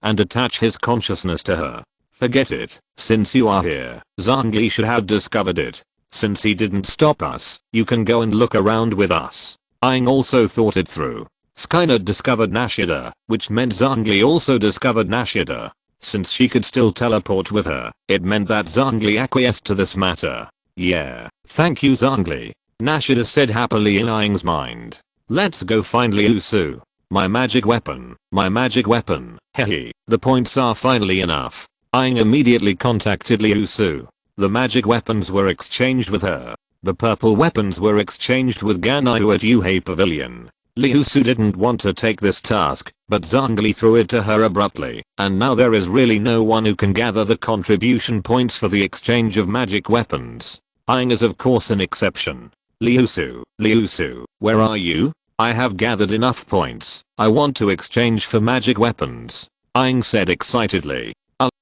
And attach his consciousness to her. Forget it. Since you are here, Zhongli should have discovered it. Since he didn't stop us, you can go and look around with us. Aang also thought it through. Skynet discovered Nashida, which meant Zhongli also discovered Nashida. Since she could still teleport with her, it meant that Zhongli acquiesced to this matter. Yeah, thank you Zhongli. Nashida said happily in Aang's mind. Let's go find Liusu. My magic weapon, hehe, the points are finally enough. Aang immediately contacted Liusu. The magic weapons were exchanged with her. The purple weapons were exchanged with Ganyu at Yuhei Pavilion. Liusu didn't want to take this task, but Zhongli threw it to her abruptly, and now there is really no one who can gather the contribution points for the exchange of magic weapons. Aang is of course an exception. Liusu, where are you? I have gathered enough points. I want to exchange for magic weapons. Aang said excitedly.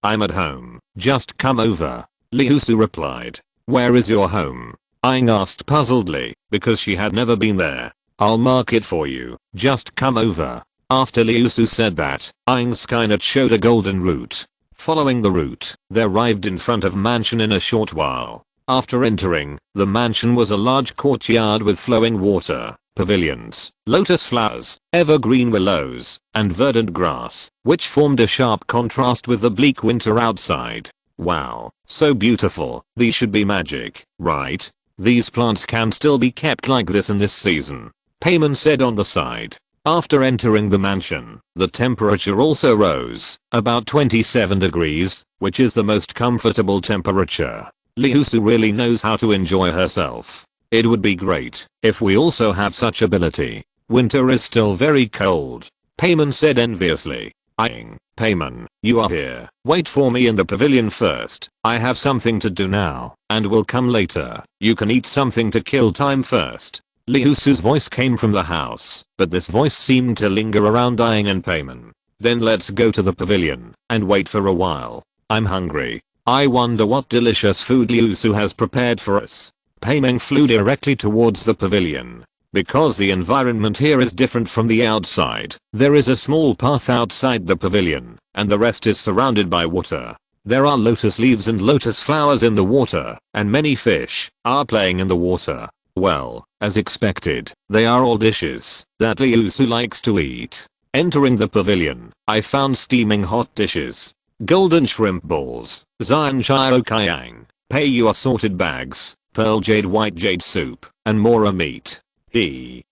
I'm at home. Just come over. Liusu replied. Where is your home? Aang asked puzzledly, because she had never been there. I'll mark it for you. Just come over. After Liusu said that, Aang's Skynet showed a golden route. Following the route, they arrived in front of mansion in a short while. After entering, the mansion was a large courtyard with flowing water, pavilions, lotus flowers, evergreen willows, and verdant grass, which formed a sharp contrast with the bleak winter outside. Wow, so beautiful. These should be magic, right? These plants can still be kept like this in this season. Payman said on the side. After entering the mansion, the temperature also rose, about 27 degrees, which is the most comfortable temperature. Liusu really knows how to enjoy herself. It would be great if we also have such ability. Winter is still very cold. Payman said enviously. Aang, Payman, you are here. Wait for me in the pavilion first. I have something to do now, and will come later. You can eat something to kill time first. Liusu's voice came from the house, but this voice seemed to linger around Aang and Payman. Then let's go to the pavilion, and wait for a while. I'm hungry. I wonder what delicious food Liusu has prepared for us. Payman flew directly towards the pavilion. Because the environment here is different from the outside, there is a small path outside the pavilion, and the rest is surrounded by water. There are lotus leaves and lotus flowers in the water, and many fish are playing in the water. Well, as expected, they are all dishes that Liusu likes to eat. Entering the pavilion, I found steaming hot dishes. Golden shrimp balls, Xian Chiro Kyang, Peiyu assorted bags, pearl jade white jade soup, and mora meat.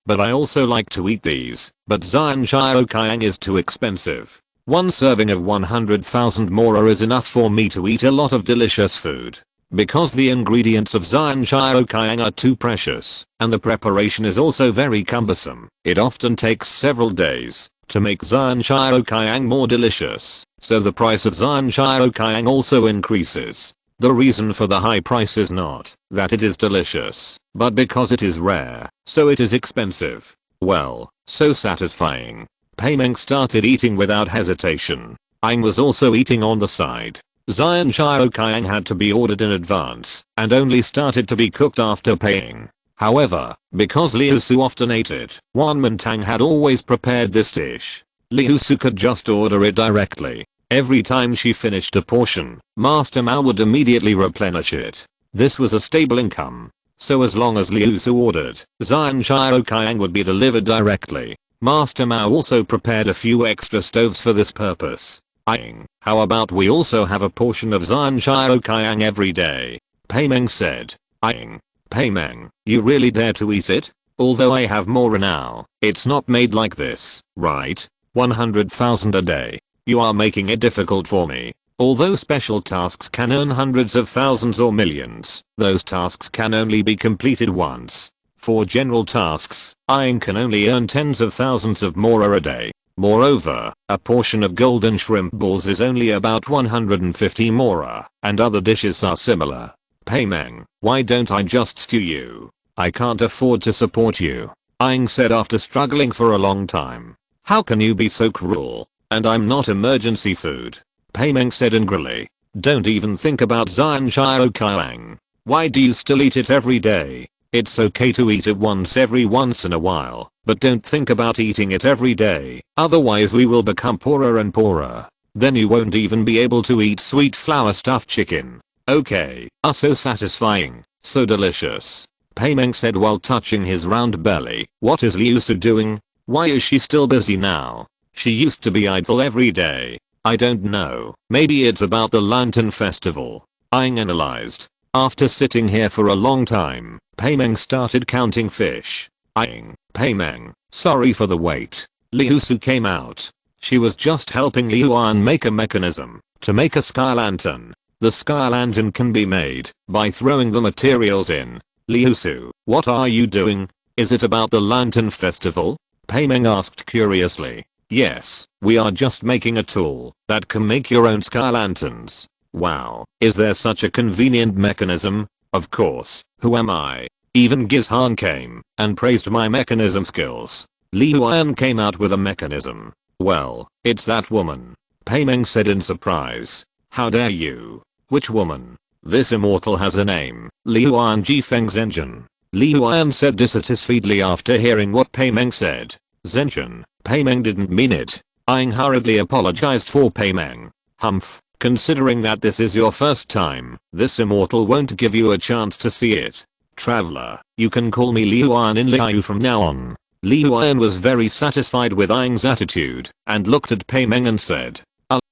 But I also like to eat these, but Xian Chiro Kyang is too expensive. One serving of 100,000 mora is enough for me to eat a lot of delicious food. Because the ingredients of Xian Chiro Kyang are too precious, and the preparation is also very cumbersome, it often takes several days to make Xian Chiro Kyang more delicious, so the price of Xian Chiro Kyang also increases. The reason for the high price is not that it is delicious, but because it is rare, so it is expensive. Well, so satisfying. Paimeng started eating without hesitation. Aang was also eating on the side. Xian Chiro Kyang had to be ordered in advance, and only started to be cooked after paying. However, because Liusu often ate it, Wan Mintang had always prepared this dish. Liusu could just order it directly. Every time she finished a portion, Master Mao would immediately replenish it. This was a stable income. So as long as Liusu ordered, Xian Chiro Kyang would be delivered directly. Master Mao also prepared a few extra stoves for this purpose. Aang, how about we also have a portion of Xian Chiro Kyang every day? Paimeng said. Aang, Paimeng, you really dare to eat it? Although I have more now, it's not made like this, right? 100,000 a day. You are making it difficult for me. Although special tasks can earn hundreds of thousands or millions, those tasks can only be completed once. For general tasks, Aang can only earn tens of thousands of mora a day. Moreover, a portion of golden shrimp balls is only about 150 mora, and other dishes are similar. Paimeng, why don't I just stew you? I can't afford to support you. Aang said after struggling for a long time. How can you be so cruel? And I'm not emergency food. Paimeng said angrily. Don't even think about Xian Chiro Kyang. Why do you still eat it every day? It's okay to eat it once in a while, but but don't think about eating it every day, otherwise we will become poorer and poorer. Then you won't even be able to eat sweet flour stuffed chicken. Okay, so satisfying, so delicious. Paimeng said while touching his round belly. What is Liusu doing? Why is she still busy now? She used to be idle every day. I don't know. Maybe it's about the Lantern Festival. Aang analyzed. After sitting here for a long time, Paimeng started counting fish. Aang, Paimeng, sorry for the wait. Liusu came out. She was just helping Liuan make a mechanism to make a sky lantern. The sky lantern can be made by throwing the materials in. Liusu, what are you doing? Is it about the Lantern Festival? Paimeng asked curiously. Yes, we are just making a tool that can make your own sky lanterns. Wow, is there such a convenient mechanism? Of course, who am I? Even Gizhan came and praised my mechanism skills. Liuan came out with a mechanism. Well, it's that woman. Paimeng said in surprise. How dare you? Which woman? This immortal has a name. Liuan Jifeng Zhenjun. Liuan said dissatisfiedly after hearing what Paimeng said. Zhenjun, Paimeng didn't mean it. Aang hurriedly apologized for Paimeng. Humph, considering that this is your first time, this immortal won't give you a chance to see it. Traveler, you can call me Liuan in Liu from now on. Liuan was very satisfied with Aang's attitude and looked at Paimeng and said,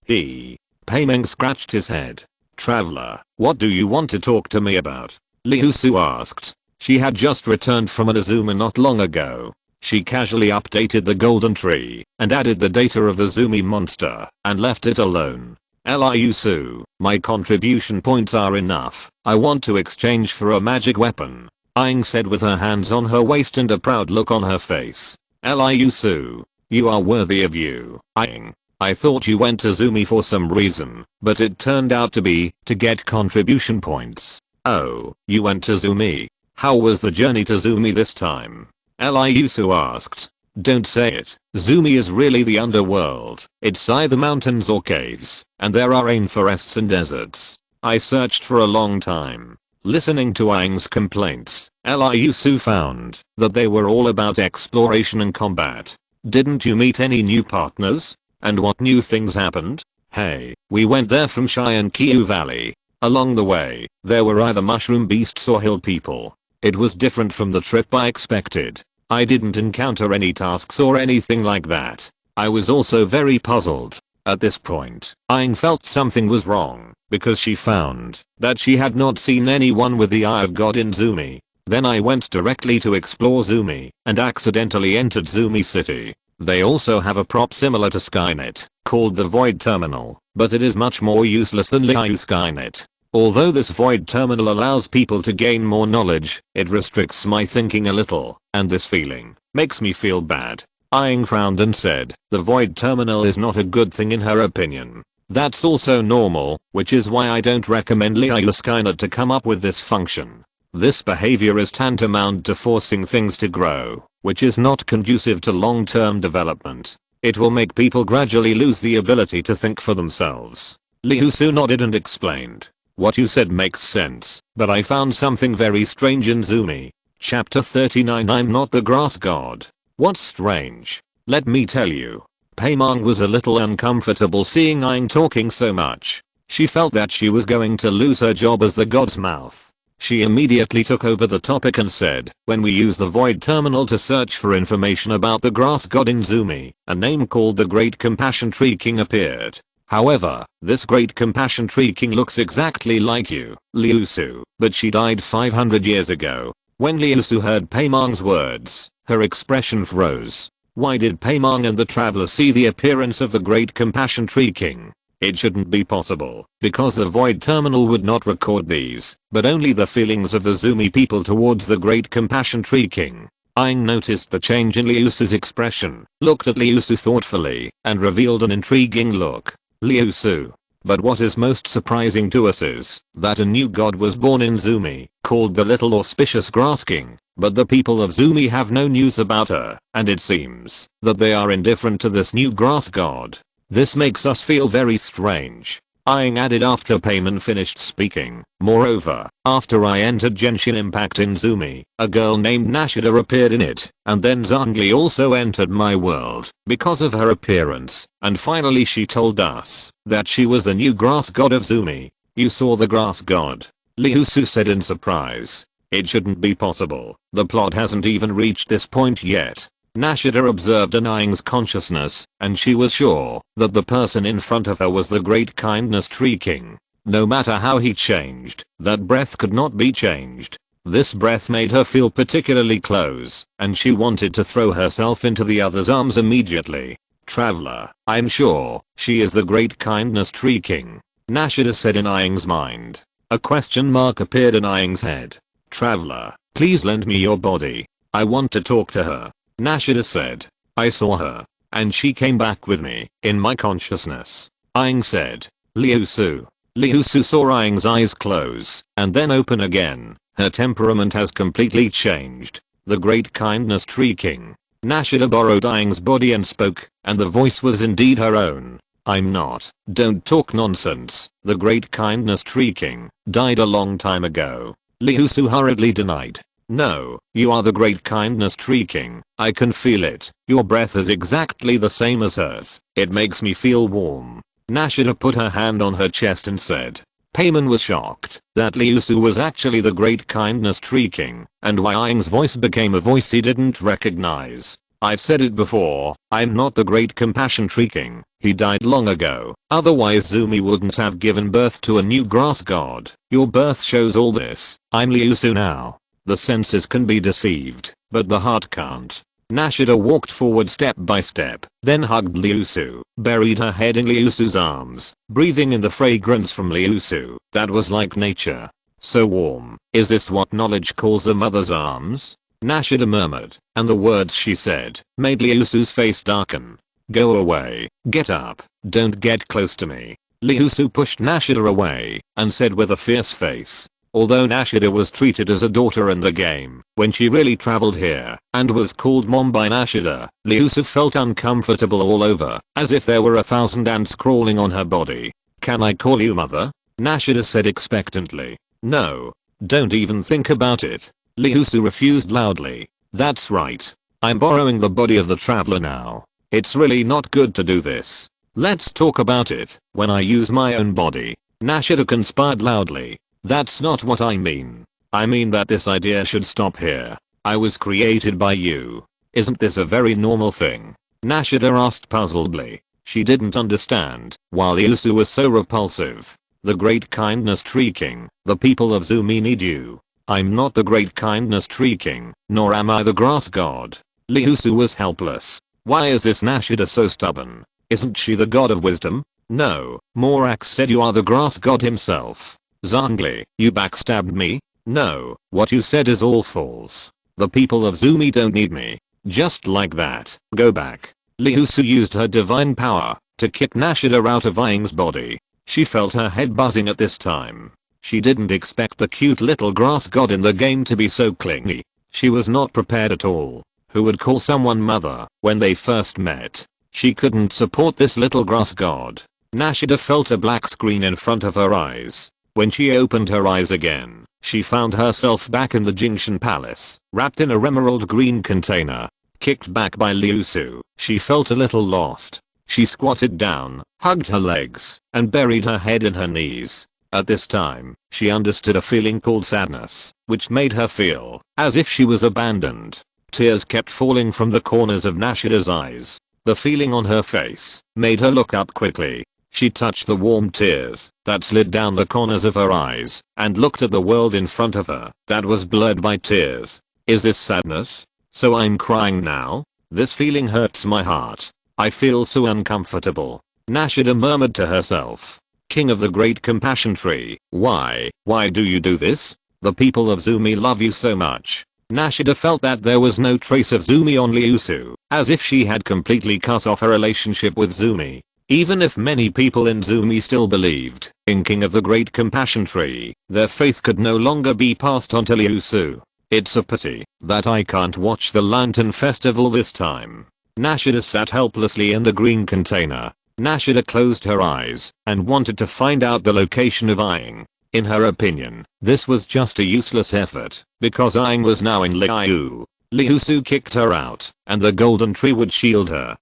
Paimeng scratched his head. Traveler, what do you want to talk to me about? Liusu asked. She had just returned from an Azuma not long ago. She casually updated the golden tree and added the data of the Zumi monster and left it alone. Liusu, my contribution points are enough. I want to exchange for a magic weapon. Aang said with her hands on her waist and a proud look on her face. Liusu, you are worthy of you. Aang, I thought you went to Zumi for some reason, but it turned out to be to get contribution points. Oh, you went to Zumi. How was the journey to Zumi this time? Liusu asked. Don't say it. Zumi is really the underworld. It's either mountains or caves, and there are rainforests and deserts. I searched for a long time. Listening to Aang's complaints, Liusu found that they were all about exploration and combat. Didn't you meet any new partners? And what new things happened? Hey, we went there from Shiankyu Valley. Along the way, there were either mushroom beasts or hill people. It was different from the trip I expected. I didn't encounter any tasks or anything like that. I was also very puzzled. At this point, Aang felt something was wrong, because she found that she had not seen anyone with the Eye of God in Zumi. Then I went directly to explore Zumi, and accidentally entered Zumi City. They also have a prop similar to Skynet, called the Void Terminal, but it is much more useless than Liu Skynet. Although this Void Terminal allows people to gain more knowledge, it restricts my thinking a little, and this feeling makes me feel bad. Aang frowned and said, the Void Terminal is not a good thing in her opinion. That's also normal, which is why I don't recommend Liu Skynet to come up with this function. This behavior is tantamount to forcing things to grow, which is not conducive to long-term development. It will make people gradually lose the ability to think for themselves. Liusu nodded and explained. What you said makes sense, but I found something very strange in Zumi. Chapter 39. I'm not the grass god. What's strange? Let me tell you. Paimeng was a little uncomfortable seeing Aang talking so much. She felt that she was going to lose her job as the god's mouth. She immediately took over the topic and said, when we use the Void Terminal to search for information about the grass god in Zumi, a name called the Great Compassion Tree King appeared. However, this Great Compassion Tree King looks exactly like you, Liusu, but she died 500 years ago. When Liusu heard Paimeng's words, her expression froze. Why did Paimeng and the traveler see the appearance of the Great Compassion Tree King? It shouldn't be possible, because the Void Terminal would not record these, but only the feelings of the Zumi people towards the Great Compassion Tree King. Aang noticed the change in Liusu's expression, looked at Liusu thoughtfully, and revealed an intriguing look. Liusu. But what is most surprising to us is that a new god was born in Zumi, called the Little Auspicious Grass King, but the people of Zumi have no news about her, and it seems that they are indifferent to this new grass god. This makes us feel very strange. Aang added after Payman finished speaking. Moreover, after I entered Genshin Impact in Zumi, a girl named Nashida appeared in it, and then Zhongli also entered my world because of her appearance, and finally she told us that she was the new grass god of Zumi. You saw the grass god? Liusu said in surprise. It shouldn't be possible. The plot hasn't even reached this point yet. Nashida observed Aang's consciousness, and she was sure that the person in front of her was the Great Kindness Tree King. No matter how he changed, that breath could not be changed. This breath made her feel particularly close, and she wanted to throw herself into the other's arms immediately. Traveler, I'm sure she is the Great Kindness Tree King, Nashida said in Aang's mind. A question mark appeared in Aang's head. Traveler, please lend me your body. I want to talk to her, Nashida said. I saw her, and she came back with me, in my consciousness. Aang said. Liusu. Liusu saw Aang's eyes close, and then open again. Her temperament has completely changed. The Great Kindness Tree King. Nashida borrowed Aang's body and spoke, and the voice was indeed her own. I'm not. Don't talk nonsense. The Great Kindness Tree King died a long time ago. Liusu hurriedly denied. No, you are the Great Kindness Tree King. I can feel it. Your breath is exactly the same as hers. It makes me feel warm. Nashida put her hand on her chest and said. Payman was shocked that Liusu was actually the Great Kindness Tree King, and why Aang's voice became a voice he didn't recognize. I've said it before, I'm not the Great Compassion Tree King. He died long ago, otherwise Zumi wouldn't have given birth to a new grass god. Your birth shows all this. I'm Liusu now. The senses can be deceived, but the heart can't. Nashida walked forward step by step, then hugged Liusu, buried her head in Liusu's arms, breathing in the fragrance from Liusu that was like nature. So warm. Is this what knowledge calls a mother's arms? Nashida murmured, and the words she said made Liusu's face darken. Go away. Get up. Don't get close to me. Liusu pushed Nashida away and said with a fierce face. Although Nashida was treated as a daughter in the game, when she really traveled here and was called mom by Nashida, Liusu felt uncomfortable all over, as if there were 1,000 ants crawling on her body. Can I call you mother? Nashida said expectantly. No. Don't even think about it. Liusu refused loudly. That's right. I'm borrowing the body of the traveler now. It's really not good to do this. Let's talk about it when I use my own body. Nashida conspired loudly. That's not what I mean. I mean that this idea should stop here. I was created by you. Isn't this a very normal thing? Nashida asked puzzledly. She didn't understand why Liusu was so repulsive. The Great Kindness Tree King, the people of Zumi need you. I'm not the Great Kindness Tree King, nor am I the Grass God. Liusu was helpless. Why is this Nashida so stubborn? Isn't she the god of wisdom? No, Morax said you are the Grass God himself. Zhongli, you backstabbed me? No, what you said is all false. The people of Zumi don't need me. Just like that. Go back. Liusu used her divine power to kick Nashida out of Aang's body. She felt her head buzzing at this time. She didn't expect the cute little grass god in the game to be so clingy. She was not prepared at all. Who would call someone mother when they first met? She couldn't support this little grass god. Nashida felt a black screen in front of her eyes. When she opened her eyes again, she found herself back in the Genshin Palace, wrapped in a emerald green container. Kicked back by Liusu, she felt a little lost. She squatted down, hugged her legs, and buried her head in her knees. At this time, she understood a feeling called sadness, which made her feel as if she was abandoned. Tears kept falling from the corners of Nashida's eyes. The feeling on her face made her look up quickly. She touched the warm tears that slid down the corners of her eyes and looked at the world in front of her that was blurred by tears. Is this sadness? So I'm crying now? This feeling hurts my heart. I feel so uncomfortable. Nashida murmured to herself. King of the Great Compassion Tree, why do you do this? The people of Zumi love you so much. Nashida felt that there was no trace of Zumi on Liusu, as if she had completely cut off her relationship with Zumi. Even if many people in Zumi still believed in King of the Great Compassion Tree, their faith could no longer be passed on to Liusu. It's a pity that I can't watch the Lantern Festival this time. Nashida sat helplessly in the green container. Nashida closed her eyes and wanted to find out the location of Aang. In her opinion, this was just a useless effort, because Aang was now in Liu. Liusu kicked her out, and the golden tree would shield her.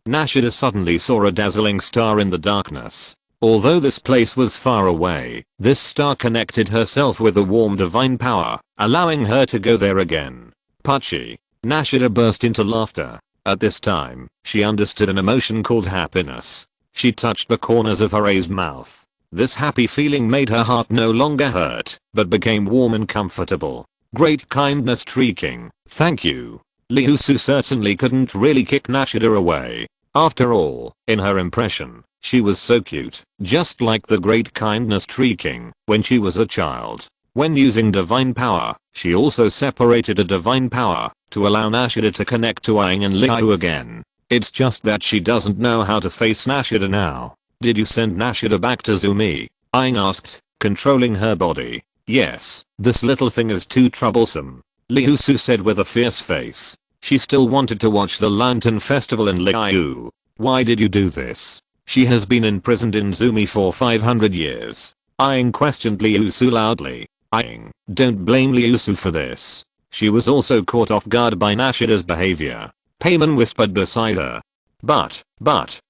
Nashida suddenly saw a dazzling star in the darkness. Although this place was far away, this star connected herself with a warm divine power, allowing her to go there again. Pucci. Nashida burst into laughter. At this time, she understood an emotion called happiness. She touched the corners of her raised mouth. This happy feeling made her heart no longer hurt, but became warm and comfortable. Great kindness Tree King, thank you. Liusu certainly couldn't really kick Nashida away. After all, in her impression, she was so cute, just like the Great Kindness Tree King when she was a child. When using divine power, she also separated a divine power to allow Nashida to connect to Aang and Liu again. It's just that she doesn't know how to face Nashida now. Did you send Nashida back to Zumi? Aang asked, controlling her body. Yes, this little thing is too troublesome. Liusu said with a fierce face. She still wanted to watch the Lantern Festival in Liu. Why did you do this? She has been imprisoned in Zumi for 500 years. Aang questioned Liusu loudly. Aang, don't blame Liusu for this. She was also caught off guard by Nashida's behavior. Paimon whispered beside her. But,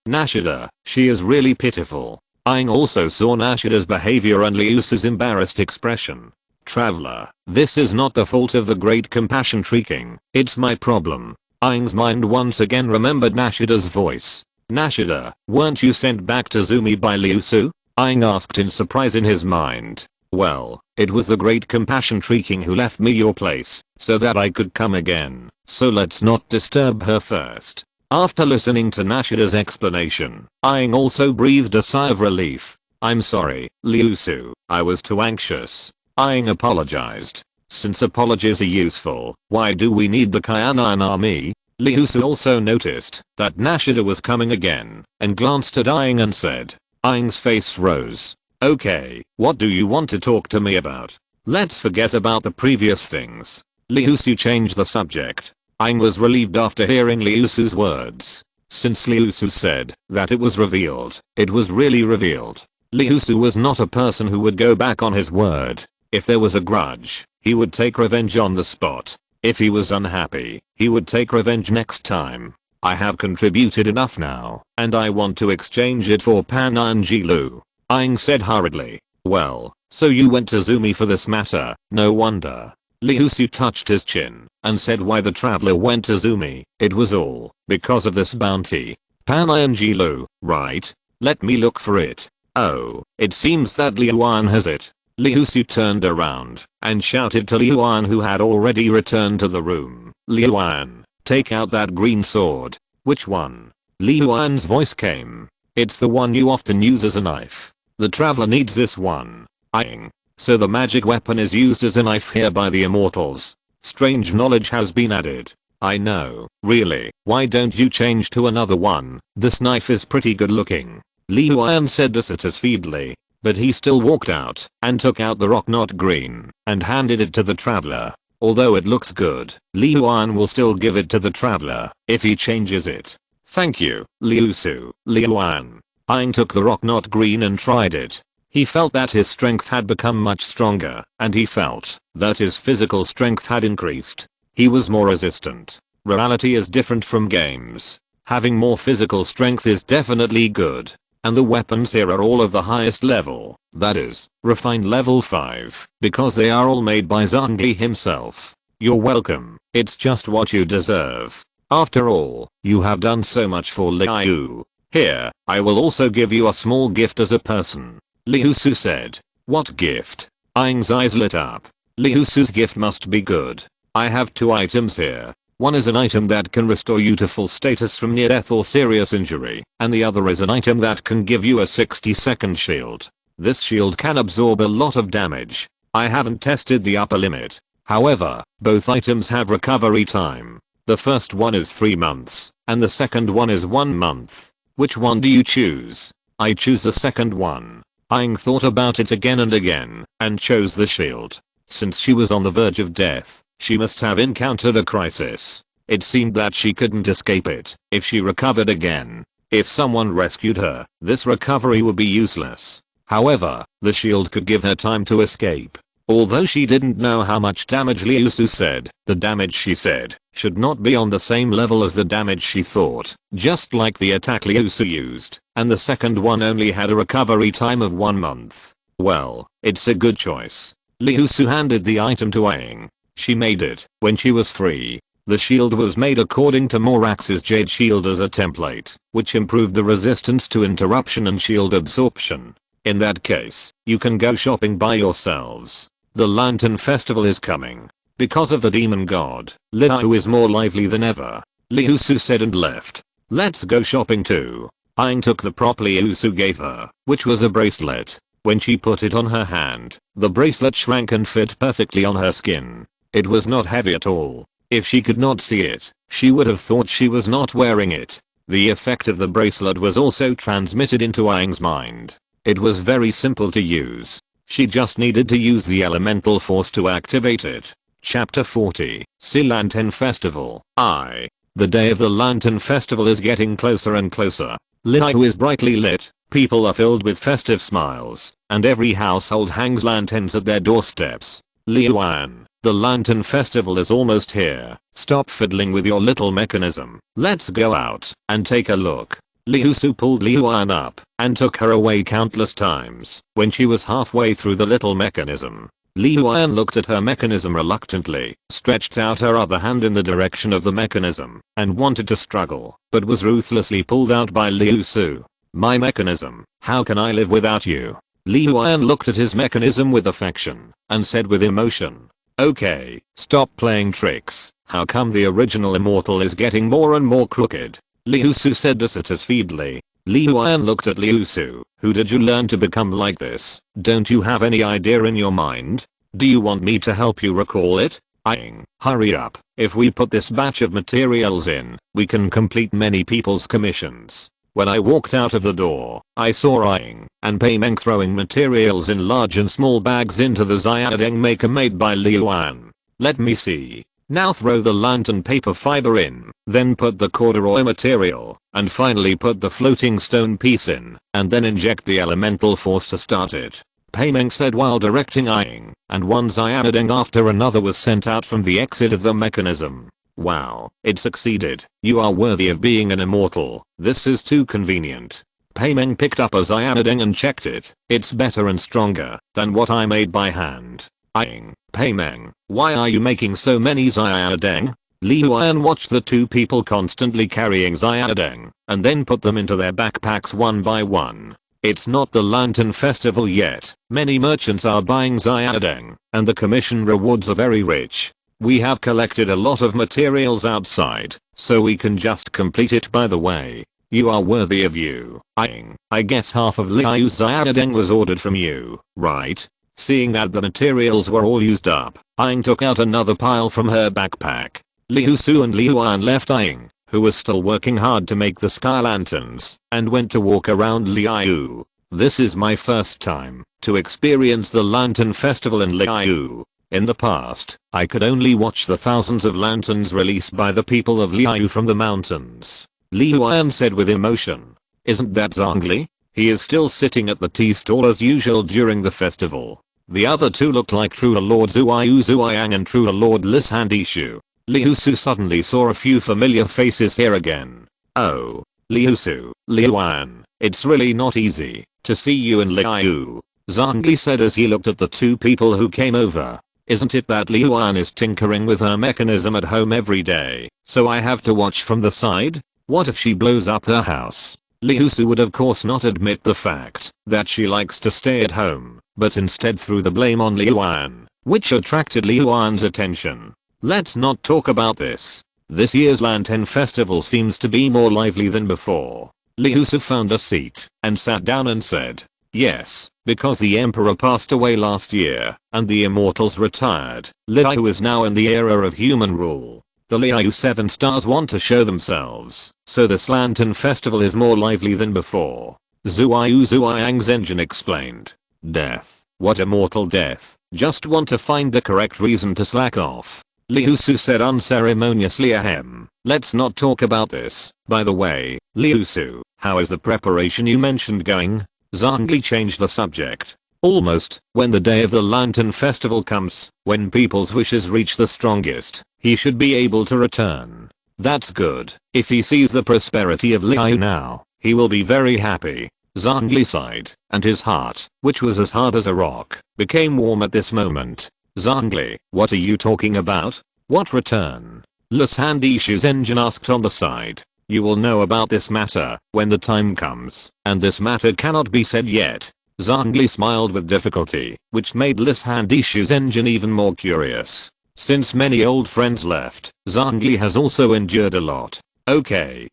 Nashida, she is really pitiful. Aang also saw Nashida's behavior and Liusu's embarrassed expression. Traveler, this is not the fault of the Great Compassion Tree King, it's my problem. Aang's mind once again remembered Nashida's voice. Nashida, weren't you sent back to Zumi by Liusu? Aang asked in surprise in his mind. Well, it was the Great Compassion Tree King who left me your place, so that I could come again, so let's not disturb her first. After listening to Nashida's explanation, Aang also breathed a sigh of relief. I'm sorry, Liusu, I was too anxious. Aang apologized. Since apologies are useful, why do we need the Kyanine army? Liusu also noticed that Nashida was coming again and glanced at Aang and said. Aang's face rose. Okay, what do you want to talk to me about? Let's forget about the previous things. Liusu changed the subject. Aang was relieved after hearing Liusu's words. Since Liusu said that it was revealed, it was really revealed. Liusu was not a person who would go back on his word. If there was a grudge, he would take revenge on the spot. If he was unhappy, he would take revenge next time. I have contributed enough now, and I want to exchange it for Pananjilu. Aang said hurriedly. Well, so you went to Zumi for this matter, no wonder. Liusu touched his chin and said why the traveler went to Zumi. It was all because of this bounty. Pananjilu, right? Let me look for it. Oh, it seems that Liuan has it. Liusu turned around and shouted to Liuan who had already returned to the room. Liuan, take out that green sword. Which one? Liuan's voice came. It's the one you often use as a knife. The traveler needs this one. Aang. So the magic weapon is used as a knife here by the immortals. Strange knowledge has been added. I know, really, why don't you change to another one? This knife is pretty good looking. Liuan said this at us feebly. But he still walked out and took out the rock knot green and handed it to the traveler. Although it looks good, Liuan will still give it to the traveler if he changes it. Thank you, Liusu. Liuan. Aang took the rock knot green and tried it. He felt that his strength had become much stronger, and he felt that his physical strength had increased. He was more resistant. Reality is different from games. Having more physical strength is definitely good. And the weapons here are all of the highest level, that is, refined level 5, because they are all made by Zhongli himself. You're welcome, it's just what you deserve. After all, you have done so much for Liu. Here, I will also give you a small gift as a person. Liusu said. What gift? Aang's eyes lit up. Liusu's gift must be good. I have 2 items here. One is an item that can restore you to full status from near death or serious injury, and the other is an item that can give you a 60-second shield. This shield can absorb a lot of damage. I haven't tested the upper limit. However, both items have recovery time. The first one is 3 months, and the second one is 1 month. Which one do you choose? I choose the second one. Aang thought about it again and again, and chose the shield. Since she was on the verge of death, she must have encountered a crisis. It seemed that she couldn't escape it if she recovered again. If someone rescued her, this recovery would be useless. However, the shield could give her time to escape. Although she didn't know how much damage Liusu said, the damage she said should not be on the same level as the damage she thought, just like the attack Liusu used, and the second one only had a recovery time of 1 month. Well, it's a good choice. Liusu handed the item to Aang. She made it when she was free. The shield was made according to Morax's Jade Shield as a template, which improved the resistance to interruption and shield absorption. In that case, you can go shopping by yourselves. The Lantern Festival is coming. Because of the demon god, Liu is more lively than ever. Liusu said and left. Let's go shopping too. Aang took the prop Liusu gave her, which was a bracelet. When she put it on her hand, the bracelet shrank and fit perfectly on her skin. It was not heavy at all. If she could not see it, she would have thought she was not wearing it. The effect of the bracelet was also transmitted into Aang's mind. It was very simple to use. She just needed to use the elemental force to activate it. Chapter 40, Lantern Festival. The day of the Lantern Festival is getting closer and closer. Liu is brightly lit, people are filled with festive smiles, and every household hangs lanterns at their doorsteps. Liuan, the Lantern Festival is almost here. Stop fiddling with your little mechanism. Let's go out and take a look. Liusu pulled Liuan up and took her away countless times. When she was halfway through the little mechanism, Liuan looked at her mechanism reluctantly, stretched out her other hand in the direction of the mechanism, and wanted to struggle, but was ruthlessly pulled out by Liusu. My mechanism, how can I live without you? Liuan looked at his mechanism with affection, and said with emotion. Okay, stop playing tricks. How come the original immortal is getting more and more crooked? Liusu said dissatisfiedly. Liuan looked at Liusu. Who did you learn to become like this? Don't you have any idea in your mind? Do you want me to help you recall it? Aang, hurry up. If we put this batch of materials in, we can complete many people's commissions. When I walked out of the door, I saw Aang and Paimeng throwing materials in large and small bags into the Xiaodeng maker made by Liuan. Let me see. Now throw the lantern paper fiber in, then put the corduroy material, and finally put the floating stone piece in, and then inject the elemental force to start it. Paimeng said while directing Aang, and one Xiaodeng after another was sent out from the exit of the mechanism. Wow, it succeeded. You are worthy of being an immortal. This is too convenient. Paimeng picked up a Xiaodeng and checked it. It's better and stronger than what I made by hand. Aang, Paimeng, why are you making so many Xiaodeng? Liuan watched the two people constantly carrying Xiaodeng, and then put them into their backpacks one by one. It's not the Lantern Festival yet. Many merchants are buying Xiaodeng, and the commission rewards are very rich. We have collected a lot of materials outside, so we can just complete it by the way. You are worthy of you. Aang, I guess half of Liu's Xiaodeng was ordered from you, right? Seeing that the materials were all used up, Aang took out another pile from her backpack. Liusu and Liuan left Aang, who was still working hard to make the sky lanterns, and went to walk around Liu. This is my first time to experience the Lantern Festival in Liu. In the past, I could only watch the thousands of lanterns released by the people of Liu from the mountains. Liuan said with emotion. Isn't that Zhongli? He is still sitting at the tea stall as usual during the festival. The other two looked like True Lord Zuiyang and True Lord Lishandishu. Liusu suddenly saw a few familiar faces here again. Oh. Liusu, Liuan, it's really not easy to see you in Liu. Zhongli said as he looked at the two people who came over. Isn't it that Liuan is tinkering with her mechanism at home every day, so I have to watch from the side? What if she blows up her house? Liusu would of course not admit the fact that she likes to stay at home, but instead threw the blame on Liuan, which attracted Liuan's attention. Let's not talk about this. This year's Lantern Festival seems to be more lively than before. Liusu found a seat and sat down and said, yes, because the emperor passed away last year and the immortals retired, Liu is now in the era of human rule. The Liu 7 stars want to show themselves, so this Lantern Festival is more lively than before. Zuiyang's engine explained. Death. What immortal death? Just want to find the correct reason to slack off. Liusu said unceremoniously. Ahem. Let's not talk about this. By the way, Liusu, how is the preparation you mentioned going? Zhongli changed the subject. Almost. When the day of the Lantern Festival comes, when people's wishes reach the strongest, he should be able to return. That's good. If he sees the prosperity of Liu now, he will be very happy. Zhongli sighed, and his heart, which was as hard as a rock, became warm at this moment. Zhongli, what are you talking about? What return? Lissandishu's engine asked on the side. You will know about this matter when the time comes, and this matter cannot be said yet. Zhongli smiled with difficulty, which made Lissandishu's engine even more curious. Since many old friends left, Zhongli has also endured a lot. Okay,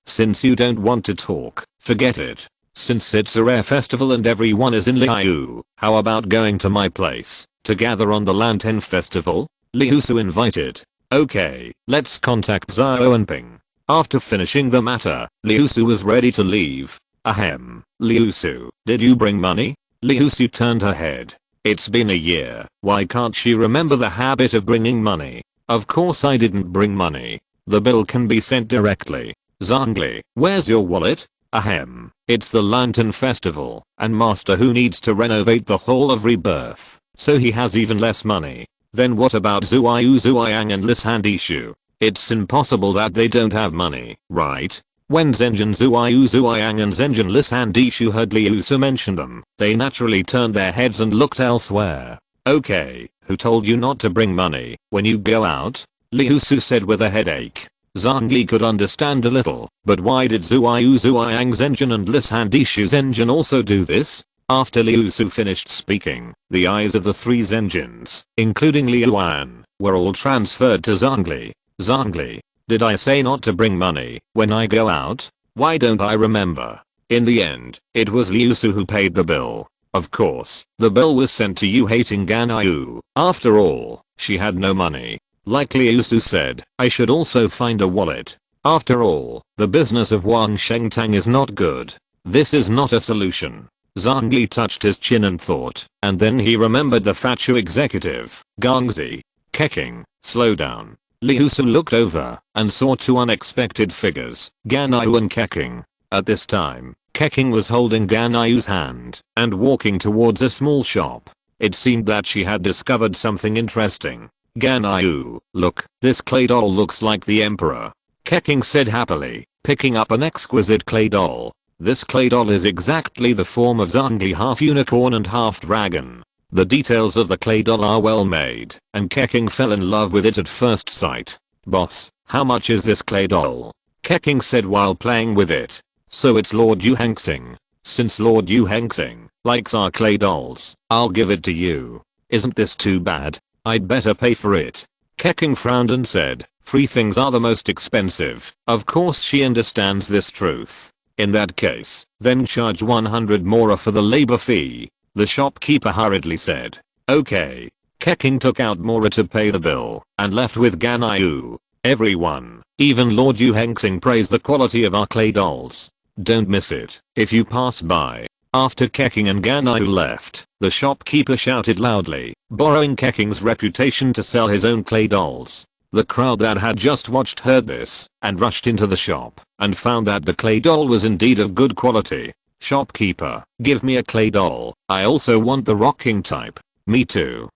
since you don't want to talk, forget it. Since it's a rare festival and everyone is in Liu, how about going to my place, to gather on the Lantern Festival? Liusu invited. Okay, let's contact Zhao and Ping. After finishing the matter, Liusu was ready to leave. Ahem, Liusu, did you bring money? Liusu turned her head. It's been a year, why can't she remember the habit of bringing money? Of course I didn't bring money. The bill can be sent directly. Zhongli, where's your wallet? Ahem, it's the Lantern Festival, and Master Hu needs to renovate the Hall of Rebirth, so he has even less money. Then what about Zuiyu Zuiyang and Lissandishu? It's impossible that they don't have money, right? When Zenjin Zuiyu Zuiyang and Zenjin Lissandishu heard Liusu mention them, they naturally turned their heads and looked elsewhere. Okay, who told you not to bring money when you go out? Liusu said with a headache. Zhongli could understand a little, but why did Zuiyu Zuiyang's engine and Lissandishu's engine also do this? After Liusu finished speaking, the eyes of the three Zenjins, including Liuan, were all transferred to Zhongli. Zhongli, did I say not to bring money when I go out? Why don't I remember? In the end, it was Liusu who paid the bill. Of course, the bill was sent to you hating Ganyu. After all, she had no money. Like Liusu said, I should also find a wallet. After all, the business of Wang Shengtang is not good. This is not a solution. Zhongli touched his chin and thought, and then he remembered the Fachu executive, Gongzi. Keking, slow down. Liusu looked over and saw two unexpected figures, Ganyu and Keking. At this time, Keking was holding Ganyu's hand and walking towards a small shop. It seemed that she had discovered something interesting. Ganyu, look, this clay doll looks like the Emperor. Keking said happily, picking up an exquisite clay doll. This clay doll is exactly the form of Zhongli, half unicorn and half dragon. The details of the clay doll are well made, and Keking fell in love with it at first sight. Boss, how much is this clay doll? Keking said while playing with it. So it's Lord Yu Hengxing. Since Lord Yu Hengxing likes our clay dolls, I'll give it to you. Isn't this too bad? I'd better pay for it. Keking frowned and said, free things are the most expensive. Of course she understands this truth. In that case, then charge 100 mora for the labor fee. The shopkeeper hurriedly said. Okay. Keking took out mora to pay the bill and left with Ganyu. Everyone, even Lord Yu Hengxing, praised the quality of our clay dolls. Don't miss it if you pass by. After Keking and Ganyu left, the shopkeeper shouted loudly, borrowing Keking's reputation to sell his own clay dolls. The crowd that had just watched heard this and rushed into the shop and found that the clay doll was indeed of good quality. Shopkeeper, give me a clay doll. I also want the rocking type. Me too.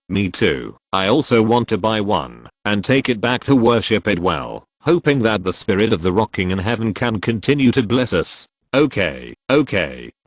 I also want to buy one and take it back to worship it well, hoping that the spirit of the rocking in heaven can continue to bless us. Okay,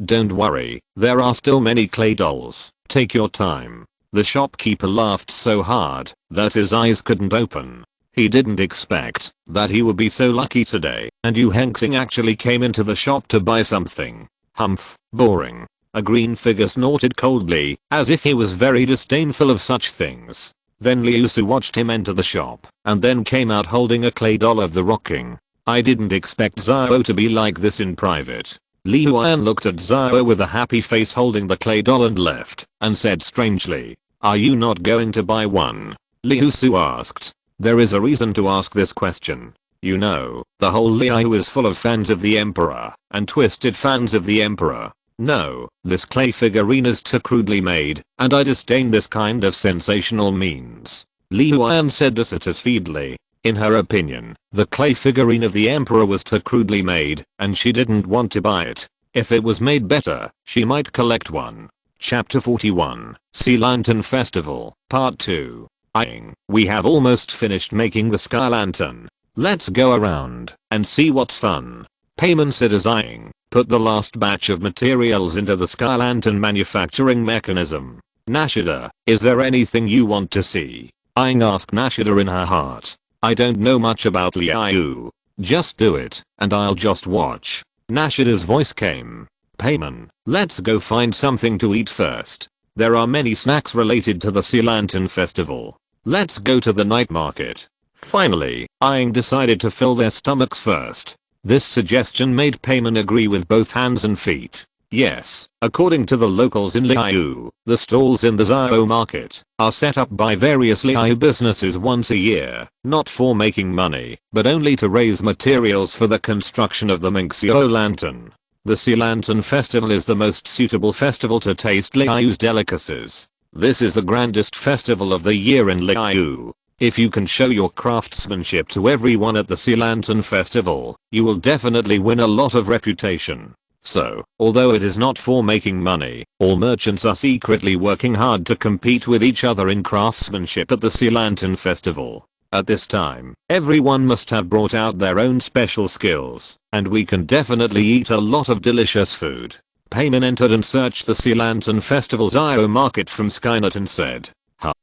don't worry, there are still many clay dolls. Take your time. The shopkeeper laughed so hard that his eyes couldn't open. He didn't expect that he would be so lucky today, and Yu Hengxing actually came into the shop to buy something. Humph, boring. A green figure snorted coldly, as if he was very disdainful of such things. Then Liusu watched him enter the shop, and then came out holding a clay doll of the rocking. I didn't expect Zhao to be like this in private. Liuan looked at Zhao with a happy face holding the clay doll and left, and said strangely, are you not going to buy one? Liusu asked. There is a reason to ask this question. You know, the whole Liu is full of fans of the Emperor, and twisted fans of the Emperor. No, this clay figurine is too crudely made, and I disdain this kind of sensational means. Liu Yan said dissatisfiedly. In her opinion, the clay figurine of the emperor was too crudely made, and she didn't want to buy it. If it was made better, she might collect one. Chapter 41, Sea Lantern Festival, Part 2. We have almost finished making the Sky Lantern. Let's go around and see what's fun. Payman said as put the last batch of materials into the Sky Lantern manufacturing mechanism. Nashida, is there anything you want to see? Asked Nashida in her heart. I don't know much about Liu. Just do it, and I'll just watch. Nashida's voice came. Payman, let's go find something to eat first. There are many snacks related to the Sea Lantern Festival. Let's go to the night market. Finally, decided to fill their stomachs first. This suggestion made Payman agree with both hands and feet. Yes, according to the locals in Liu, the stalls in the Zhao market are set up by various Liu businesses once a year, not for making money, but only to raise materials for the construction of the Minxio Lantern. The Sea Lantern Festival is the most suitable festival to taste Liu's delicacies. This is the grandest festival of the year in Liu. If you can show your craftsmanship to everyone at the Sea Lantern Festival, you will definitely win a lot of reputation. So, although it is not for making money, all merchants are secretly working hard to compete with each other in craftsmanship at the Sea Lantern Festival. At this time, everyone must have brought out their own special skills, and we can definitely eat a lot of delicious food. Payman entered and searched the Sea Lantern Festival's IO market from Skynet and said,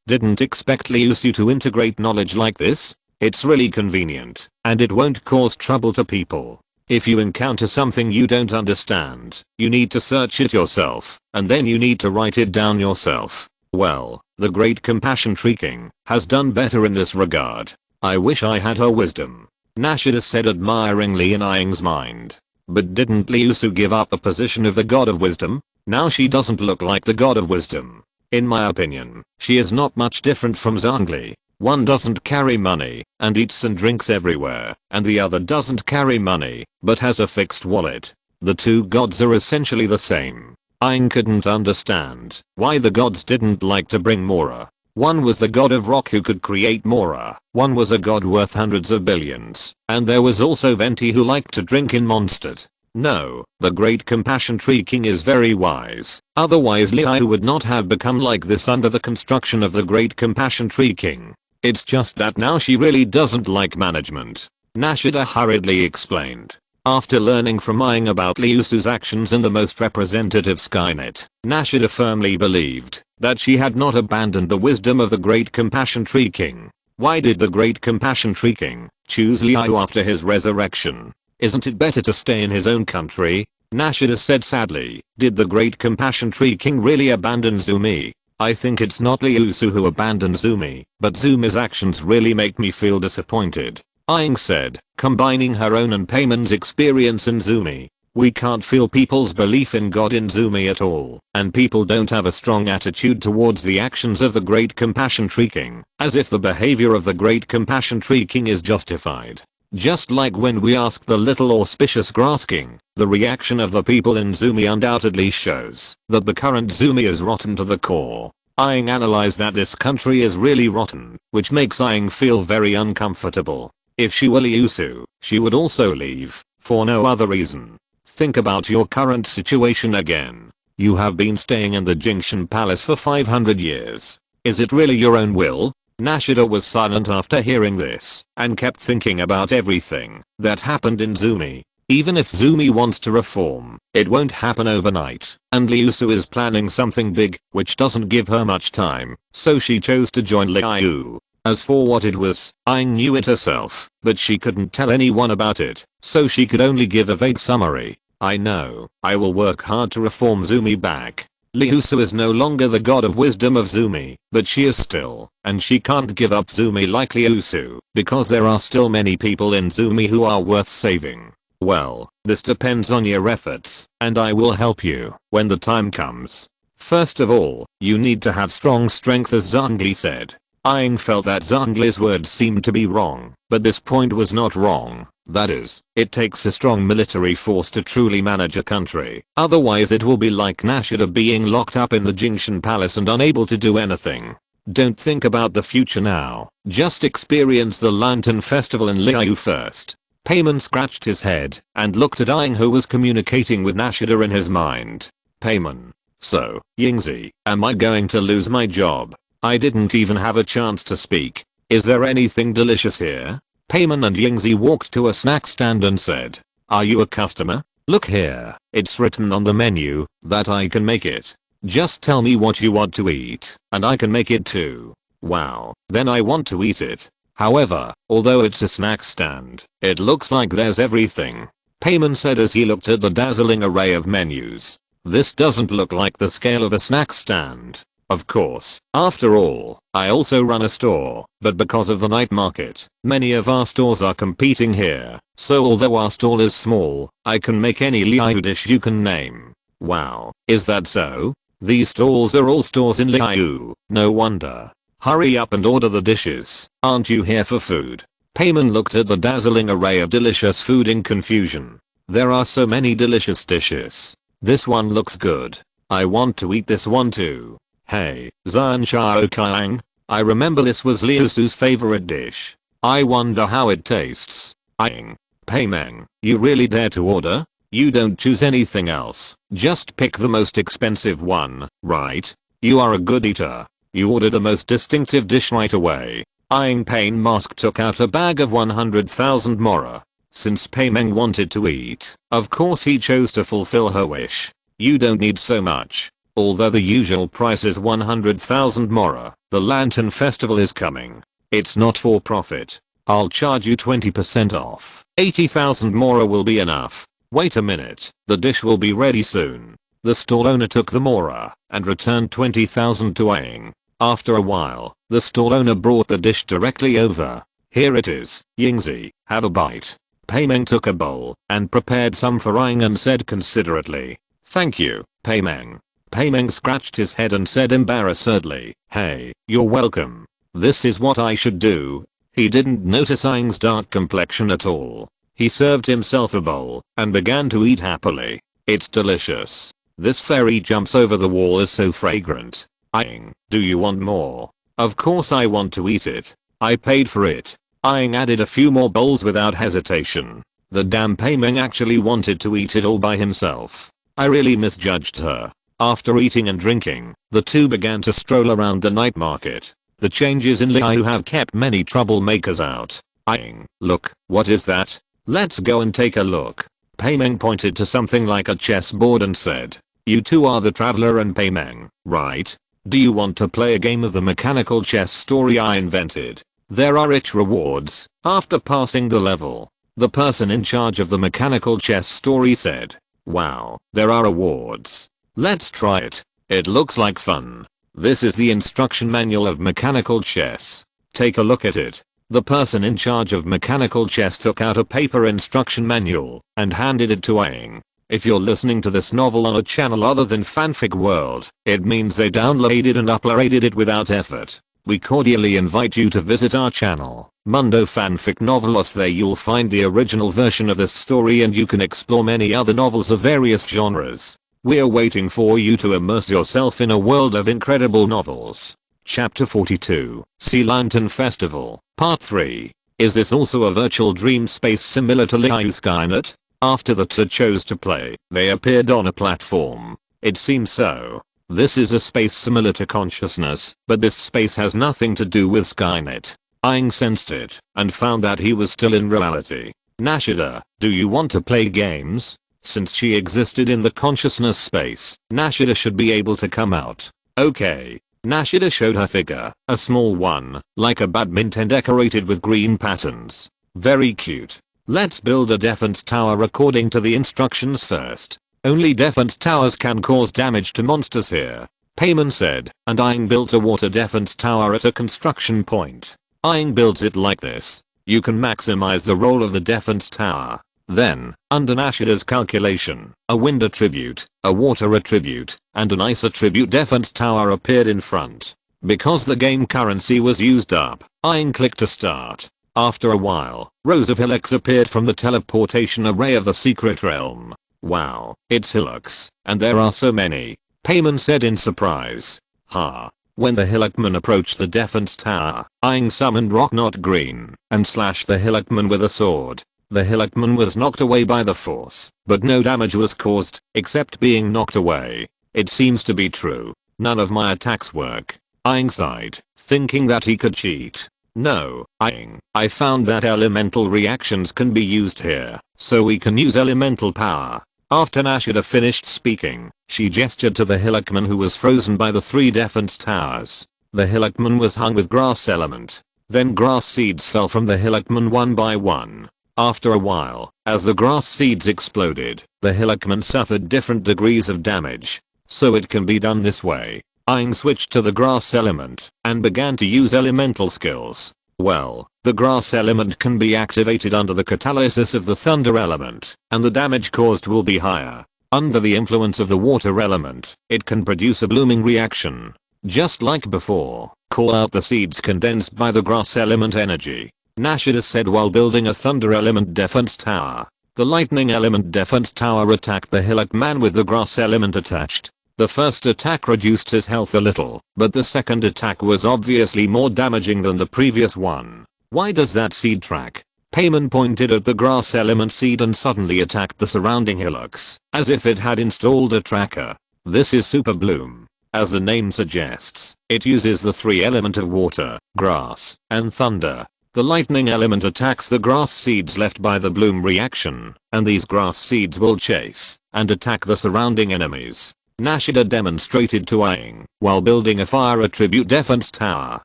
didn't expect Liusu to integrate knowledge like this. It's really convenient, and it won't cause trouble to people. If you encounter something you don't understand, you need to search it yourself, and then you need to write it down yourself. Well, the great Compassion Tree King has done better in this regard. I wish I had her wisdom. Nashida said admiringly in Aang's mind. But didn't Liusu give up the position of the God of Wisdom? Now she doesn't look like the God of Wisdom. In my opinion, she is not much different from Zhongli. One doesn't carry money and eats and drinks everywhere, and the other doesn't carry money but has a fixed wallet. The two gods are essentially the same. Aang couldn't understand why the gods didn't like to bring Mora. One was the god of rock who could create Mora, one was a god worth hundreds of billions, and there was also Venti who liked to drink in Mondstadt. No, the great Compassion Tree King is very wise, otherwise Liu would not have become like this under the construction of the great Compassion Tree King. It's just that now she really doesn't like management. Nashida hurriedly explained. After learning from Aang about Liusu's actions in the most representative Skynet, Nashida firmly believed that she had not abandoned the wisdom of the great Compassion Tree King. Why did the great Compassion Tree King choose Liu after his resurrection? Isn't it better to stay in his own country? Nashida said sadly. Did the great Compassion Tree King really abandon Zumi? I think it's not Liusu who abandoned Zumi, but Zumi's actions really make me feel disappointed. Aang said, combining her own and Payman's experience in Zumi. We can't feel people's belief in God in Zumi at all, and people don't have a strong attitude towards the actions of the great Compassion Tree King, as if the behavior of the great Compassion Tree King is justified. Just like when we ask the little auspicious Grass King, the reaction of the people in Zumi undoubtedly shows that the current Zumi is rotten to the core. Aang analyzed that this country is really rotten, which makes Aang feel very uncomfortable. If she were Liusu, she would also leave, for no other reason. Think about your current situation again. You have been staying in the Genshin Palace for 500 years. Is it really your own will? Nashida was silent after hearing this, and kept thinking about everything that happened in Zumi. Even if Zumi wants to reform, it won't happen overnight, and Liusu is planning something big, which doesn't give her much time, so she chose to join Liu. As for what it was, Aang knew it herself, but she couldn't tell anyone about it, so she could only give a vague summary. I know, I will work hard to reform Zumi back. Liusu is no longer the god of wisdom of Zumi, but she is still, and she can't give up Zumi like Liusu, because there are still many people in Zumi who are worth saving. Well, this depends on your efforts, and I will help you when the time comes. First of all, you need to have strong strength, as Zhongli said. Aang felt that Zhongli's words seemed to be wrong, but this point was not wrong. That is, it takes a strong military force to truly manage a country, otherwise it will be like Nashida being locked up in the Genshin Palace and unable to do anything. Don't think about the future now. Just experience the Lantern Festival in Liu first. Payman scratched his head and looked at Aang, who was communicating with Nashida in his mind. Payman. So, Yingzi, am I going to lose my job? I didn't even have a chance to speak. Is there anything delicious here? Payman and Yingzi walked to a snack stand and said, are you a customer? Look here, it's written on the menu that I can make it. Just tell me what you want to eat, and I can make it too. Wow, then I want to eat it. However, although it's a snack stand, it looks like there's everything. Payman said as he looked at the dazzling array of menus. This doesn't look like the scale of a snack stand. Of course, after all, I also run a store, but because of the night market, many of our stores are competing here, so although our stall is small, I can make any Liu dish you can name. Wow, is that so? These stalls are all stores in Liu, no wonder. Hurry up and order the dishes, aren't you here for food? Payman looked at the dazzling array of delicious food in confusion. There are so many delicious dishes. This one looks good. I want to eat this one too. Hey, Zan Shao Kang. I remember this was Liusu's favorite dish. I wonder how it tastes. Aang. Payman, you really dare to order? You don't choose anything else. Just pick the most expensive one, right? You are a good eater. You ordered the most distinctive dish right away. Aang Pain Mask took out a bag of 100,000 mora. Since Paimeng wanted to eat, of course he chose to fulfill her wish. You don't need so much. Although the usual price is 100,000 mora, the Lantern Festival is coming. It's not for profit. I'll charge you 20% off. 80,000 mora will be enough. Wait a minute, the dish will be ready soon. The stall owner took the mora and returned 20,000 to Aang. After a while, the stall owner brought the dish directly over. Here it is, Yingzi, have a bite. Paimeng took a bowl and prepared some for Aang and said considerately, thank you, Paimeng. Paimeng scratched his head and said embarrassedly, hey, you're welcome. This is what I should do. He didn't notice Aang's dark complexion at all. He served himself a bowl and began to eat happily. It's delicious. This fairy jumps over the wall is so fragrant. Aang, do you want more? Of course I want to eat it. I paid for it. Aang added a few more bowls without hesitation. The damn Paimeng actually wanted to eat it all by himself. I really misjudged her. After eating and drinking, the two began to stroll around the night market. The changes in Liu have kept many troublemakers out. Aang, look, what is that? Let's go and take a look. Paimeng pointed to something like a chessboard and said, you two are the traveler and Paimeng, right? Do you want to play a game of the mechanical chess story I invented? There are rich rewards after passing the level. The person in charge of the mechanical chess story said, wow, there are awards. Let's try it. It looks like fun. This is the instruction manual of mechanical chess. Take a look at it. The person in charge of mechanical chess took out a paper instruction manual and handed it to Aang. If you're listening to this novel on a channel other than Fanfic World, it means they downloaded and uploaded it without effort. We cordially invite you to visit our channel, Mundo Fanfic Novelos. There you'll find the original version of this story and you can explore many other novels of various genres. We're waiting for you to immerse yourself in a world of incredible novels. Chapter 42, Sea Lantern Festival, Part 3. Is this also a virtual dream space similar to Liu Skynet? After the two chose to play, they appeared on a platform. It seems so. This is a space similar to consciousness, but this space has nothing to do with Skynet. Aang sensed it and found that he was still in reality. Nashida, do you want to play games? Since she existed in the consciousness space, Nashida should be able to come out. Okay. Nashida showed her figure, a small one, like a badminton decorated with green patterns. Very cute. Let's build a defense tower according to the instructions first. Only defense towers can cause damage to monsters here, Paimon said, and Aang built a water defense tower at a construction point. Aang builds it like this. You can maximize the role of the defense tower. Then, under Nashida's calculation, a wind attribute, a water attribute, and an ice attribute defense tower appeared in front. Because the game currency was used up, Aang clicked to start. After a while, rows of hillocks appeared from the teleportation array of the secret realm. Wow, it's hillocks, and there are so many, Paimon said in surprise. Ha. When the Hillockman approached the defense tower, Aang summoned Rock Not Green and slashed the Hillockman with a sword. The Hillockman was knocked away by the force, but no damage was caused, except being knocked away. It seems to be true. None of my attacks work. Aang sighed, thinking that he could cheat. No, Aang, I found that elemental reactions can be used here, so we can use elemental power. After Nashida finished speaking, she gestured to the Hillockman who was frozen by the 3 defense towers. The Hillockman was hung with grass element. Then grass seeds fell from the Hillockman one by one. After a while, as the grass seeds exploded, the Hillockman suffered different degrees of damage. So it can be done this way. Aang switched to the grass element and began to use elemental skills. Well, the grass element can be activated under the catalysis of the thunder element, and the damage caused will be higher. Under the influence of the water element, it can produce a blooming reaction. Just like before, call out the seeds condensed by the grass element energy. Nashida said while building a thunder element defense tower. The lightning element defense tower attacked the Hillockman with the grass element attached. The first attack reduced his health a little, but the second attack was obviously more damaging than the previous one. Why does that seed track? Paimon pointed at the grass element seed and suddenly attacked the surrounding hillocks, as if it had installed a tracker. This is Super Bloom. As the name suggests, it uses the 3 element of water, grass, and thunder. The lightning element attacks the grass seeds left by the bloom reaction, and these grass seeds will chase and attack the surrounding enemies. Nashida demonstrated to Aang while building a fire attribute defense tower.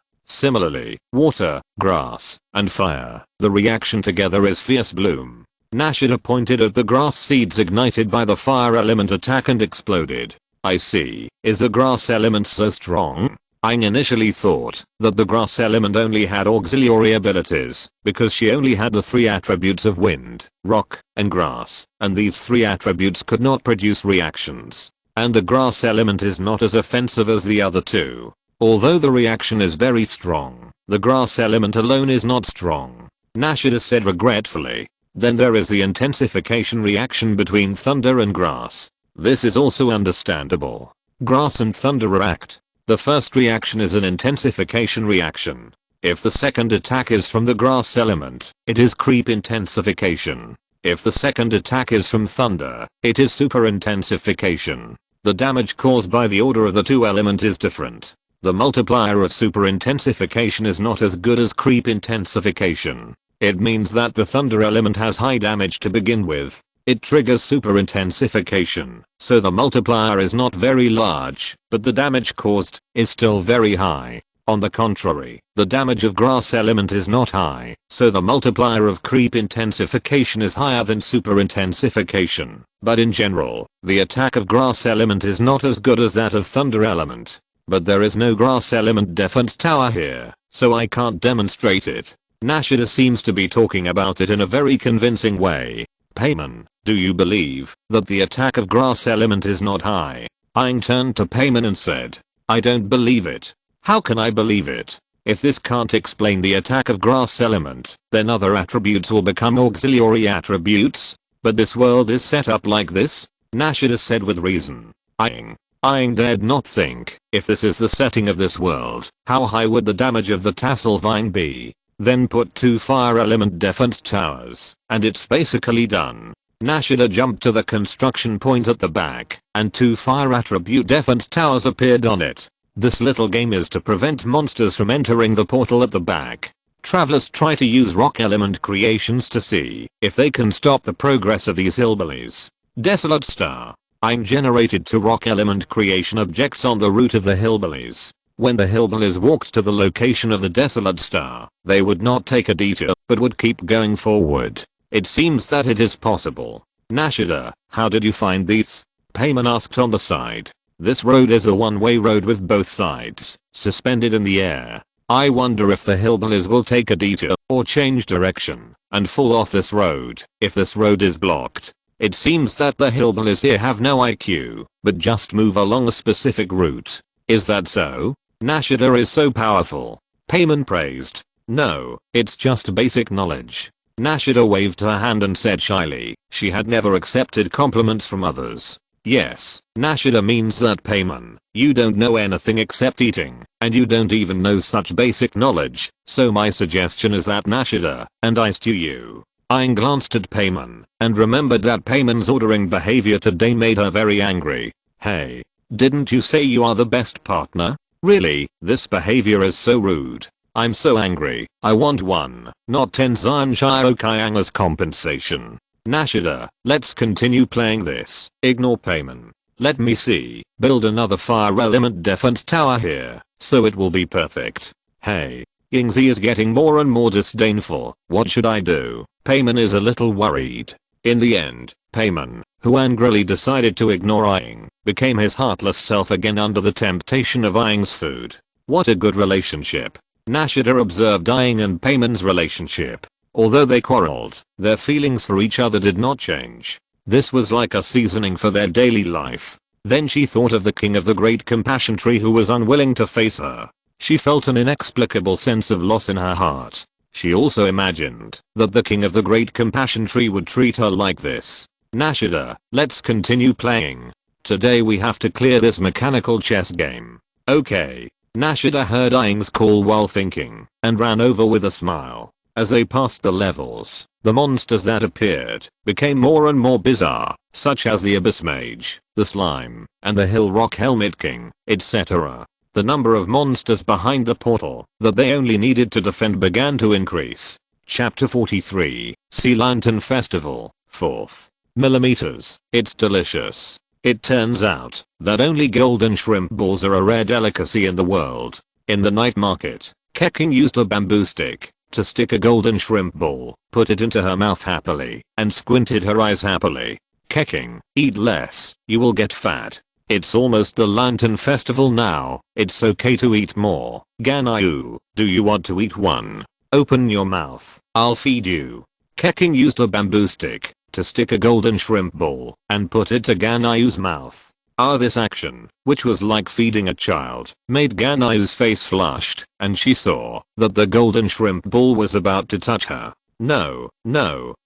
Similarly, water, grass, and fire, the reaction together is fierce bloom. Nashida pointed at the grass seeds ignited by the fire element attack and exploded. I see. Is the grass element so strong? Aang initially thought that the grass element only had auxiliary abilities because she only had the 3 attributes of wind, rock, and grass, and these 3 attributes could not produce reactions. And the grass element is not as offensive as the other 2. Although the reaction is very strong, the grass element alone is not strong. Nashida said regretfully. Then there is the intensification reaction between thunder and grass. This is also understandable. Grass and thunder react. The first reaction is an intensification reaction. If the second attack is from the grass element, it is creep intensification. If the second attack is from thunder, it is super intensification. The damage caused by the order of the 2 element is different. The multiplier of super intensification is not as good as creep intensification. It means that the thunder element has high damage to begin with. It triggers super intensification, so the multiplier is not very large, but the damage caused is still very high. On the contrary, the damage of grass element is not high, so the multiplier of creep intensification is higher than super intensification. But in general, the attack of grass element is not as good as that of thunder element. But there is no grass element defense tower here, so I can't demonstrate it. Nashida seems to be talking about it in a very convincing way. Paimon, do you believe that the attack of grass element is not high? Aang turned to Paimon and said, I don't believe it. How can I believe it? If this can't explain the attack of grass element, then other attributes will become auxiliary attributes. But this world is set up like this? Nashida said with reason. Aang dared not think, if this is the setting of this world, how high would the damage of the tassel vine be? Then put 2 fire element defense towers, and it's basically done. Nashida jumped to the construction point at the back, and 2 fire attribute defense towers appeared on it. This little game is to prevent monsters from entering the portal at the back. Travelers try to use rock element creations to see if they can stop the progress of these hillbillies. Desolate Star. Aang generated 2 rock element creation objects on the route of the hillbillies. When the hillbillies walked to the location of the Desolate Star, they would not take a detour, but would keep going forward. It seems that it is possible. Nashida, how did you find these? Paimon asked on the side. This road is a one-way road with both sides suspended in the air. I wonder if the hillbillies will take a detour or change direction and fall off this road if this road is blocked. It seems that the hillbillies here have no IQ, but just move along a specific route. Is that so? Nashida is so powerful. Paimon praised. No, it's just basic knowledge. Nashida waved her hand and said shyly, she had never accepted compliments from others. Yes, Nashida means that Payman, you don't know anything except eating, and you don't even know such basic knowledge, so my suggestion is that Nashida, and I stew you. Aang glanced at Payman, and remembered that Payman's ordering behavior today made her very angry. Hey, didn't you say you are the best partner? Really, this behavior is so rude. I'm so angry, I want 1, not 10 Zion Shirokaiang as compensation. Nashida, let's continue playing this. Ignore Payman. Let me see. Build another fire element defense tower here, so it will be perfect. Hey. Yingzi is getting more and more disdainful. What should I do? Payman is a little worried. In the end, Payman, who angrily decided to ignore Aang, became his heartless self again under the temptation of Aang's food. What a good relationship. Nashida observed Aang and Payman's relationship. Although they quarreled, their feelings for each other did not change. This was like a seasoning for their daily life. Then she thought of the king of the great compassion tree who was unwilling to face her. She felt an inexplicable sense of loss in her heart. She also imagined that the king of the great compassion tree would treat her like this. Nashida, let's continue playing. Today we have to clear this mechanical chess game. Okay. Nashida heard Aang's call while thinking, and ran over with a smile. As they passed the levels, the monsters that appeared became more and more bizarre, such as the Abyss Mage, the Slime, and the Hill Rock Helmet King, etc. The number of monsters behind the portal that they only needed to defend began to increase. Chapter 43, Sea Lantern Festival, 4th. Millimeters, it's delicious. It turns out that only golden shrimp balls are a rare delicacy in the world. In the night market, Keking used a bamboo stick to stick a golden shrimp ball, put it into her mouth happily, and squinted her eyes happily. Keking, eat less, you will get fat. It's almost the Lantern Festival now, it's okay to eat more. Ganyu, do you want to eat one? Open your mouth, I'll feed you. Keking used a bamboo stick to stick a golden shrimp ball and put it to Ganyu's mouth. This action, which was like feeding a child, made Ganyu's face flushed, and she saw that the golden shrimp ball was about to touch her. No,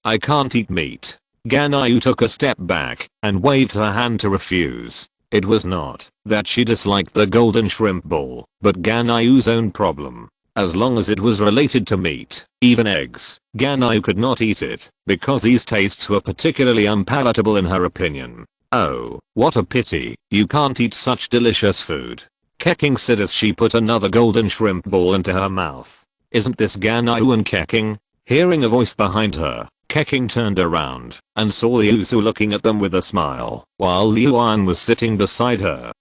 I can't eat meat. Ganyu took a step back and waved her hand to refuse. It was not that she disliked the golden shrimp ball, but Ganyu's own problem. As long as it was related to meat, even eggs, Ganyu could not eat it, because these tastes were particularly unpalatable in her opinion. Oh, what a pity, you can't eat such delicious food. Keking said as she put another golden shrimp ball into her mouth. Isn't this Ganyu and Keking? Hearing a voice behind her, Keking turned around and saw Liusu looking at them with a smile, while Liuan was sitting beside her.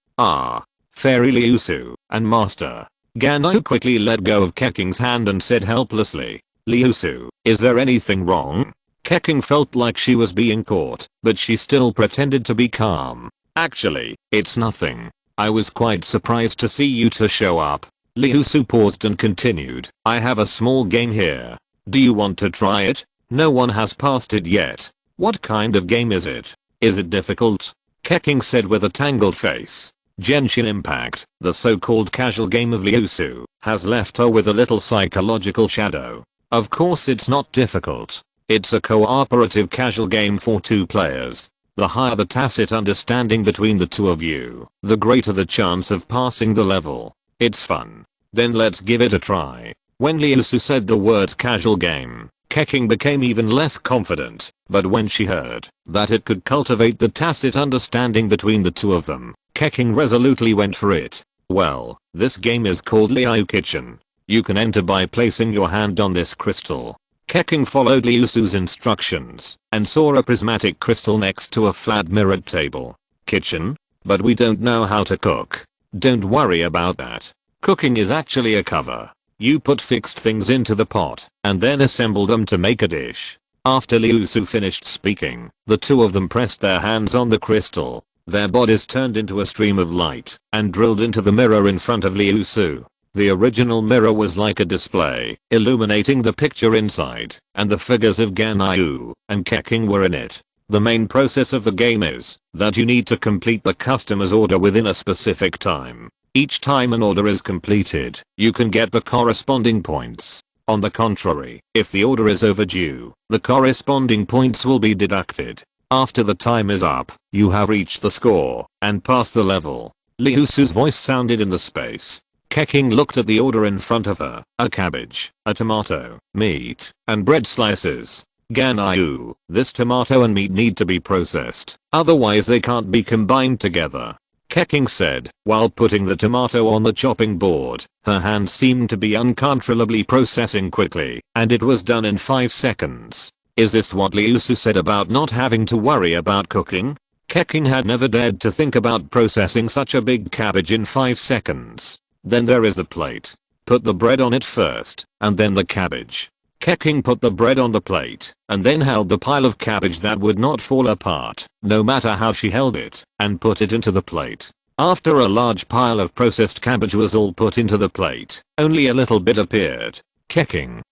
Fairy Liusu, and Master. Ganyu quickly let go of Keking's hand and said helplessly, Liusu, is there anything wrong? Keking felt like she was being caught, but she still pretended to be calm. Actually, it's nothing. I was quite surprised to see you two show up. Liusu paused and continued, I have a small game here. Do you want to try it? No one has passed it yet. What kind of game is it? Is it difficult? Keking said with a tangled face. Genshin Impact, the so-called casual game of Liusu, has left her with a little psychological shadow. Of course it's not difficult. It's a cooperative casual game for 2 players. The higher the tacit understanding between the two of you, the greater the chance of passing the level. It's fun. Then let's give it a try. When Liusu said the word casual game, Keking became even less confident, but when she heard that it could cultivate the tacit understanding between the two of them, Keking resolutely went for it. Well, this game is called Liu Kitchen. You can enter by placing your hand on this crystal. Keking followed Liusu's instructions and saw a prismatic crystal next to a flat mirrored table. Kitchen? But we don't know how to cook. Don't worry about that. Cooking is actually a cover. You put fixed things into the pot and then assemble them to make a dish. After Liusu finished speaking, the two of them pressed their hands on the crystal. Their bodies turned into a stream of light and drilled into the mirror in front of Liusu. The original mirror was like a display, illuminating the picture inside, and the figures of Ganyu and Keking were in it. The main process of the game is that you need to complete the customer's order within a specific time. Each time an order is completed, you can get the corresponding points. On the contrary, if the order is overdue, the corresponding points will be deducted. After the time is up, you have reached the score and passed the level. Liusu's voice sounded in the space. Keqing looked at the order in front of her. A cabbage, a tomato, meat, and bread slices. Ganyu, this tomato and meat need to be processed, otherwise they can't be combined together. Keqing said, while putting the tomato on the chopping board. Her hand seemed to be uncontrollably processing quickly, and it was done in 5 seconds. Is this what Liusu said about not having to worry about cooking? Keqing had never dared to think about processing such a big cabbage in 5 seconds. Then there is the plate. Put the bread on it first, and then the cabbage. Keqing put the bread on the plate, and then held the pile of cabbage that would not fall apart, no matter how she held it, and put it into the plate. After a large pile of processed cabbage was all put into the plate, only a little bit appeared. Keqing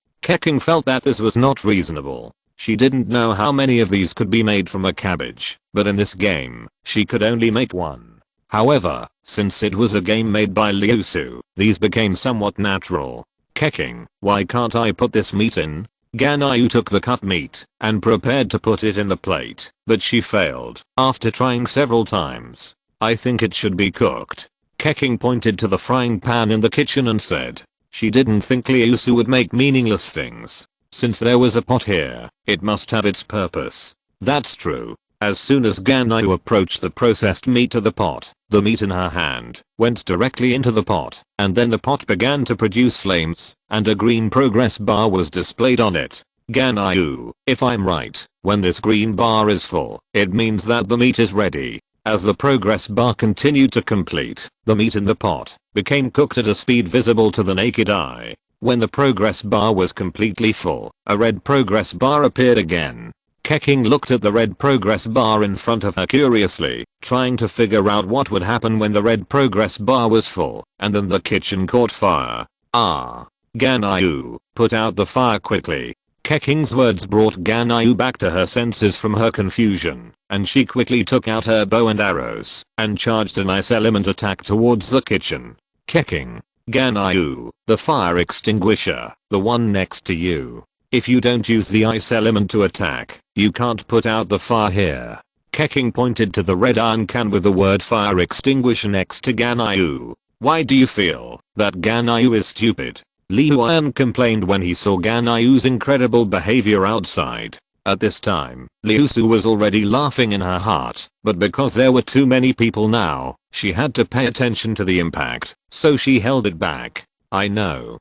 felt that this was not reasonable. She didn't know how many of these could be made from a cabbage, but in this game, she could only make one. However, since it was a game made by Liusu, these became somewhat natural. Keqing, why can't I put this meat in? Ganyu took the cut meat and prepared to put it in the plate, but she failed after trying several times. I think it should be cooked. Keqing pointed to the frying pan in the kitchen and said. She didn't think Liusu would make meaningless things. Since there was a pot here, it must have its purpose. That's true. As soon as Ganyu approached the processed meat to the pot, the meat in her hand went directly into the pot, and then the pot began to produce flames, and a green progress bar was displayed on it. Ganyu, if I'm right, when this green bar is full, it means that the meat is ready. As the progress bar continued to complete, the meat in the pot became cooked at a speed visible to the naked eye. When the progress bar was completely full, a red progress bar appeared again. Keqing looked at the red progress bar in front of her curiously, trying to figure out what would happen when the red progress bar was full, and then the kitchen caught fire. Ganyu, put out the fire quickly. Keqing's words brought Ganyu back to her senses from her confusion, and she quickly took out her bow and arrows, and charged an ice element attack towards the kitchen. Keqing. Ganyu, the fire extinguisher, the one next to you. If you don't use the ice element to attack, you can't put out the fire here. Keqing pointed to the red iron can with the word fire extinguisher next to Ganyu. Why do you feel that Ganyu is stupid? Liuan complained when he saw Ganyu's incredible behavior outside. At this time, Liusu was already laughing in her heart, but because there were too many people now, she had to pay attention to the impact, so she held it back. I know.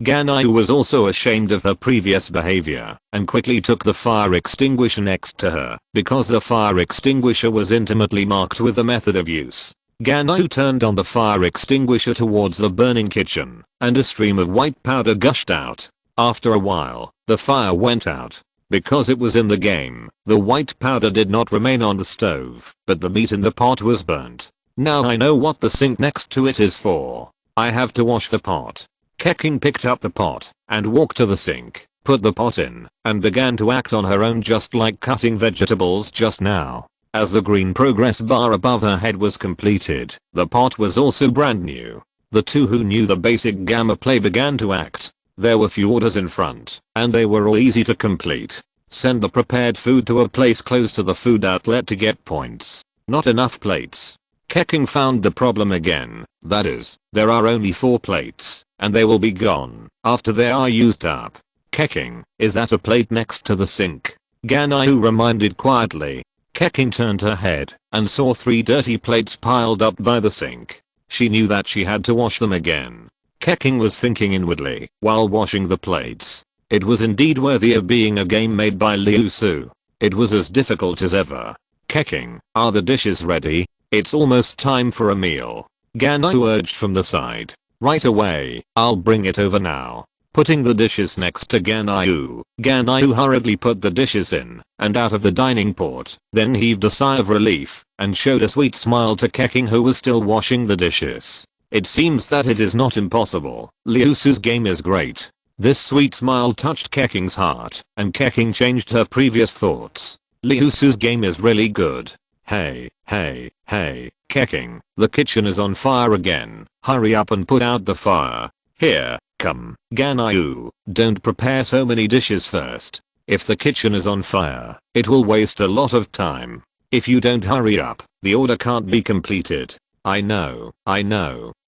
Ganyu was also ashamed of her previous behavior and quickly took the fire extinguisher next to her because the fire extinguisher was intimately marked with the method of use. Ganyu turned on the fire extinguisher towards the burning kitchen, and a stream of white powder gushed out. After a while, the fire went out. Because it was in the game, the white powder did not remain on the stove, but the meat in the pot was burnt. Now I know what the sink next to it is for. I have to wash the pot. Keqing picked up the pot and walked to the sink, put the pot in, and began to act on her own just like cutting vegetables just now. As the green progress bar above her head was completed, the pot was also brand new. The two who knew the basic gamma play began to act. There were few orders in front, and they were all easy to complete. Send the prepared food to a place close to the food outlet to get points. Not enough plates. Keqing found the problem again, that is, there are only 4 plates, and they will be gone after they are used up. Keqing, is that a plate next to the sink? Ganyu reminded quietly. Keqing turned her head and saw 3 dirty plates piled up by the sink. She knew that she had to wash them again. Keqing was thinking inwardly while washing the plates. It was indeed worthy of being a game made by Liusu. It was as difficult as ever. Keqing, are the dishes ready? It's almost time for a meal. Ganyu urged from the side. Right away, I'll bring it over now. Putting the dishes next to Ganyu, Ganyu hurriedly put the dishes in and out of the dining port, then heaved a sigh of relief and showed a sweet smile to Keqing who was still washing the dishes. It seems that it is not impossible. Liusu's game is great. This sweet smile touched Keqing's heart, and Keqing changed her previous thoughts. Liusu's game is really good. Hey, Keqing, the kitchen is on fire again. Hurry up and put out the fire. Here, come, Ganyu, don't prepare so many dishes first. If the kitchen is on fire, it will waste a lot of time. If you don't hurry up, the order can't be completed. I know.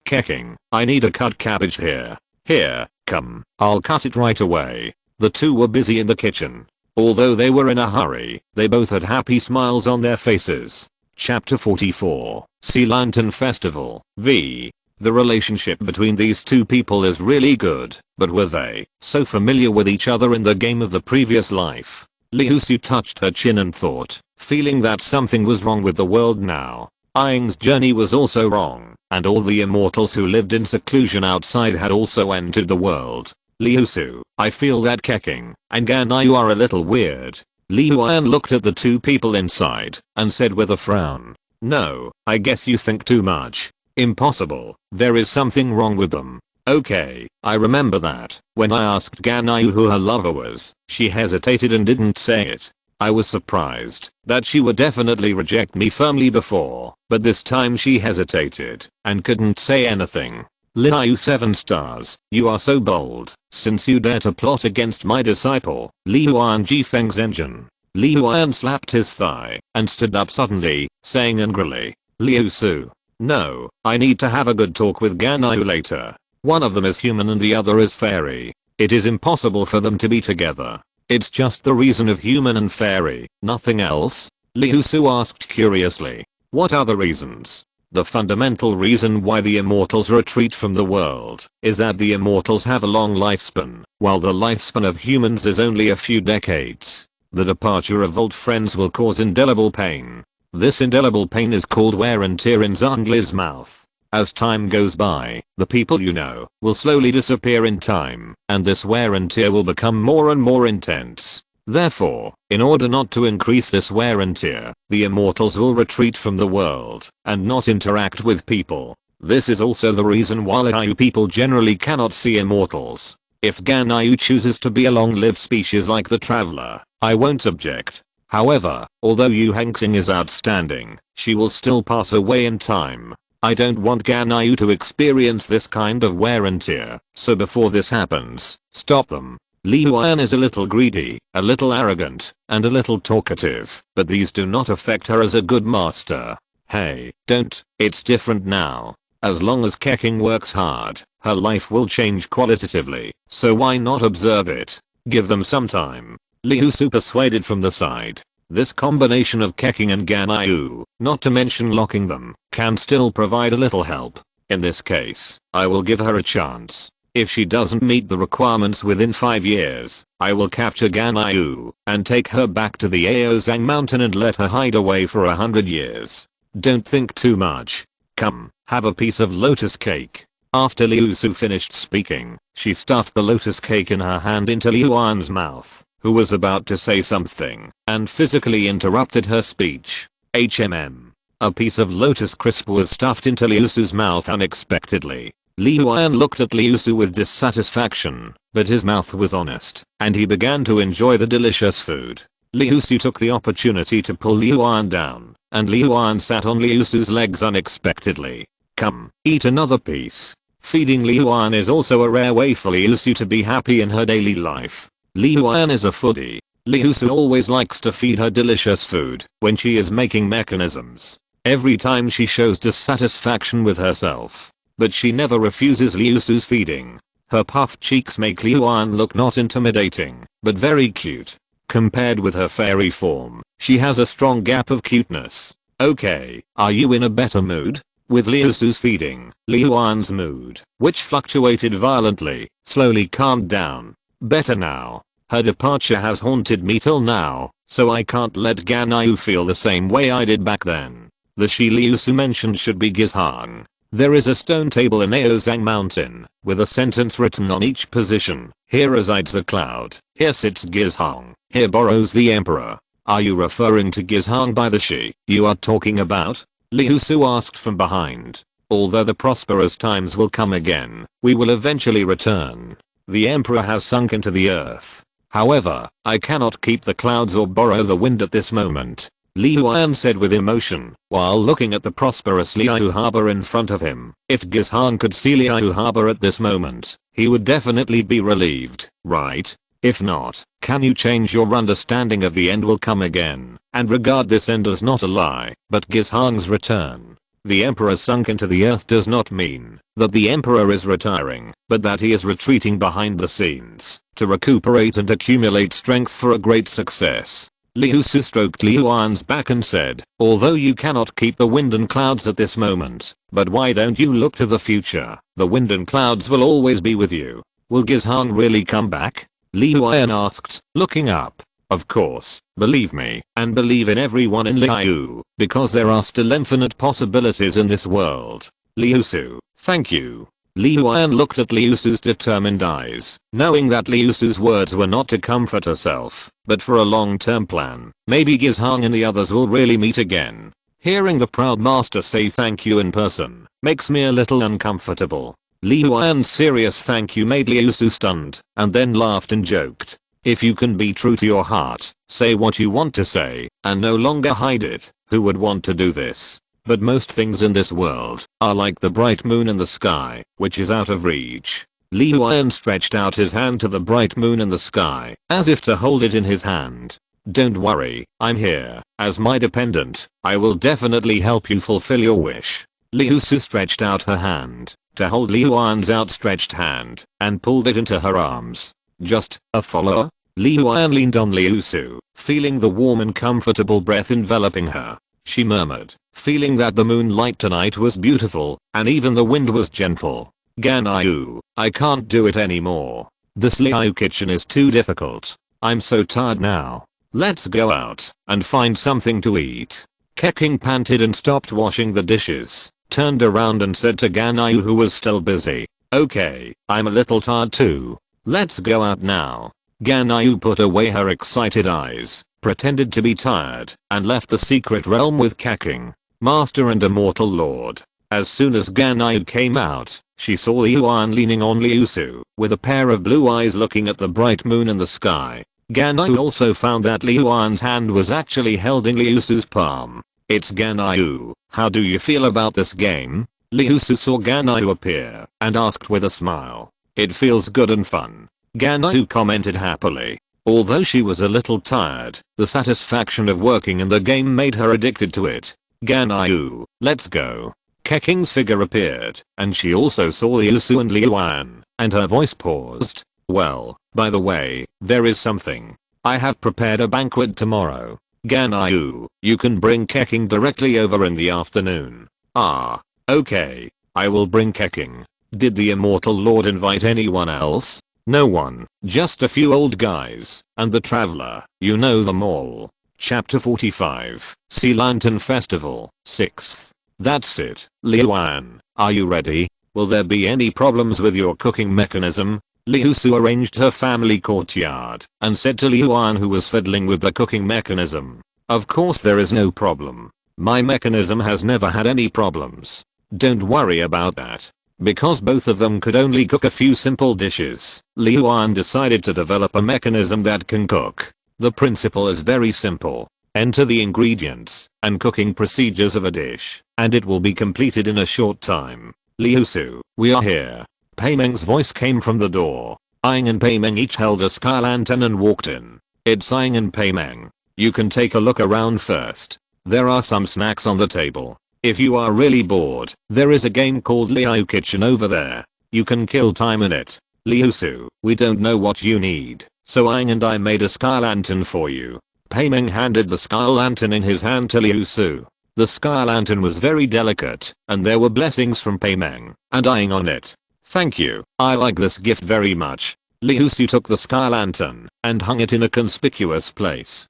Kecking, I need a cut cabbage here. Here, come, I'll cut it right away. The two were busy in the kitchen. Although they were in a hurry, they both had happy smiles on their faces. Chapter 44, Sea Lantern Festival, v. The relationship between these two people is really good, but were they so familiar with each other in the game of the previous life? Liusu touched her chin and thought, feeling that something was wrong with the world now. Aang's journey was also wrong, and all the immortals who lived in seclusion outside had also entered the world. Liusu, I feel that Kecking and Ganyu are a little weird. Liuan looked at the two people inside and said with a frown, no, I guess you think too much. Impossible, there is something wrong with them. Okay, I remember that, when I asked Ganyu who her lover was, she hesitated and didn't say it. I was surprised that she would definitely reject me firmly before, but this time she hesitated and couldn't say anything. Liu 7 stars, you are so bold, since you dare to plot against my disciple, Liuan Jifeng's engine. Liuan slapped his thigh and stood up suddenly, saying angrily, Liusu. No, I need to have a good talk with Ganyu later. One of them is human and the other is fairy. It is impossible for them to be together. It's just the reason of human and fairy, nothing else? Liusu asked curiously. What other reasons? The fundamental reason why the immortals retreat from the world is that the immortals have a long lifespan, while the lifespan of humans is only a few decades. The departure of old friends will cause indelible pain. This indelible pain is called wear and tear in Zhongli's mouth. As time goes by, the people you know will slowly disappear in time, and this wear and tear will become more and more intense. Therefore, in order not to increase this wear and tear, the immortals will retreat from the world and not interact with people. This is also the reason why Liu people generally cannot see immortals. If Ganyu chooses to be a long-lived species like the traveler, I won't object. However, although Yu Hengxing is outstanding, she will still pass away in time. I don't want Ganyu to experience this kind of wear and tear, so before this happens, stop them. Liuan is a little greedy, a little arrogant, and a little talkative, but these do not affect her as a good master. Hey, don't, it's different now. As long as Kecking works hard, her life will change qualitatively, so why not observe it? Give them some time. Liusu persuaded from the side. This combination of Kecking and Ganyu, not to mention locking them, can still provide a little help. In this case, I will give her a chance. If she doesn't meet the requirements within 5 years, I will capture Ganyu and take her back to the Aozang mountain and let her hide away for 100 years. Don't think too much. Come, have a piece of lotus cake. After Liusu finished speaking, she stuffed the lotus cake in her hand into Liuan's mouth, who was about to say something, and physically interrupted her speech. A piece of lotus crisp was stuffed into Liusu's mouth unexpectedly. Liuan looked at Liusu with dissatisfaction, but his mouth was honest, and he began to enjoy the delicious food. Liusu took the opportunity to pull Liuan down, and Liuan sat on Liusu's legs unexpectedly. Come, eat another piece. Feeding Liuan is also a rare way for Liusu to be happy in her daily life. Liuan is a foodie. Liusu always likes to feed her delicious food when she is making mechanisms. Every time she shows dissatisfaction with herself. But she never refuses Liusu's feeding. Her puffed cheeks make Liuan look not intimidating, but very cute. Compared with her fairy form, she has a strong gap of cuteness. Okay, are you in a better mood? With Liusu's feeding, Liuan's mood, which fluctuated violently, slowly calmed down. Better now. Her departure has haunted me till now, so I can't let Ganyu feel the same way I did back then. The she Liusu mentioned should be Gizhang. There is a stone table in Aozang Mountain, with a sentence written on each position. Here resides the cloud, here sits Gizhang, here burrows the emperor. Are you referring to Gizhang by the she you are talking about? Liusu asked from behind. Although the prosperous times will come again, we will eventually return. The emperor has sunk into the earth. However, I cannot keep the clouds or borrow the wind at this moment. Liuan said with emotion, while looking at the prosperous Liu harbor in front of him. If Gizhang could see Liu harbor at this moment, he would definitely be relieved, right? If not, can you change your understanding of the end will come again, and regard this end as not a lie, but Gizhang's return? The emperor sunk into the earth does not mean that the emperor is retiring, but that he is retreating behind the scenes to recuperate and accumulate strength for a great success. Liusu stroked Liu An's back and said, although you cannot keep the wind and clouds at this moment, but why don't you look to the future? The wind and clouds will always be with you. Will Gizhang really come back? Liu An asked, looking up. Of course, believe me, and believe in everyone in Liu, because there are still infinite possibilities in this world. Liusu, thank you. Liu An looked at Liusu's determined eyes, knowing that Liusu's words were not to comfort herself, but for a long-term plan. Maybe Gizhang and the others will really meet again. Hearing the proud master say thank you in person makes me a little uncomfortable. Liu An's serious thank you made Liusu stunned, and then laughed and joked. If you can be true to your heart, say what you want to say, and no longer hide it. Who would want to do this? But most things in this world are like the bright moon in the sky, which is out of reach. Liu An stretched out his hand to the bright moon in the sky, as if to hold it in his hand. Don't worry, I'm here. As my dependent, I will definitely help you fulfill your wish. Liusu stretched out her hand to hold Liu An's outstretched hand, and pulled it into her arms. Just a follower? Liu An leaned on Liusu, feeling the warm and comfortable breath enveloping her. She murmured, feeling that the moonlight tonight was beautiful, and even the wind was gentle. Ganyu, I can't do it anymore. This Liu kitchen is too difficult. I'm so tired now. Let's go out and find something to eat. Keking panted and stopped washing the dishes, turned around and said to Ganyu, who was still busy, okay, I'm a little tired too. Let's go out now. Ganyu put away her excited eyes, pretended to be tired, and left the secret realm with Keking, master and immortal lord. As soon as Ganyu came out, she saw Liu An leaning on Liusu, with a pair of blue eyes looking at the bright moon in the sky. Ganyu also found that Liu An's hand was actually held in Liusu's palm. It's Ganyu. How do you feel about this game? Liusu saw Ganyu appear and asked with a smile. It feels good and fun. Ganyu commented happily. Although she was a little tired, the satisfaction of working in the game made her addicted to it. Ganyu, let's go. Keking's figure appeared, and she also saw Liusu and Liu An, and her voice paused. Well, by the way, there is something. I have prepared a banquet tomorrow. Ganyu, you can bring Keking directly over in the afternoon. Ah, okay. I will bring Keking. Did the immortal lord invite anyone else? No one, just a few old guys, and the traveler, you know them all. Chapter 45, Sea Lantern Festival, 6th. That's it. Liu An, are you ready? Will there be any problems with your cooking mechanism? Liusu arranged her family courtyard and said to Liu An, who was fiddling with the cooking mechanism. Of course there is no problem. My mechanism has never had any problems. Don't worry about that. Because both of them could only cook a few simple dishes, Liu An decided to develop a mechanism that can cook. The principle is very simple. Enter the ingredients and cooking procedures of a dish, and it will be completed in a short time. Liusu, we are here. Pei Meng's voice came from the door. Aang and Pei Meng each held a sky lantern and walked in. It's Aang and Pei Meng. You can take a look around first. There are some snacks on the table. If you are really bored, there is a game called Liu Kitchen over there. You can kill time in it. Liusu, we don't know what you need, so Aang and I made a sky lantern for you. Pei Meng handed the sky lantern in his hand to Liusu. The sky lantern was very delicate, and there were blessings from Pei Meng and Aang on it. Thank you, I like this gift very much. Liusu took the sky lantern and hung it in a conspicuous place.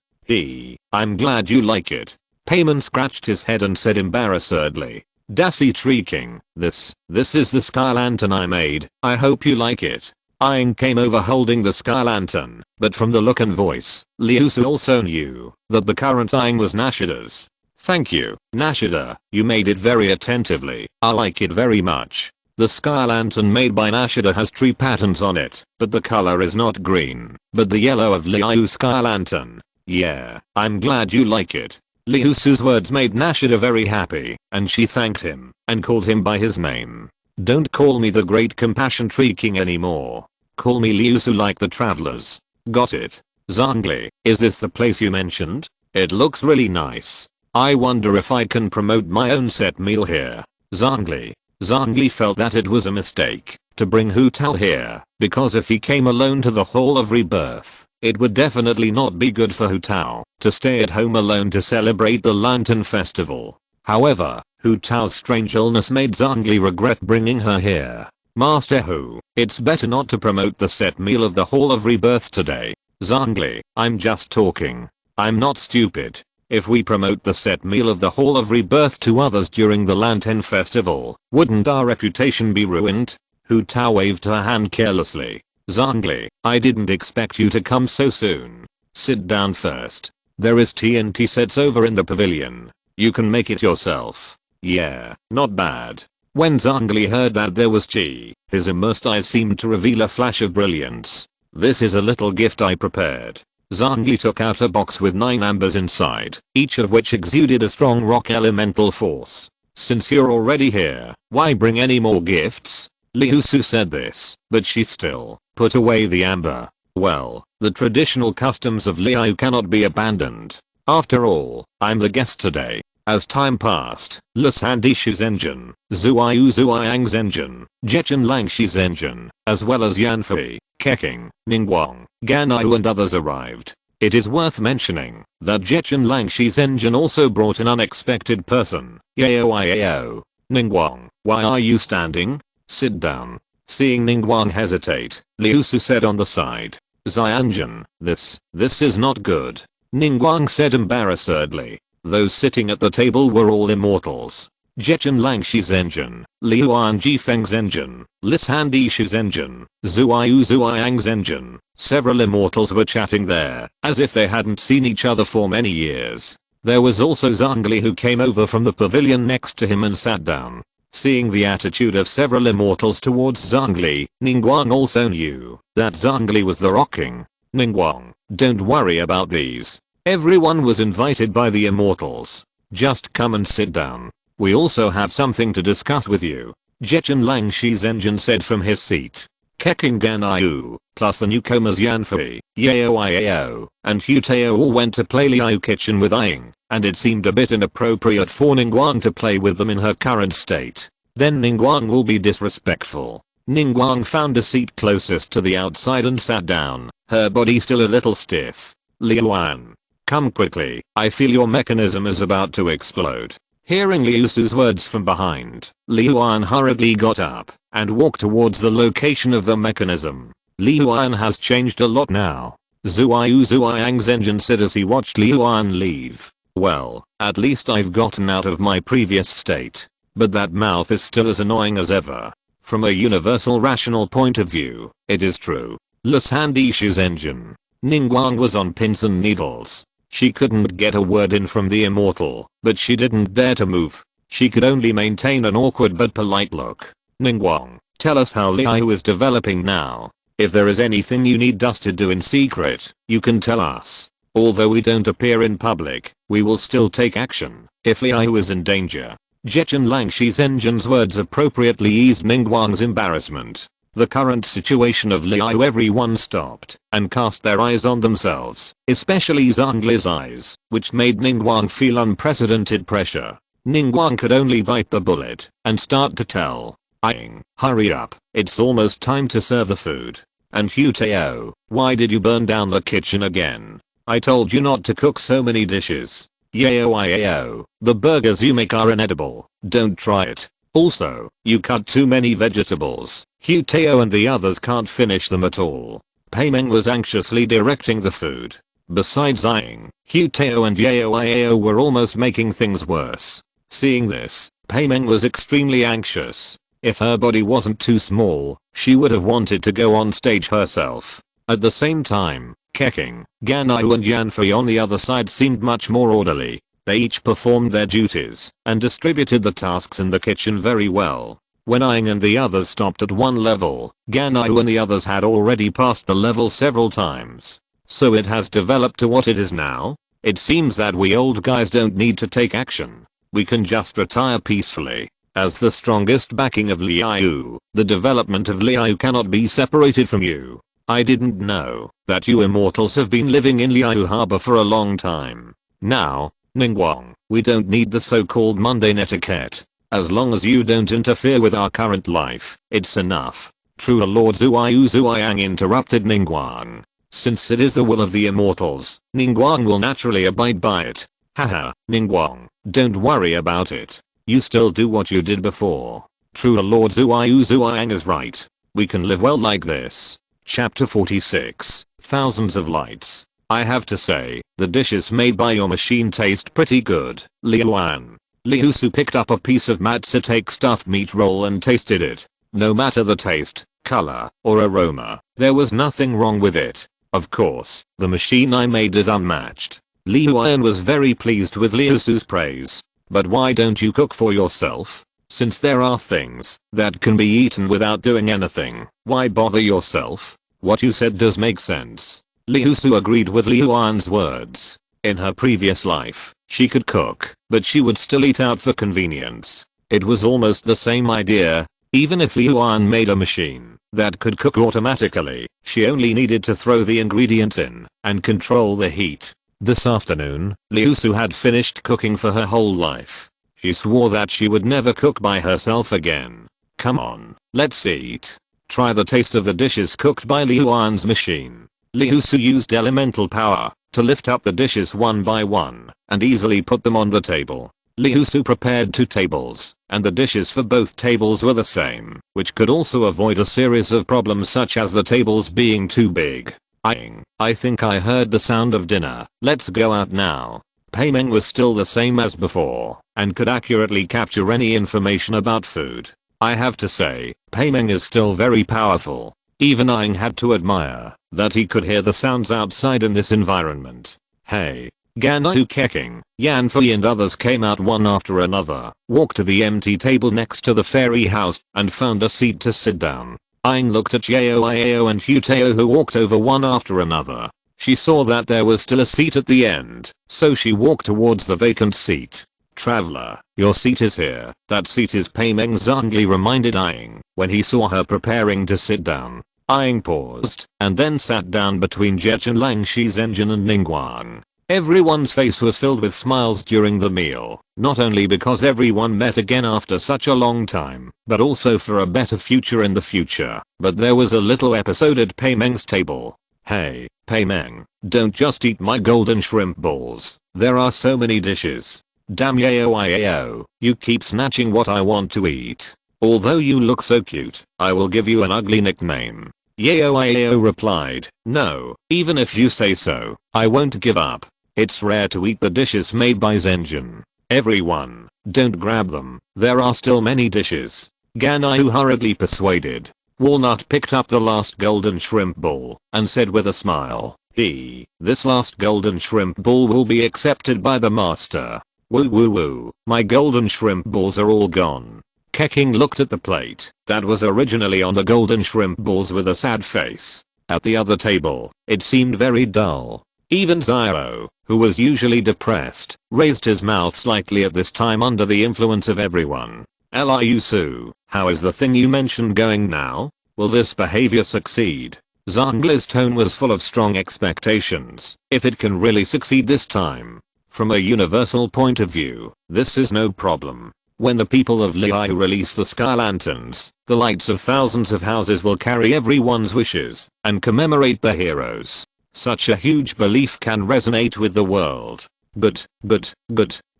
I'm glad you like it. Pei Meng scratched his head and said embarrassedly. Dassy Tree King, this is the sky lantern I made, I hope you like it. Aang came over holding the sky lantern, but from the look and voice, Liusu also knew that the current Aang was Nashida's. Thank you, Nashida, you made it very attentively, I like it very much. The sky lantern made by Nashida has tree patterns on it, but the color is not green, but the yellow of Liu's sky lantern. Yeah, I'm glad you like it. Liusu's words made Nashida very happy, and she thanked him, and called him by his name. Don't call me the Great Compassion Tree King anymore. Call me Liusu like the travelers. Got it. Zhongli, is this the place you mentioned? It looks really nice. I wonder if I can promote my own set meal here. Zhongli. Zhongli felt that it was a mistake to bring Hu Tao here, because if he came alone to the Hall of Rebirth, it would definitely not be good for Hu Tao to stay at home alone to celebrate the Lantern Festival. However, Hu Tao's strange illness made Zhongli regret bringing her here. Master Hu, it's better not to promote the set meal of the Hall of Rebirth today. Zhongli, I'm just talking. I'm not stupid. If we promote the set meal of the Hall of Rebirth to others during the Lantern Festival, wouldn't our reputation be ruined? Hu Tao waved her hand carelessly. Zhongli, I didn't expect you to come so soon. Sit down first. There is TNT sets over in the pavilion. You can make it yourself. Yeah, not bad. When Zhongli heard that there was tea, his immersed eyes seemed to reveal a flash of brilliance. This is a little gift I prepared. Zhongli took out a box with 9 ambers inside, each of which exuded a strong rock elemental force. Since you're already here, why bring any more gifts? Liusu said this, but she still put away the amber. Well, the traditional customs of Liu cannot be abandoned. After all, I'm the guest today. As time passed, Lusandishu's engine, Zuiyu Zuiyang's engine, Jechin Langshi's engine, as well as Yanfei, Keking, Ningguang, Ganyu and others arrived. It is worth mentioning that Jechin Langshi's engine also brought an unexpected person. Yao. Ningguang, why are you standing? Sit down. Seeing Ningguang hesitate, Liusu said on the side. Xianjun, this is not good. Ningguang said embarrassedly. Those sitting at the table were all immortals. Jechin Langshi's engine, Liuan Jifeng's engine, Lisandishu's engine, Zuiyu Zuiyang's engine. Several immortals were chatting there, as if they hadn't seen each other for many years. There was also Zhongli, who came over from the pavilion next to him and sat down. Seeing the attitude of several immortals towards Zhongli, Ningguang also knew that Zhongli was the rocking. Ningguang, don't worry about these. Everyone was invited by the immortals. Just come and sit down. We also have something to discuss with you. Jechin Langshi's engine said from his seat. Keking Ganyu, plus the newcomers Yanfei, Yao, and Huteo all went to play Liu Kitchen with Ying, and it seemed a bit inappropriate for Ningguang to play with them in her current state. Then Ningguang will be disrespectful. Ningguang found a seat closest to the outside and sat down, her body still a little stiff. Liuan, come quickly, I feel your mechanism is about to explode. Hearing Liusu's words from behind, Liuan hurriedly got up and walked towards the location of the mechanism. Liuan has changed a lot now. Zuiyu Zuiyang's engine said as he watched Liuan leave. Well, at least I've gotten out of my previous state. But that mouth is still as annoying as ever. From a universal rational point of view, it is true. Lusandishu's engine. Ningguang was on pins and needles. She couldn't get a word in from the immortal, but she didn't dare to move. She could only maintain an awkward but polite look. Ningguang, tell us how Liu is developing now. If there is anything you need us to do in secret, you can tell us. Although we don't appear in public, we will still take action if Liu is in danger. Jechin Langshi's engine's words appropriately eased Ningguang's embarrassment. The current situation of Liu, everyone stopped and cast their eyes on themselves, especially Zhongli's eyes, which made Ningguang feel unprecedented pressure. Ningguang could only bite the bullet and start to tell Ying, hurry up, it's almost time to serve the food. And Huteo, why did you burn down the kitchen again? I told you not to cook so many dishes. Yao, the burgers you make are inedible, don't try it. Also, you cut too many vegetables. Huteo and the others can't finish them at all. Paimeng was anxiously directing the food. Besides Ying, Huteo and Yao were almost making things worse. Seeing this, Paimeng was extremely anxious. If her body wasn't too small, she would have wanted to go on stage herself. At the same time, Keking, Ganyu and Yanfei on the other side seemed much more orderly. They each performed their duties and distributed the tasks in the kitchen very well. When Ying and the others stopped at one level, Ganyu and the others had already passed the level several times. So it has developed to what it is now. It seems that we old guys don't need to take action. We can just retire peacefully. As the strongest backing of Liu, the development of Liu cannot be separated from you. I didn't know that you immortals have been living in Liu Harbor for a long time. Now, Ningguang, we don't need the so-called mundane etiquette. As long as you don't interfere with our current life, it's enough. True Lord Zuiyu Zuiyang interrupted Ningguang. Since it is the will of the immortals, Ningguang will naturally abide by it. Haha, Ningguang, don't worry about it. You still do what you did before. True Lord Zuiyu Zuiyang is right. We can live well like this. Chapter 46. Thousands of lights. I have to say, the dishes made by your machine taste pretty good, Liuan. Liusu picked up a piece of matsutake stuffed meat roll and tasted it. No matter the taste, color, or aroma, there was nothing wrong with it. Of course, the machine I made is unmatched. Liuan was very pleased with Liusu's praise. But why don't you cook for yourself? Since there are things that can be eaten without doing anything, why bother yourself? What you said does make sense. Liusu agreed with Liuan's words. In her previous life, she could cook, but she would still eat out for convenience. It was almost the same idea. Even if Liuan made a machine that could cook automatically, she only needed to throw the ingredients in and control the heat. This afternoon, Liusu had finished cooking for her whole life. She swore that she would never cook by herself again. Come on, let's eat. Try the taste of the dishes cooked by Liuan's machine. Liusu used elemental power to lift up the dishes one by one and easily put them on the table. Liusu prepared 2 tables, and the dishes for both tables were the same, which could also avoid a series of problems such as the tables being too big. I think I heard the sound of dinner. Let's go out now. Peimeng was still the same as before and could accurately capture any information about food. I have to say, Peimeng is still very powerful. Even Aang had to admire that he could hear the sounds outside in this environment. Hey, Ganahu Keking, Yanfei and others came out one after another, walked to the empty table next to the fairy house and found a seat to sit down. Aang looked at Yao Iao and Huteo who walked over one after another. She saw that there was still a seat at the end, so she walked towards the vacant seat. Traveler, your seat is here. That seat is Peimeng, Zhongli reminded Aang when he saw her preparing to sit down. Aang paused and then sat down between Jechan, Langshi, Zhenjin and Ningguang. Everyone's face was filled with smiles during the meal, not only because everyone met again after such a long time, but also for a better future in the future. But there was a little episode at Peimeng's table. Hey, Peimeng, don't just eat my golden shrimp balls. There are so many dishes. Damn Yao, you keep snatching what I want to eat. Although you look so cute, I will give you an ugly nickname. Yao replied, no, even if you say so, I won't give up. It's rare to eat the dishes made by Zhenjin. Everyone, don't grab them, there are still many dishes. Ganayu hurriedly persuaded. Walnut picked up the last golden shrimp ball and said with a smile, this last golden shrimp ball will be accepted by the master. Woo woo woo, my golden shrimp balls are all gone. Keking looked at the plate that was originally on the golden shrimp balls with a sad face. At the other table, it seemed very dull. Even Zyro, who was usually depressed, raised his mouth slightly at this time under the influence of everyone. Liusu, how is the thing you mentioned going now? Will this behavior succeed? Zhongli's tone was full of strong expectations. If it can really succeed this time. From a universal point of view, this is no problem. When the people of Liu release the sky lanterns, the lights of thousands of houses will carry everyone's wishes and commemorate the heroes. Such a huge belief can resonate with the world. But,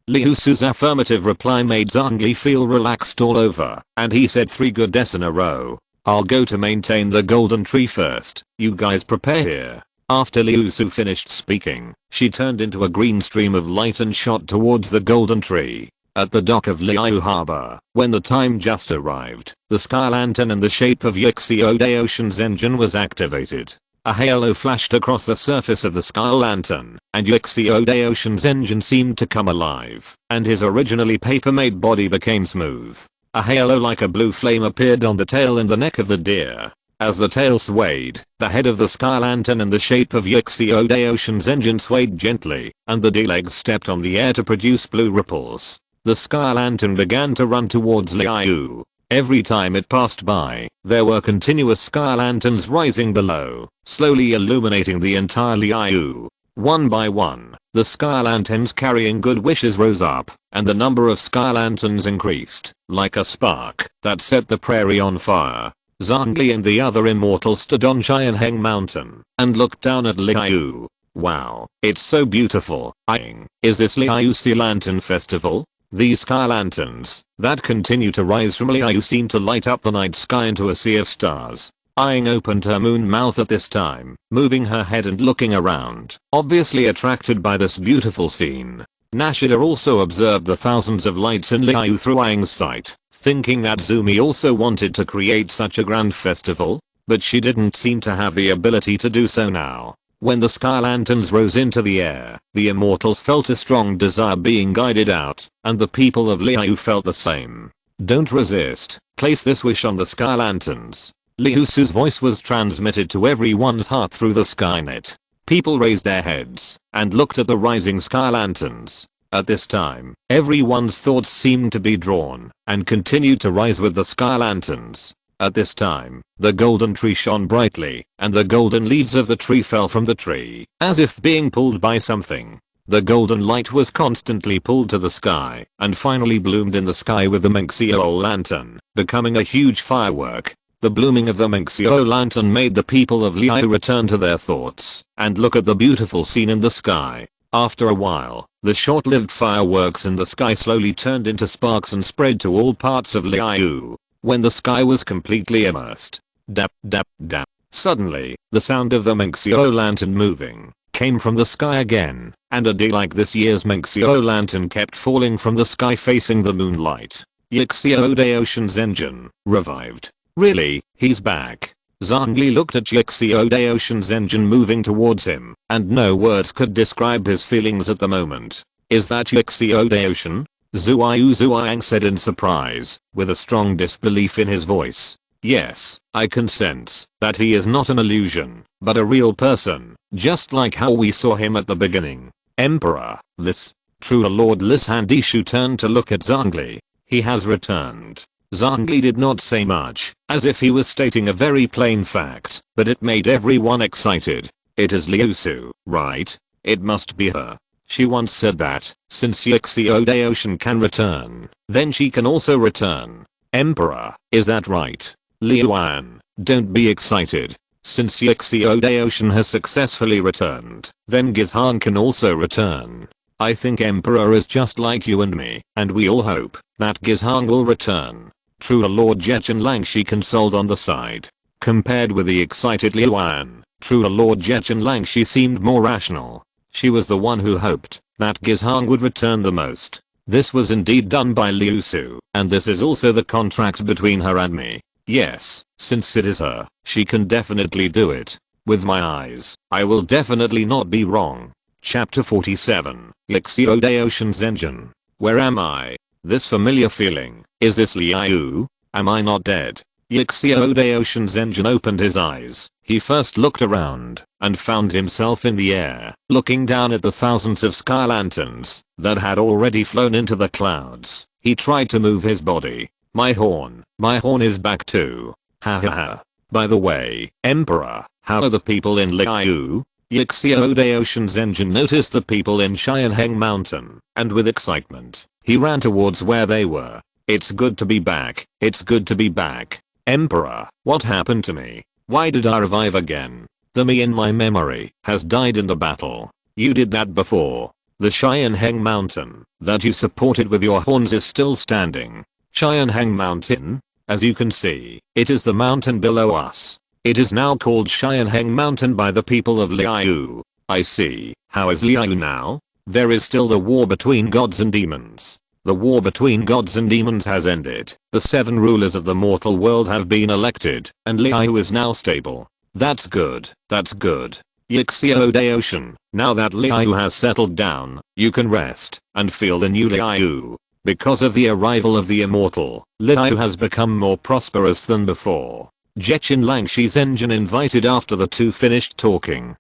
Liusu's affirmative reply made Zhongli feel relaxed all over, and he said 3 good days in a row. I'll go to maintain the golden tree first, you guys prepare here. After Liusu finished speaking, she turned into a green stream of light and shot towards the golden tree. At the dock of Liu Harbor, when the time just arrived, the sky lantern in the shape of Yuxio Ocean's engine was activated. A halo flashed across the surface of the sky lantern, and Yuxio Ocean's engine seemed to come alive, and his originally paper-made body became smooth. A halo like a blue flame appeared on the tail and the neck of the deer. As the tail swayed, the head of the sky lantern in the shape of Yuxio Ocean's engine swayed gently, and the deer legs stepped on the air to produce blue ripples. The sky lantern began to run towards Liu. Every time it passed by, there were continuous sky lanterns rising below, slowly illuminating the entire Liu. One by one, the sky lanterns carrying good wishes rose up, and the number of sky lanterns increased, like a spark that set the prairie on fire. Zhongli and the other immortals stood on Qianheng Mountain and looked down at Liu. Wow, it's so beautiful. Is this Liu Sea Lantern Festival? These sky lanterns that continue to rise from Liu seem to light up the night sky into a sea of stars. Aang opened her moon mouth at this time, moving her head and looking around, obviously attracted by this beautiful scene. Nashida also observed the thousands of lights in Liu through Aang's sight, thinking that Zumi also wanted to create such a grand festival, but she didn't seem to have the ability to do so now. When the sky lanterns rose into the air, the immortals felt a strong desire being guided out, and the people of Liu felt the same. Don't resist, place this wish on the sky lanterns. Liusu's voice was transmitted to everyone's heart through the Skynet. People raised their heads and looked at the rising sky lanterns. At this time, everyone's thoughts seemed to be drawn and continued to rise with the sky lanterns. At this time, the golden tree shone brightly, and the golden leaves of the tree fell from the tree, as if being pulled by something. The golden light was constantly pulled to the sky, and finally bloomed in the sky with the Menxiao lantern, becoming a huge firework. The blooming of the Menxiao lantern made the people of Liu return to their thoughts, and look at the beautiful scene in the sky. After a while, the short-lived fireworks in the sky slowly turned into sparks and spread to all parts of Liu. When the sky was completely immersed, dap dap dap, suddenly, the sound of the Menxiao lantern moving came from the sky again, and a day like this year's Menxiao lantern kept falling from the sky facing the moonlight. Yixiao Daocean's engine revived. Really, he's back. Zhongli looked at Yixiao Daocean's engine moving towards him, and no words could describe his feelings at the moment. Is that Yixiao Daocean? Zuang said in surprise, with a strong disbelief in his voice. Yes, I can sense that he is not an illusion, but a real person, just like how we saw him at the beginning. Emperor, True Lord Handishu turned to look at Zhongli. He has returned. Zhongli did not say much, as if he was stating a very plain fact, but it made everyone excited. It is Liusu, right? It must be her. She once said that, since Yixiao Daocean can return, then she can also return. Emperor, is that right? Liuan, don't be excited. Since Yixiao Daocean has successfully returned, then Gizhan can also return. I think Emperor is just like you and me, and we all hope that Gizhan will return. True Lord Jechin Langshi consoled on the side. Compared with the excited Liuan, True Lord Jechin Langshi seemed more rational. She was the one who hoped that Gizhan would return the most. This was indeed done by Liusu, and this is also the contract between her and me. Yes, since it is her, she can definitely do it. With my eyes, I will definitely not be wrong. Chapter 47, Yixiao Daocean's engine. Where am I? This familiar feeling, is this Liu? Am I not dead? Yixiao Daocean's engine opened his eyes. He first looked around and found himself in the air, looking down at the thousands of sky lanterns that had already flown into the clouds. He tried to move his body. My horn is back too. Ha ha ha. By the way, Emperor, how are the people in Liu? Yixiao Daocean's engine noticed the people in Qianheng Mountain, and with excitement, he ran towards where they were. It's good to be back. It's good to be back. Emperor, what happened to me? Why did I revive again? The me in my memory has died in the battle. You did that before. The Qianheng Mountain that you supported with your horns is still standing. Qianheng Mountain? As you can see, it is the mountain below us. It is now called Qianheng Mountain by the people of Liu. I see. How is Liu now? There is still the war between gods and demons. The war between gods and demons has ended. The 7 rulers of the mortal world have been elected, and Liu is now stable. That's good. That's good. Yixiao Daocean, now that Liu has settled down, you can rest and feel the new Liu. Because of the arrival of the immortal, Liu has become more prosperous than before. Jechin Langshi's engine invited after the two finished talking.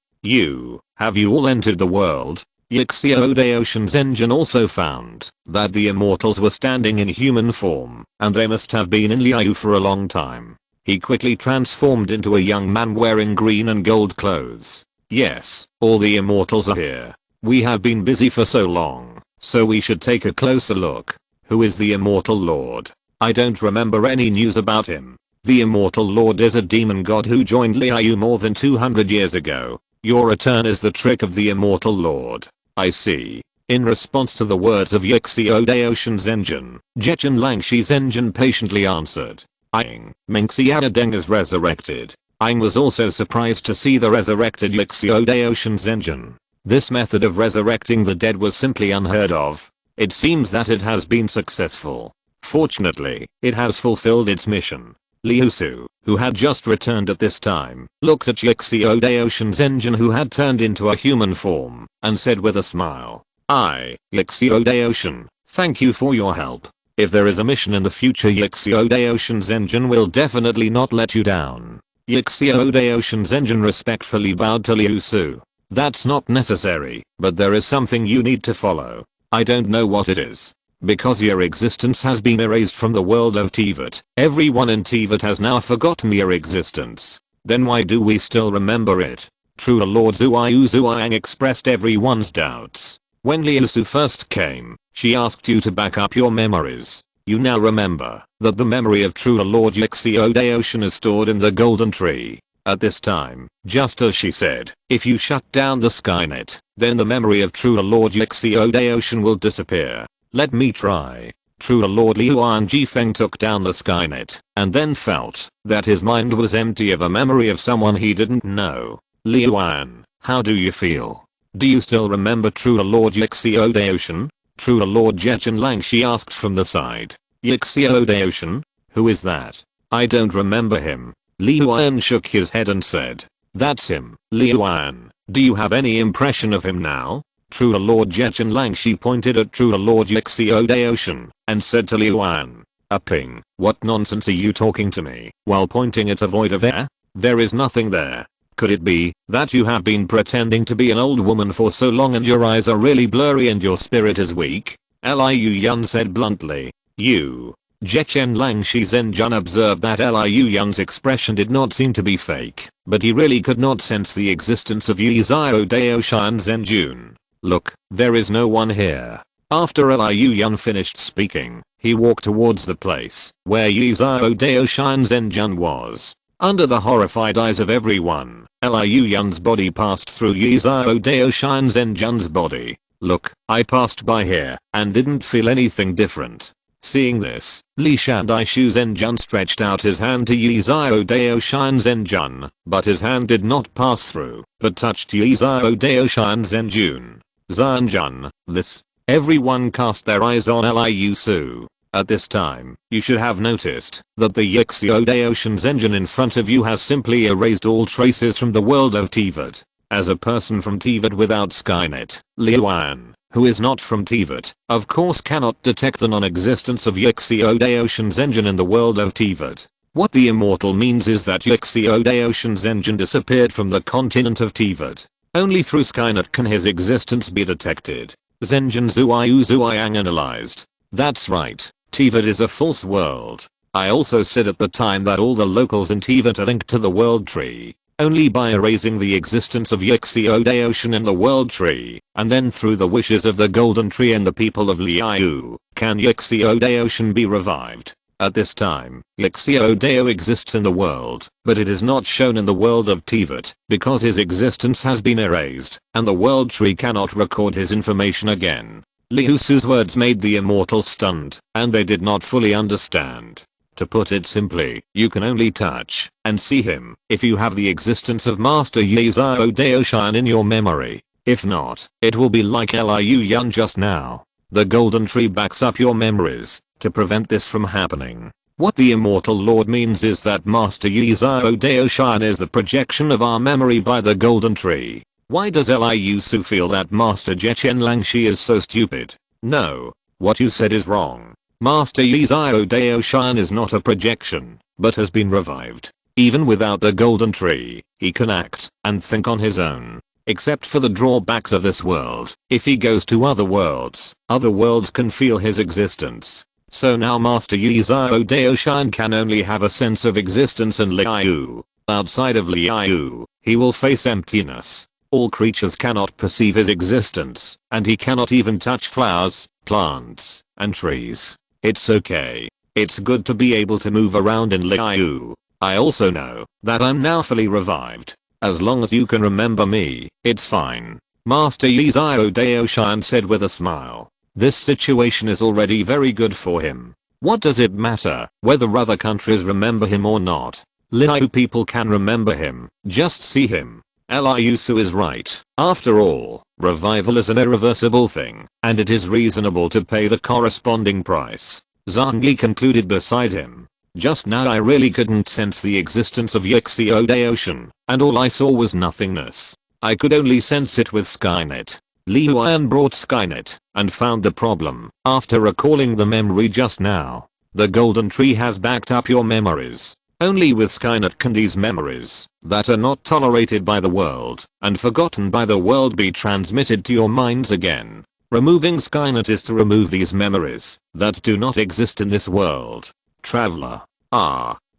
Have you all entered the world? Yixio Daoshin Zenjin also found that the immortals were standing in human form, and they must have been in Liu for a long time. He quickly transformed into a young man wearing green and gold clothes. Yes, all the immortals are here. We have been busy for so long, so we should take a closer look. Who is the immortal lord? I don't remember any news about him. The immortal lord is a demon god who joined Liu more than 200 years ago. Your return is the trick of the immortal lord. I see. In response to the words of Yixio Daoshin Zenjin, Jechen Langshi Zenjin patiently answered. Aing, Mengxiada Deng is resurrected. Aing was also surprised to see the resurrected Yixio Daoshin Zenjin. This method of resurrecting the dead was simply unheard of. It seems that it has been successful. Fortunately, it has fulfilled its mission. Liusu, who had just returned at this time, looked at Yixio Daoshin Zenjin who had turned into a human form, and said with a smile, Yixio Daoshin, thank you for your help. If there is a mission in the future, Yixio Daoshin Zenjin will definitely not let you down. Yixio Daoshin Zenjin respectfully bowed to Liusu. That's not necessary, but there is something you need to follow. I don't know what it is. Because your existence has been erased from the world of Teyvat, everyone in Teyvat has now forgotten your existence. Then why do we still remember it? True Lord Zuiyu Zuiang expressed everyone's doubts. When Liusu first came, she asked you to back up your memories. You now remember that the memory of True Lord Yixio Daoshin is stored in the golden tree. At this time, just as she said, if you shut down the Skynet, then the memory of True Lord Yixio Daoshin will disappear. Let me try. True Lord Liuan Jifeng took down the Skynet, and then felt that his mind was empty of a memory of someone he didn't know. Liuan, how do you feel? Do you still remember True Lord Yixio Daoshin? True Lord Jechen Langshi asked from the side. Yixio Daoshin? Who is that? I don't remember him. Liuan shook his head and said. That's him. Liuan, do you have any impression of him now? True Lord Jechen Langshi pointed at True Lord Yixio Daoshin and said to Liuan. Ping, what nonsense are you talking to me while pointing at a void of air? There is nothing there. Could it be that you have been pretending to be an old woman for so long and your eyes are really blurry and your spirit is weak? Liu Yun said bluntly. You. Jechen Langshi Zenjun observed that Liu Yun's expression did not seem to be fake, but he really could not sense the existence of Yixio Daoshin Zenjun. Look, there is no one here. After Liu Yun finished speaking, he walked towards the place where Yixio Daoshin Zenjun was. Under the horrified eyes of everyone, Liu Yun's body passed through Yixio Daoshin Zenjun's body. Look, I passed by here and didn't feel anything different. Seeing this, Li Shandaishu Zenjun stretched out his hand to Yixio Daoshin Zenjun, but his hand did not pass through, but touched Yixio Daoshin Zenjun. Zenjun, this. Everyone cast their eyes on Liusu. At this time, you should have noticed that the Yixio Daoshin Zenjun in front of you has simply erased all traces from the world of Teyvat. As a person from Teyvat without Skynet, Liuan, who is not from Teyvat, of course cannot detect the non-existence of Yixio Daoshin Zenjun in the world of Teyvat. What the immortal means is that Yixio Daoshin Zenjun disappeared from the continent of Teyvat. Only through Skynet can his existence be detected. Zenjun Zuiyu Zuiang analyzed. That's right, Teyvat is a false world. I also said at the time that all the locals in Teyvat are linked to the world tree. Only by erasing the existence of Yixio Daoshin in the world tree, and then through the wishes of the golden tree and the people of Liu, can Yixio Daoshin be revived. At this time, Yixio Dao exists in the world, but it is not shown in the world of Teyvat, because his existence has been erased, and the world tree cannot record his information again. Liusu's words made the immortals stunned, and they did not fully understand. To put it simply, you can only touch and see him if you have the existence of Master Yixio Daoshin in your memory. If not, it will be like Liu Yun just now. The golden tree backs up your memories to prevent this from happening. What the immortal lord means is that Master Yixio Daoshin is the projection of our memory by the golden tree. Why does Liusu feel that Master Jechen Langshi is so stupid? No. What you said is wrong. Master Yixio Daoshin is not a projection, but has been revived. Even without the golden tree, he can act and think on his own. except for the drawbacks of this world. If he goes to other worlds can feel his existence. So now Master Yuzao Daoshin can only have a sense of existence in Liu. Outside of Liu, he will face emptiness. All creatures cannot perceive his existence, and he cannot even touch flowers, plants, and trees. It's okay. It's good to be able to move around in Liu. I also know that I'm now fully revived. As long as you can remember me, it's fine. Master Yuzao Daoshin said with a smile. This situation is already very good for him. What does it matter whether other countries remember him or not? Liu people can remember him, just see him. Liusu is right. After all, revival is an irreversible thing, and it is reasonable to pay the corresponding price. Zhongli concluded beside him. Just now I really couldn't sense the existence of Yuzao Daoshin, and all I saw was nothingness. I could only sense it with Skynet. Liu Yan brought Skynet and found the problem after recalling the memory just now. The golden tree has backed up your memories. Only with Skynet can these memories that are not tolerated by the world and forgotten by the world be transmitted to your minds again. Removing Skynet is to remove these memories that do not exist in this world. Traveler.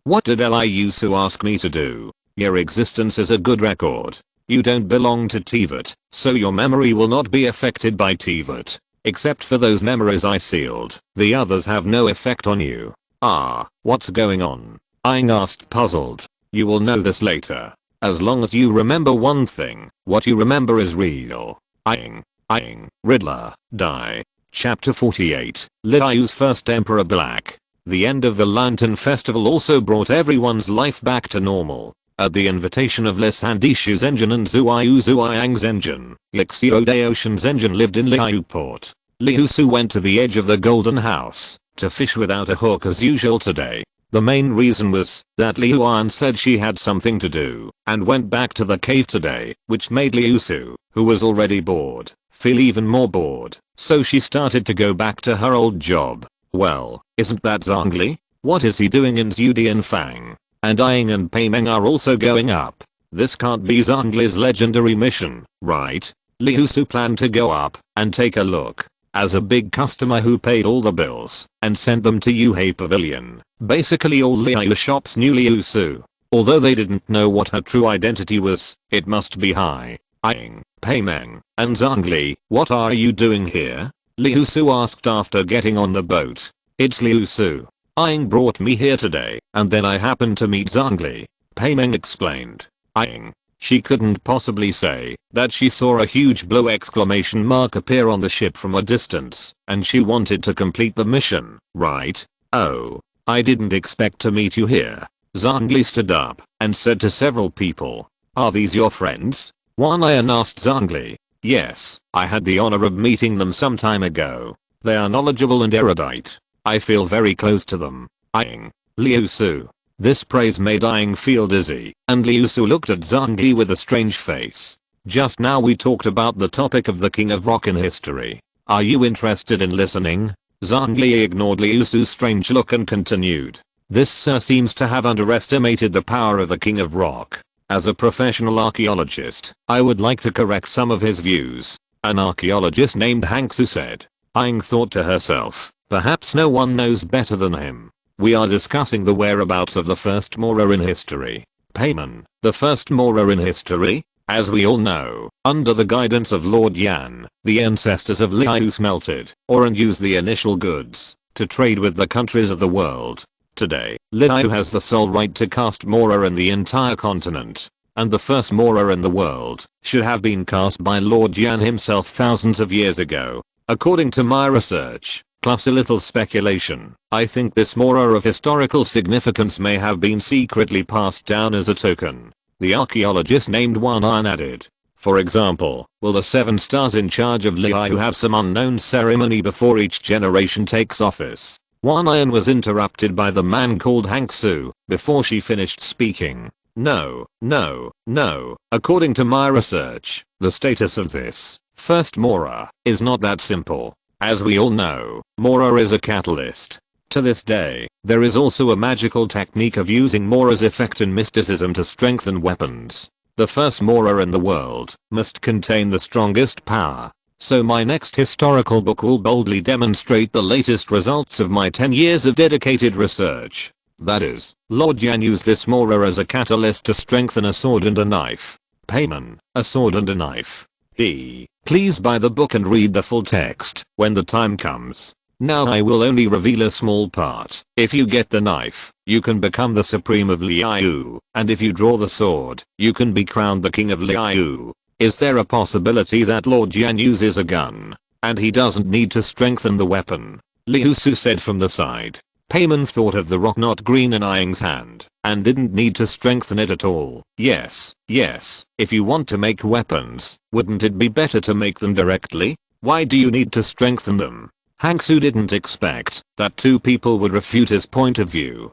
What did Liusu ask me to do? Your existence is a good record. You don't belong to Teyvat, so your memory will not be affected by Teyvat. Except for those memories I sealed, the others have no effect on you. What's going on? Aang asked puzzled. You will know this later. As long as you remember one thing, what you remember is real. Aang. Riddler. Die. Chapter 48. Liu's first Emperor Black. The end of the Lantern Festival also brought everyone's life back to normal. At the invitation of Lisandishu's engine and Zuiang's engine, Yuzao Daoshin's engine lived in Liu port. Liusu went to the edge of the Golden House to fish without a hook as usual today. The main reason was that Liu Yan said she had something to do and went back to the cave today, which made Liusu, who was already bored, feel even more bored. So she started to go back to her old job. Well, isn't that Zhongli? What is he doing in Zudianfang? And Aang and Paimeng are also going up. This can't be Zhongli's legendary mission, right? Liusu planned to go up and take a look. As a big customer who paid all the bills and sent them to Yuhei Pavilion, basically all Liu shops knew Liusu. Although they didn't know what her true identity was, it must be Hai, Aang, Paimeng, and Zhongli. What are you doing here? Liusu asked after getting on the boat. It's Liusu. Aang brought me here today, and then I happened to meet Zhongli, Paimeng explained. Aang. She couldn't possibly say that she saw a huge blue exclamation mark appear on the ship from a distance, and she wanted to complete the mission, right? Oh. I didn't expect to meet you here. Zhongli stood up and said to several people. Are these your friends? Wanayan asked Zhongli. Yes, I had the honor of meeting them some time ago. They are knowledgeable and erudite. I feel very close to them. Aang. Liusu. This praise made Aang feel dizzy, and Liusu looked at Zhongli with a strange face. Just now we talked about the topic of the King of Rock in history. Are you interested in listening? Zhongli ignored Liusu's strange look and continued. This sir seems to have underestimated the power of the King of Rock. As a professional archaeologist, I would like to correct some of his views. An archaeologist named Hangsu said. Aang thought to herself. Perhaps no one knows better than him. We are discussing the whereabouts of the first Mora in history. Paimon, the first Mora in history? As we all know, under the guidance of Lord Yan, the ancestors of Liu smelted, ore and used the initial goods to trade with the countries of the world. Today, Liu has the sole right to cast Mora in the entire continent. And the first Mora in the world should have been cast by Lord Yan himself thousands of years ago. According to my research, plus a little speculation, I think this Mora of historical significance may have been secretly passed down as a token. The archaeologist named Wanayan added. For example, will the 7 stars in charge of Liu have some unknown ceremony before each generation takes office? Wanayan was interrupted by the man called Hangsu before she finished speaking. No. According to my research, the status of this first Mora is not that simple. As we all know, Mora is a catalyst. To this day, there is also a magical technique of using Mora's effect in mysticism to strengthen weapons. The first Mora in the world must contain the strongest power. So my next historical book will boldly demonstrate the latest results of my 10 years of dedicated research. That is, Lord Yan used this Mora as a catalyst to strengthen a sword and a knife. Payman, a sword and a knife. Please buy the book and read the full text when the time comes. Now I will only reveal a small part. If you get the knife, you can become the supreme of Liu, and if you draw the sword, you can be crowned the king of Liu. Is there a possibility that Lord Yan uses a gun, and he doesn't need to strengthen the weapon? Liusu said from the side. Payman thought of the rock not green in Aang's hand, and didn't need to strengthen it at all. Yes, if you want to make weapons, wouldn't it be better to make them directly? Why do you need to strengthen them? Hangsu didn't expect that two people would refute his point of view.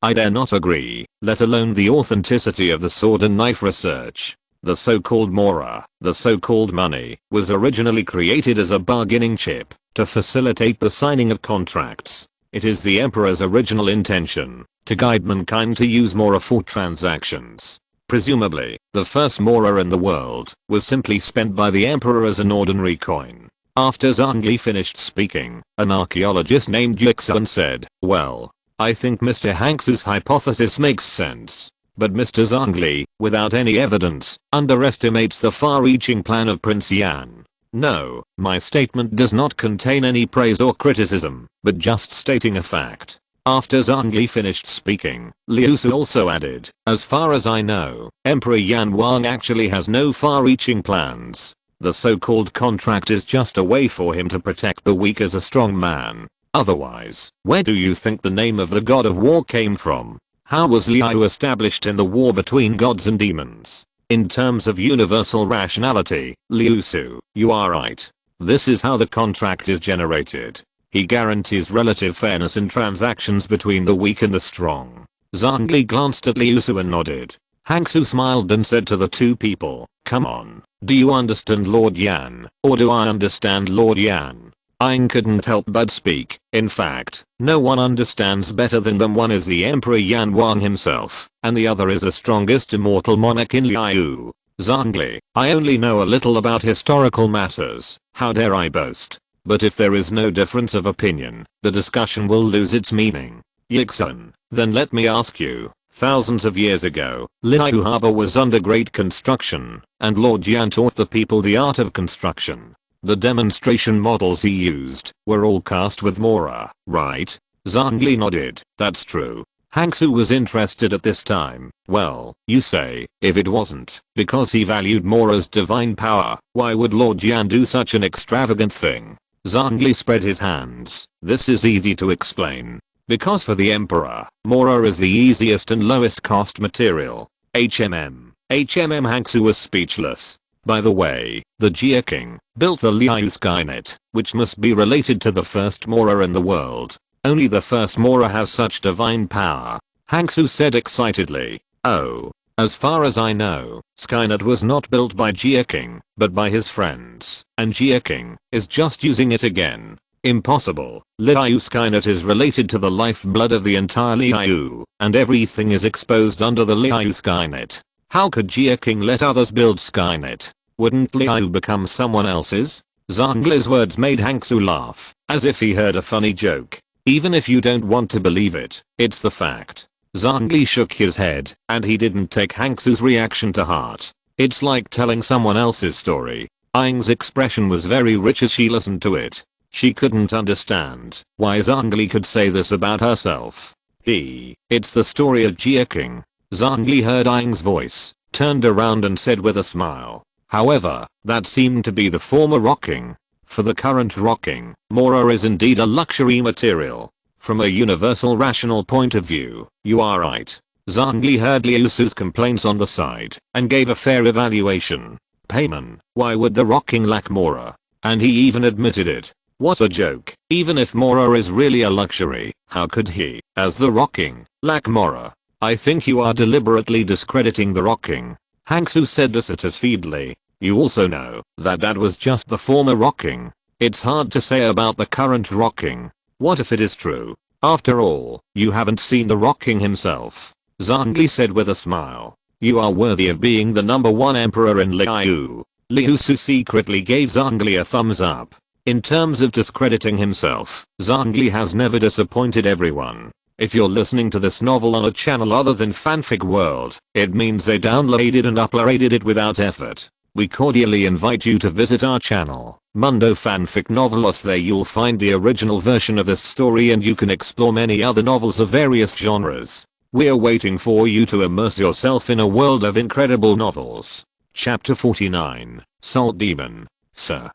I dare not agree, let alone the authenticity of the sword and knife research. The so-called Mora, the so-called money, was originally created as a bargaining chip to facilitate the signing of contracts. It is the Emperor's original intention to guide mankind to use Mora for transactions. Presumably, the first Mora in the world was simply spent by the Emperor as an ordinary coin. After Zhongli finished speaking, an archaeologist named Yixun said, "Well, I think Mr. Hangsu's hypothesis makes sense. But Mr. Zhongli, without any evidence, underestimates the far-reaching plan of Prince Yan. No, my statement does not contain any praise or criticism, but just stating a fact." After Zhongli finished speaking, Liusu also added, "As far as I know, Emperor Yan Wang actually has no far-reaching plans. The so-called contract is just a way for him to protect the weak as a strong man. Otherwise, where do you think the name of the god of war came from? How was Liu established in the war between gods and demons? In terms of universal rationality, Liusu, you are right. This is how the contract is generated. He guarantees relative fairness in transactions between the weak and the strong." Zhongli glanced at Liusu and nodded. Hangsu smiled and said to the two people, "Come on, do you understand Lord Yan, or do I understand Lord Yan?" Aang couldn't help but speak. In fact, no one understands better than them. One is the Emperor Yan Wang himself, and the other is the strongest immortal monarch in Liu. Zhongli, I only know a little about historical matters, how dare I boast? But if there is no difference of opinion, the discussion will lose its meaning. Yixun, then let me ask you, thousands of years ago, Liu Harbor was under great construction, and Lord Yan taught the people the art of construction. The demonstration models he used were all cast with Mora, right? Zhongli nodded. That's true. Hangsu was interested at this time. Well, you say, if it wasn't because he valued Mora's divine power, why would Lord Yan do such an extravagant thing? Zhongli spread his hands. This is easy to explain. Because for the Emperor, Mora is the easiest and lowest cost material. Hangsu was speechless. By the way, the Jia King built the Liu Skynet, which must be related to the first Mora in the world. Only the first Mora has such divine power. Hangsu said excitedly. Oh. As far as I know, Skynet was not built by Jia King, but by his friends, and Jia King is just using it again. Impossible. Liu Skynet is related to the lifeblood of the entire Liu, and everything is exposed under the Liu Skynet. How could Jia King let others build Skynet? Wouldn't Liu become someone else's? Zhongli's words made Hangsu laugh, as if he heard a funny joke. Even if you don't want to believe it, it's the fact. Zhongli shook his head, and he didn't take Hangsu's reaction to heart. It's like telling someone else's story. Aang's expression was very rich as she listened to it. She couldn't understand why Zhongli could say this about herself. It's the story of Jia King. Zhongli heard Aang's voice, turned around and said with a smile. However, that seemed to be the former rocking. For the current rocking, Mora is indeed a luxury material. From a universal rational point of view, you are right. Zhongli heard Liusu's complaints on the side, and gave a fair evaluation. Payman, why would the rocking lack Mora? And he even admitted it. What a joke. Even if Mora is really a luxury, how could he, as the rocking, lack Mora? I think you are deliberately discrediting the rocking. Hangsu said this satisfiedly. You also know that that was just the former rocking. It's hard to say about the current rocking. What if it is true? After all, you haven't seen the rocking himself. Zhongli said with a smile. You are worthy of being the #1 emperor in Liu. Liusu secretly gave Zhongli a thumbs up. In terms of discrediting himself, Zhongli has never disappointed everyone. If you're listening to this novel on a channel other than Fanfic World, it means they downloaded and uploaded it without effort. We cordially invite you to visit our channel, Mundo Fanfic Novelos. There you'll find the original version of this story and you can explore many other novels of various genres. We're waiting for you to immerse yourself in a world of incredible novels. Chapter 49, Salt Demon. Sir,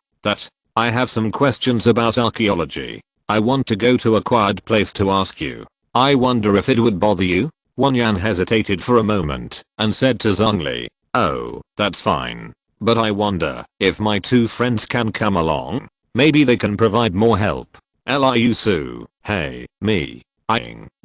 I have some questions about archaeology. I want to go to a quiet place to ask you. I wonder if it would bother you? Wanyan hesitated for a moment and said to Zhongli, "Oh, that's fine. But I wonder if my two friends can come along. Maybe they can provide more help." Liusu, hey, me.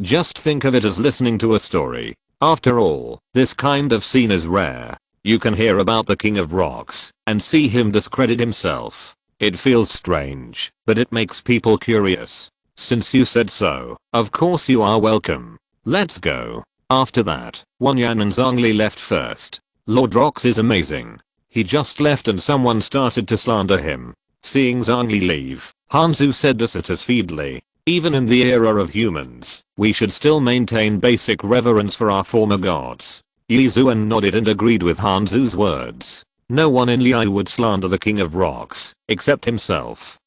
Just think of it as listening to a story. After all, this kind of scene is rare. You can hear about the King of Rocks and see him discredit himself. It feels strange, but it makes people curious. Since you said so, of course you are welcome. Let's go. After that, Wanyan and Zhongli left first. Lord Rocks is amazing. He just left and someone started to slander him. Seeing Zhongli leave, Hanzu said dissatisfiedly, "Even in the era of humans, we should still maintain basic reverence for our former gods." Yizuan nodded and agreed with Hanzu's words. No one in Liu would slander the King of Rocks, except himself.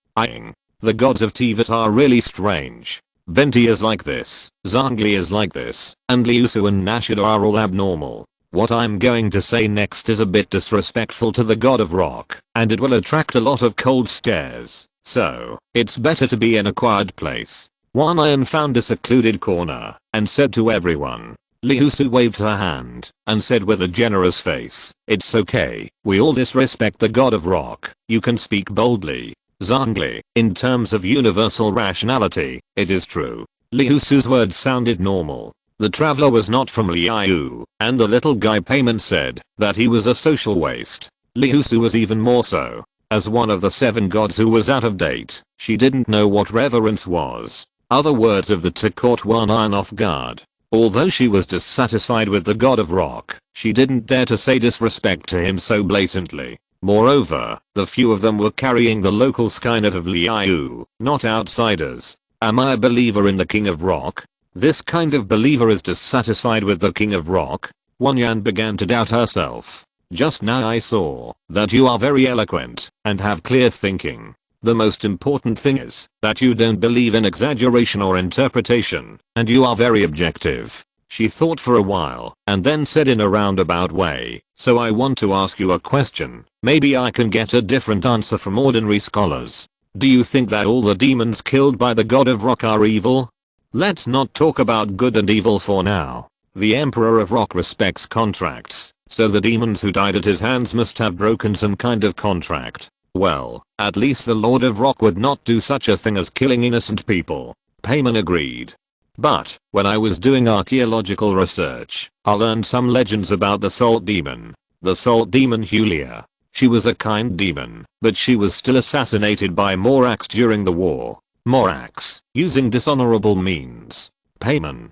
The gods of Teyvat are really strange. Venti is like this, Zhongli is like this, and Liusu and Nashida are all abnormal. What I'm going to say next is a bit disrespectful to the god of rock, and it will attract a lot of cold stares, so it's better to be in a quiet place. Wanyan found a secluded corner and said to everyone. Liusu waved her hand and said with a generous face, "It's okay, we all disrespect the god of rock, you can speak boldly." Zhongli, in terms of universal rationality, it is true. Liusu's words sounded normal. The traveler was not from Liu, and the little guy Payment said that he was a social waste. Liusu was even more so. As one of the 7 gods who was out of date, she didn't know what reverence was. Other words of the to caught Wanyan off guard. Although she was dissatisfied with the god of rock, she didn't dare to say disrespect to him so blatantly. Moreover, the few of them were carrying the local Skynet of Liu, not outsiders. Am I a believer in the King of Rock? This kind of believer is dissatisfied with the King of Rock? Wanyan began to doubt herself. Just now I saw that you are very eloquent and have clear thinking. The most important thing is that you don't believe in exaggeration or interpretation, and you are very objective. She thought for a while and then said in a roundabout way, "So I want to ask you a question. Maybe I can get a different answer from ordinary scholars. Do you think that all the demons killed by the god of rock are evil? Let's not talk about good and evil for now. The Emperor of Rock respects contracts, so the demons who died at his hands must have broken some kind of contract. Well, at least the Lord of Rock would not do such a thing as killing innocent people." Payman agreed. "But, when I was doing archaeological research, I learned some legends about the Salt Demon. The Salt Demon Julia. She was a kind demon, but she was still assassinated by Morax during the war. Morax, using dishonorable means." Payman,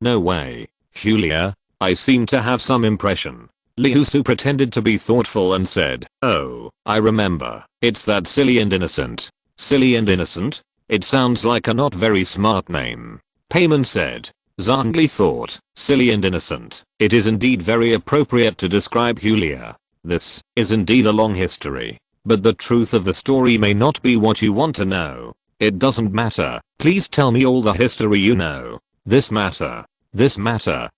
no way. Julia? I seem to have some impression. Liusu pretended to be thoughtful and said, "Oh, I remember. It's that silly and innocent." Silly and innocent? It sounds like a not very smart name. Payman said. Zhongli thought, silly and innocent. It is indeed very appropriate to describe Julia. This is indeed a long history. But the truth of the story may not be what you want to know. It doesn't matter. Please tell me all the history you know. This matter,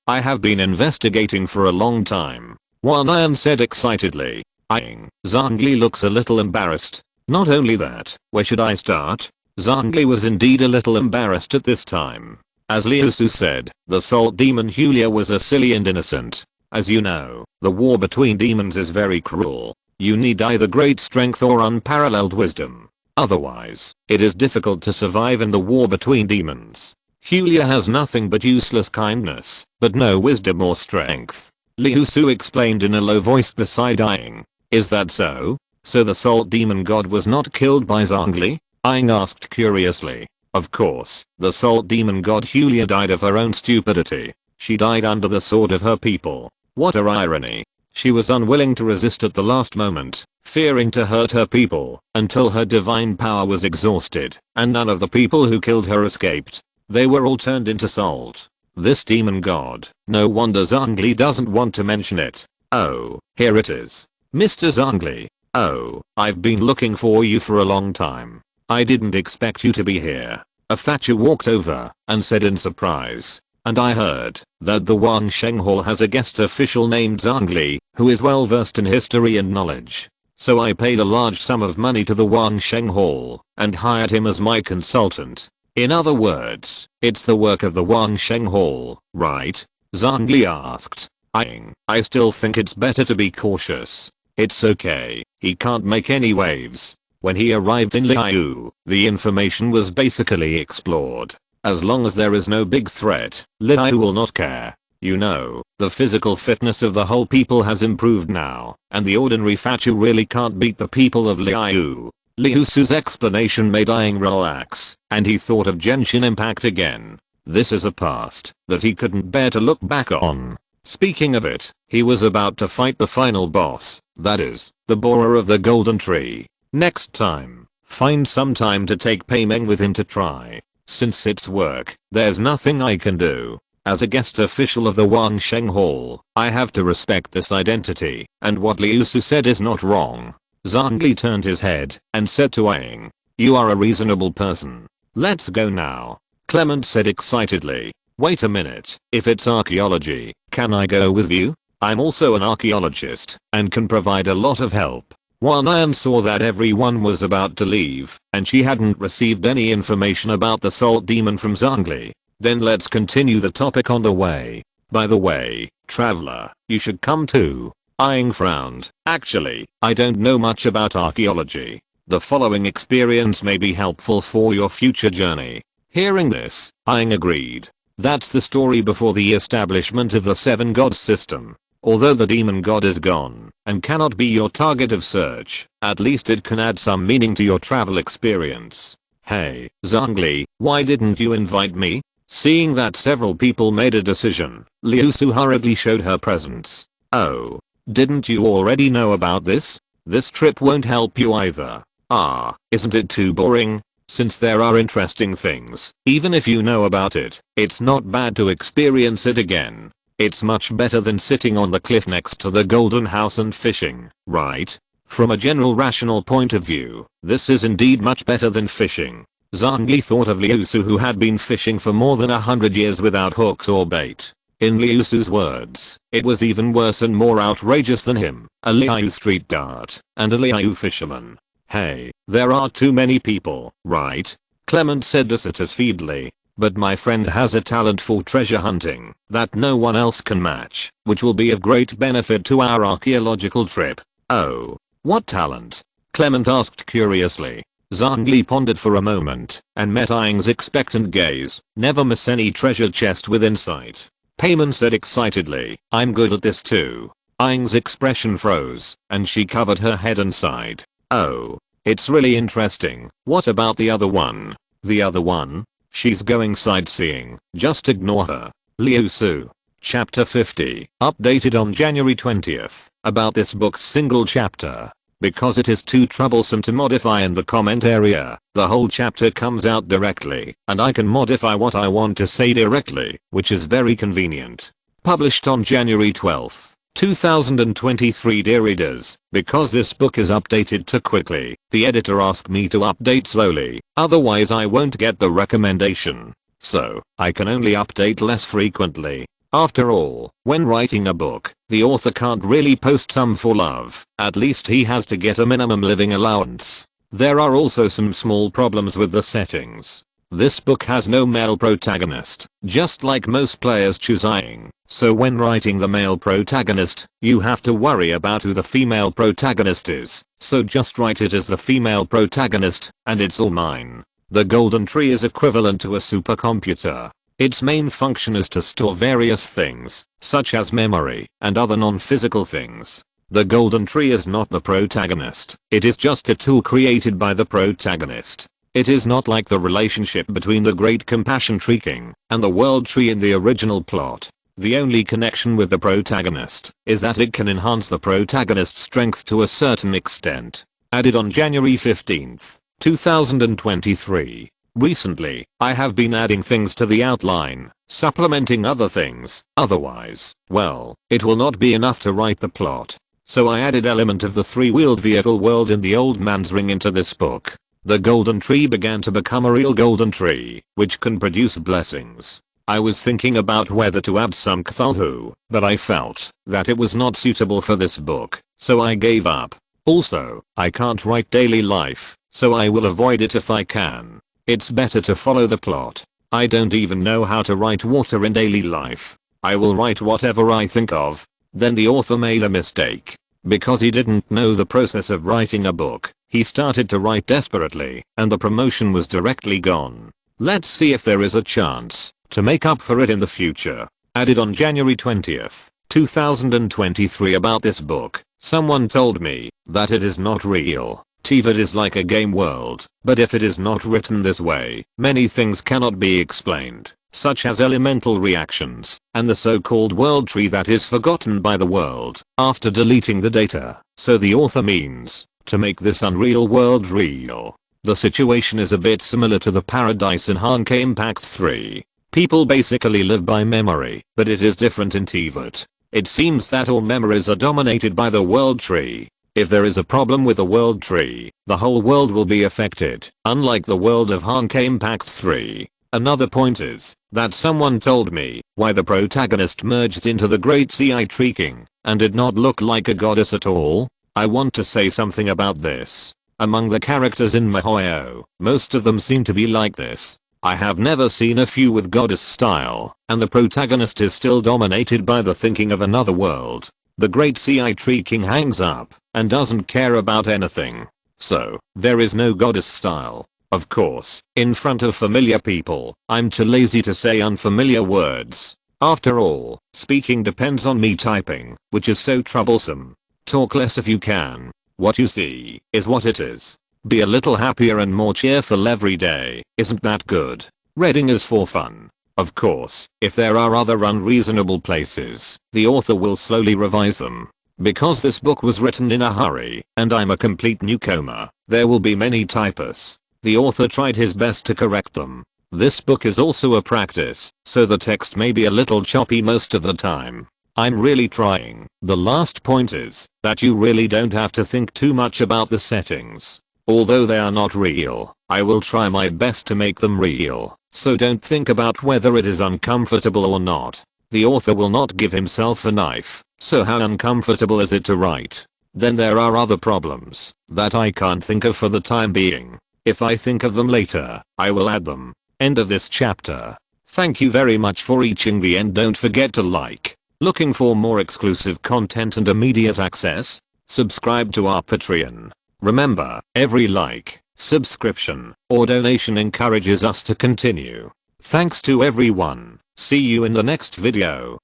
I have been investigating for a long time. Wanyan said excitedly. Zhongli looks a little embarrassed. Not only that, where should I start? Zhongli was indeed a little embarrassed at this time. As Liusu said, the Salt Demon Julia was a silly and innocent. As you know, the war between demons is very cruel. You need either great strength or unparalleled wisdom. Otherwise, it is difficult to survive in the war between demons. Julia has nothing but useless kindness, but no wisdom or strength. Liusu explained in a low voice beside Ying. Is that so? So the Salt Demon God was not killed by Zhongli? Ying asked curiously. Of course, the Salt Demon God Julia died of her own stupidity. She died under the sword of her people. What a irony. She was unwilling to resist at the last moment, fearing to hurt her people, until her divine power was exhausted, and none of the people who killed her escaped. They were all turned into salt. This demon god, no wonder Zhongli doesn't want to mention it. Oh, here it is. Mr. Zhongli. Oh, I've been looking for you for a long time. I didn't expect you to be here. A thatcher walked over and said in surprise. And I heard that the Wangsheng Hall has a guest official named Zhongli, who is well versed in history and knowledge. So I paid a large sum of money to the Wangsheng Hall and hired him as my consultant. In other words, it's the work of the Wangsheng Hall, right? Zhongli asked. I still think it's better to be cautious. It's okay, he can't make any waves. When he arrived in Liu, the information was basically explored. As long as there is no big threat, Liu will not care. You know, the physical fitness of the whole people has improved now, and the ordinary Fachu really can't beat the people of Liu. Liusu's explanation made Aang relax, and he thought of Genshin Impact again. This is a past that he couldn't bear to look back on. Speaking of it, he was about to fight the final boss, that is, the borer of the golden tree. Next time, find some time to take Paimeng with him to try. Since it's work, there's nothing I can do. As a guest official of the Wangsheng Hall, I have to respect this identity, and what Liusu said is not wrong. Zhongli turned his head and said to Aang, you are a reasonable person. Let's go now. Clement said excitedly. Wait a minute, if it's archaeology, can I go with you? I'm also an archaeologist and can provide a lot of help. Wan Ayan saw that everyone was about to leave and she hadn't received any information about the salt demon from Zhongli. Then let's continue the topic on the way. By the way, traveler, you should come too. Aang frowned. Actually, I don't know much about archaeology. The following experience may be helpful for your future journey. Hearing this, Aang agreed. That's the story before the establishment of the seven gods system. Although the demon god is gone and cannot be your target of search, at least it can add some meaning to your travel experience. Hey, Zhongli, why didn't you invite me? Seeing that several people made a decision, Liusu hurriedly showed her presence. Oh, didn't you already know about this? This trip won't help you either. Ah, isn't it too boring? Since there are interesting things, even if you know about it, it's not bad to experience it again. It's much better than sitting on the cliff next to the golden house and fishing, right? From a general rational point of view, this is indeed much better than fishing. Zhongli thought of Liusu, who had been fishing for more than 100 years without hooks or bait. In Liusu's words, it was even worse and more outrageous than him, a Liu street dart, and a Liu fisherman. Hey, there are too many people, right? Clement said this feebly. But my friend has a talent for treasure hunting that no one else can match, which will be of great benefit to our archaeological trip. Oh, what talent? Clement asked curiously. Zhongli pondered for a moment and met Aang's expectant gaze. Never miss any treasure chest within sight. Paimon said excitedly, I'm good at this too. Aang's expression froze and she covered her head and sighed. Oh, it's really interesting. What about the other one? The other one? She's going sightseeing, just ignore her. Liusu. Chapter 50, updated on January 20th, about this book's single chapter. Because it is too troublesome to modify in the comment area, the whole chapter comes out directly, and I can modify what I want to say directly, which is very convenient. Published on January 12th. 2023. Dear readers, because this book is updated too quickly, the editor asked me to update slowly, otherwise I won't get the recommendation. So, I can only update less frequently. After all, when writing a book, the author can't really post some for love, at least he has to get a minimum living allowance. There are also some small problems with the settings. This book has no male protagonist, just like most players choose Aang. So when writing the male protagonist, you have to worry about who the female protagonist is, so just write it as the female protagonist, and it's all mine. The golden tree is equivalent to a supercomputer. Its main function is to store various things, such as memory and other non-physical things. The golden tree is not the protagonist, it is just a tool created by the protagonist. It is not like the relationship between the Great Compassion Tree King and the World Tree in the original plot. The only connection with the protagonist is that it can enhance the protagonist's strength to a certain extent. Added on January 15th, 2023. Recently, I have been adding things to the outline, supplementing other things, otherwise, well, it will not be enough to write the plot. So I added element of the three-wheeled vehicle world in the Old Man's Ring into this book. The golden tree began to become a real golden tree, which can produce blessings. I was thinking about whether to add some falsehood, but I felt that it was not suitable for this book, so I gave up. Also, I can't write daily life, so I will avoid it if I can. It's better to follow the plot. I don't even know how to write water in daily life. I will write whatever I think of. Then the author made a mistake. Because he didn't know the process of writing a book, he started to write desperately, and the promotion was directly gone. Let's see if there is a chance to make up for it in the future. Added on January 20th, 2023 about this book. Someone told me that it is not real. Teyvat is like a game world, but if it is not written this way, many things cannot be explained, such as elemental reactions, and the so-called world tree that is forgotten by the world after deleting the data. So the author means to make this unreal world real. The situation is a bit similar to the paradise in Genshin Impact 3. People basically live by memory, but it is different in Teyvat. It seems that all memories are dominated by the world tree. If there is a problem with the world tree, the whole world will be affected, unlike the world of Genshin Impact 3. Another point is that someone told me why the protagonist merged into the Great Ci Tree King and did not look like a goddess at all. I want to say something about this. Among the characters in miHoYo, most of them seem to be like this. I have never seen a few with goddess style, and the protagonist is still dominated by the thinking of another world. The Great Ci Tree King hangs up and doesn't care about anything. So, there is no goddess style. Of course, in front of familiar people, I'm too lazy to say unfamiliar words. After all, speaking depends on me typing, which is so troublesome. Talk less if you can. What you see is what it is. Be a little happier and more cheerful every day. Isn't that good? Reading is for fun. Of course, if there are other unreasonable places, the author will slowly revise them. Because this book was written in a hurry, and I'm a complete newcomer, there will be many typos. The author tried his best to correct them. This book is also a practice, so the text may be a little choppy most of the time. I'm really trying. The last point is that you really don't have to think too much about the settings. Although they are not real, I will try my best to make them real, so don't think about whether it is uncomfortable or not. The author will not give himself a knife, so how uncomfortable is it to write? Then there are other problems that I can't think of for the time being. If I think of them later, I will add them. End of this chapter. Thank you very much for reaching the end. Don't forget to like. Looking for more exclusive content and immediate access? Subscribe to our Patreon. Remember, every like, subscription, or donation encourages us to continue. Thanks to everyone. See you in the next video.